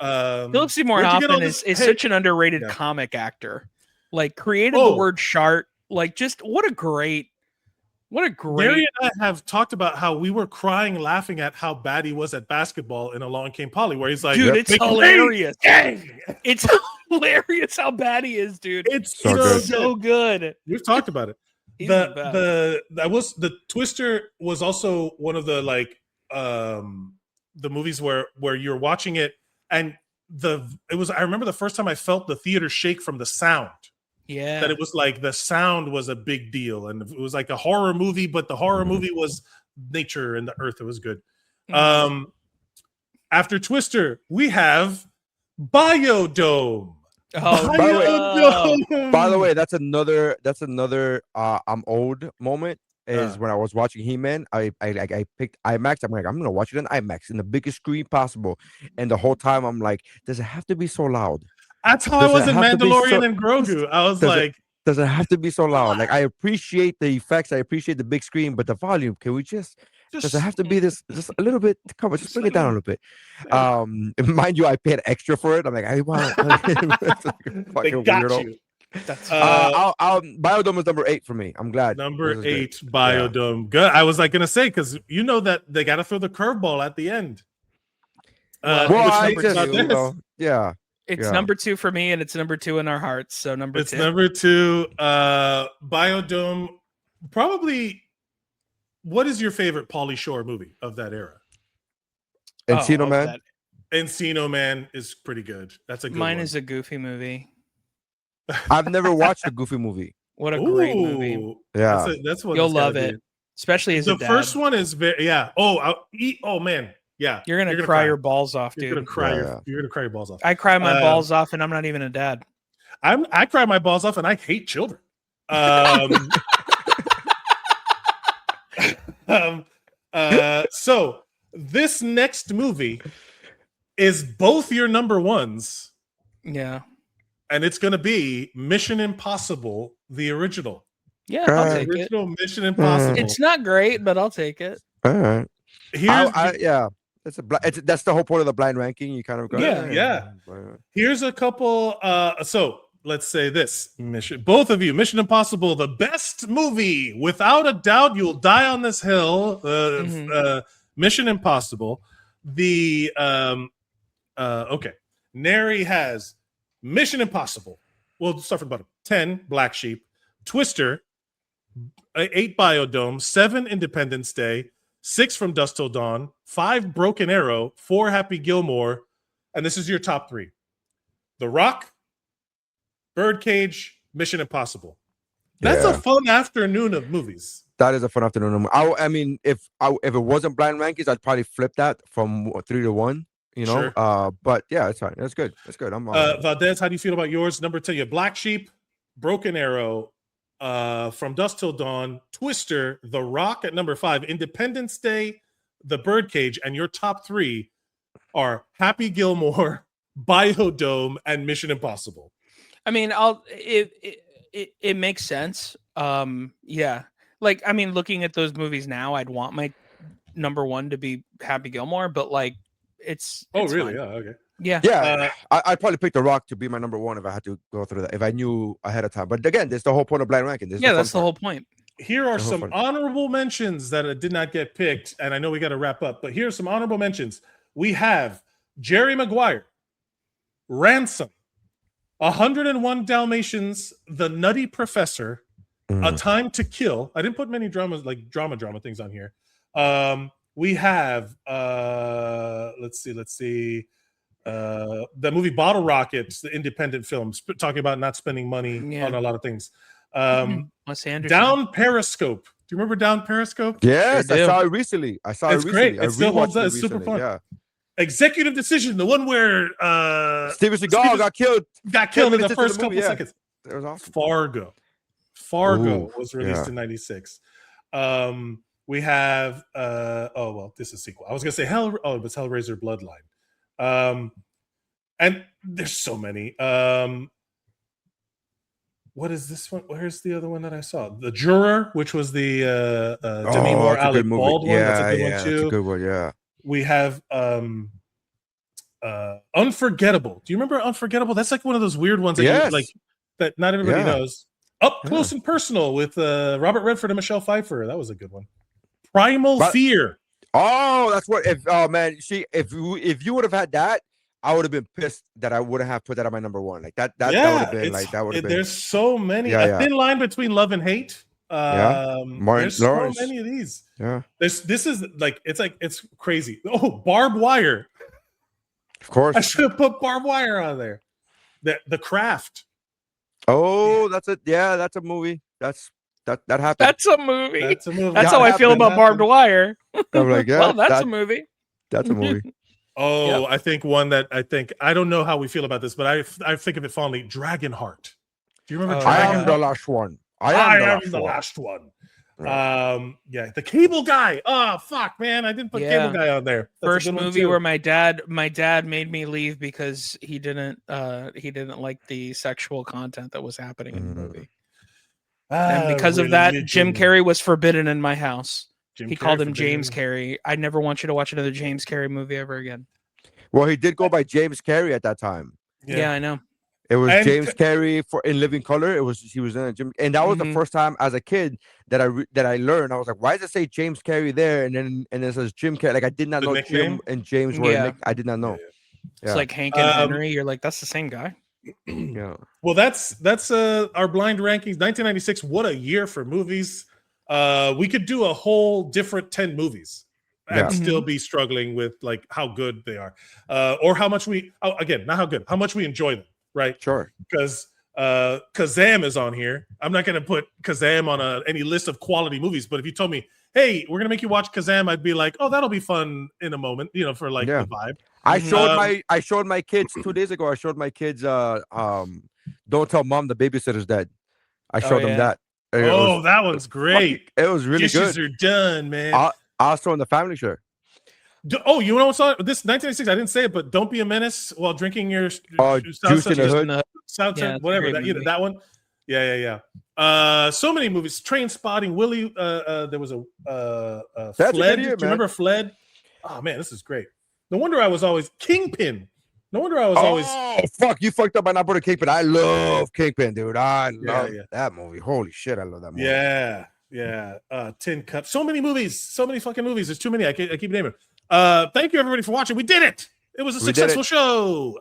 Philip Seymour Hoffman is such an underrated comic actor. Like created the word shart. Like just what a great. Nery and I have talked about how we were crying laughing at how bad he was at basketball in Along Came Polly, where he's like, dude, it's hilarious. It's hilarious how bad he is, dude. It's so good. We've talked about it. The Twister was also one of the the movies where you're watching it and I remember the first time I felt the theater shake from the sound. Yeah, that it was like the sound was a big deal, and it was like a horror movie, but the horror movie was nature and the earth. It was good. After Twister, we have Biodome. By the way, that's another I'm old moment. Is when I was watching He-Man, I picked IMAX. I'm like, I'm gonna watch it in IMAX in the biggest screen possible, and the whole time I'm like, does it have to be so loud? That's how I was in Mandalorian and Grogu. I was like, does it have to be so loud? Like, I appreciate the effects, I appreciate the big screen, but the volume, can we just does it have to be this just a little bit? Come on, just bring it down a little bit. Mind you, I paid extra for it. I'm like, I want fucking weirdo. You. That's Biodome is number 8 for me. I'm glad. Number 8, Biodome. Yeah. Good. I was like gonna say because you know that they got to throw the curveball at the end. Yeah. It's number 2 for me, and it's number 2 in our hearts. So number 2. It's number 2. Biodome. Probably. What is your favorite Pauly Shore movie of that era? Encino Man. Encino Man is pretty good. That's a good Mine one. is a Goofy movie. I've never watched a Goofy movie. What a great movie! Yeah, that's what you'll love it, especially as the first one is very Oh man. Yeah, you're gonna cry your balls off, dude. You're gonna cry. You're gonna cry your balls off. I cry my balls off, and I'm not even a dad. I cry my balls off, and I hate children. So this next movie is both your number ones. Yeah, and it's gonna be Mission Impossible, the original. Yeah, I'll take original it. Mission Impossible. It's not great, but I'll take it. All right. That's the whole point of the blind ranking. You kind of go, yeah. Here's a couple. So let's say this: both of you, Mission Impossible, the best movie, without a doubt. You'll die on this hill. Mission Impossible. The okay. Nery has Mission Impossible. We'll start from the bottom. 10, Black Sheep. Twister. 8, Biodome. 7, Independence Day. 6, From Dusk Till Dawn. 5, Broken Arrow. 4, Happy Gilmore. And this is your top 3. The Rock, Birdcage, Mission Impossible. That's a fun afternoon of movies. That is a fun afternoon. I mean, if it wasn't blind rankings, I'd probably flip that from 3 to 1. You know, sure. But yeah, it's fine. That's good. That's good. I'm Valdes, how do you feel about yours? Number 10, you have Black Sheep, Broken Arrow, From Dusk Till Dawn, Twister, The Rock at number 5, Independence Day, The Birdcage, and your top 3 are Happy Gilmore, Biodome, and Mission Impossible. I mean, it makes sense. Yeah, like I mean, looking at those movies now, I'd want my number 1 to be Happy Gilmore, but like. It's really? Fine. Yeah, okay. Yeah. I'd probably pick The Rock to be my number 1 if I had to go through that. If I knew ahead of time. But again, there's the whole point of blind ranking. That's the whole point. here are So some funny. honorable mentions that did not get picked, and I know we got to wrap up, but here are some honorable mentions. We have Jerry Maguire, Ransom, 101 Dalmatians, The Nutty Professor, A Time to Kill. I didn't put many drama things on here. We have let's see. The movie Bottle Rockets, the independent film, talking about not spending money on a lot of things. Wes Anderson. Down Periscope. Do you remember Down Periscope? Yes, Sure I do. saw it recently. It's great. It still holds up. It's super recently, fun. Yeah. Executive Decision, the one where Steven Seagal got killed. in the first couple seconds. That was awesome. Fargo was released in 96. We have this is a sequel. I was gonna say it was Hellraiser Bloodline. And there's so many. What is this one? Where's the other one that I saw? The Juror, which was the Demi Moore, Alec Baldwin. That's a good one too. That's a good one, yeah. We have Unforgettable. Do you remember Unforgettable? That's like one of those weird ones that that not everybody knows. Up Close and Personal with Robert Redford and Michelle Pfeiffer. That was a good one. Primal Fear. Oh, that's what. If if you would have had that, I would have been pissed that I wouldn't have put that on my number one. Like that would have been like that would have been. There's so many. A thin line between love and hate. Martin There's Lawrence. so many of these. Yeah. This is it's crazy. Oh, Barbed Wire. Of course. I should have put Barbed Wire on there. The Craft. Oh, that's it. Yeah, that's a movie. That happened. That's a movie. That's a movie. That's how I feel about Barbed Wire. I'm like, yeah, well, that's a movie. That's a movie. Oh, yep. I think one that I don't know how we feel about this, but I think of it fondly. Dragonheart. Do you remember? I am the last one. I am the last one. Yeah, the Cable Guy. Oh fuck, man, I didn't put Cable Guy on there. That's First movie where my dad made me leave because he didn't like the sexual content that was happening in the movie. And because of that, Jim Carrey was forbidden in my house. He called him James Carrey. I never want you to watch another James Carrey movie ever again. Well, he did go by James Carrey at that time. Yeah, I know. It was James Carrey in Living Color. He was in a Jim, and that was the first time as a kid that I learned. I was like, why does it say James Carrey there? And then it says Jim Carrey. Like I did not know Jim and James were. I did not know. It's like Hank and Henry. You're like, that's the same guy. Yeah. Well, that's our blind rankings. 1996. What a year for movies. We could do a whole different 10 movies and still be struggling with like how good they are, or how much how much we enjoy them. Right. Sure. Because Kazam is on here. I'm not going to put Kazam on any list of quality movies. But if you told me, hey, we're going to make you watch Kazam, I'd be like, oh, that'll be fun in a moment, for like the vibe. I showed my kids 2 days ago. I showed my kids Don't Tell Mom the Babysitter's Dead. I showed them that. That one's great. It was really Dishes good. are done, man. Also in the family show. Oh, you know what's on this 1996? I didn't say it, but Don't Be a Menace while drinking your Juice in the Hood. Whatever that one. Yeah. So many movies. Train Spotting, Willie. There was a That's Fled. a good year, Do you remember Fled? Oh man, this is great. No wonder I was always Kingpin. No wonder I was always. Oh fuck! You fucked up by not putting Kingpin. I love Kingpin, dude. I love that movie. Holy shit, I love that movie. Yeah. Tin Cup. So many movies. So many fucking movies. There's too many. I keep naming. Thank you everybody for watching. We did it. It was a successful show.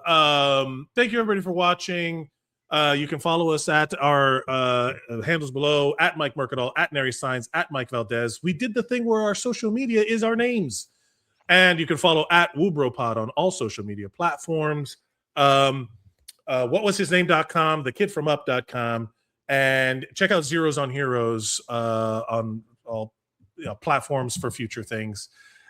Thank you everybody for watching. You can follow us at our handles below, at Mike Mercadal, at Nery Saenz, at Mike Valdes. We did the thing where our social media is our names. And you can follow at WuBro Pod on all social media platforms. Whatwashisname.com, thekidfromup.com, and check out Zeros on Heroes on all platforms for future things.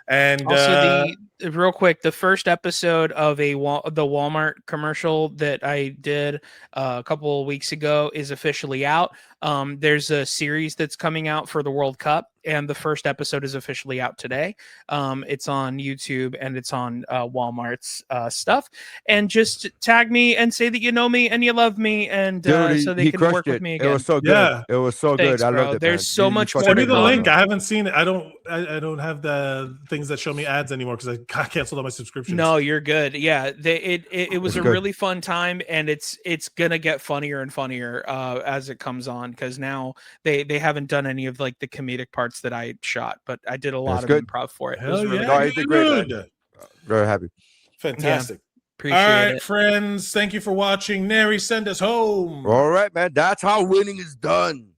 And also, real quick, the first episode of the Walmart commercial that I did a couple of weeks ago is officially out. There's a series that's coming out for the World Cup, and the first episode is officially out today. It's on YouTube and it's on Walmart's stuff. And just tag me and say that you know me and you love me, and Dude, so they can work with me again. It was so good. Yeah. It was so Thanks, good. I bro. loved it. There's so much more Send me to the come. link. I haven't seen it. I don't have the things that show me ads anymore because I canceled all my subscriptions. No, you're good. Yeah, it was That's a good. really fun time, and it's gonna get funnier and funnier as it comes on, because now they haven't done any of like the comedic parts that I shot, but I did a lot That's of good. improv for it. It Hell was really yeah, No, you did great, man. Very happy. Fantastic. Appreciate All right, it. friends. Thank you for watching. Nery, send us home. All right, man. That's how winning is done.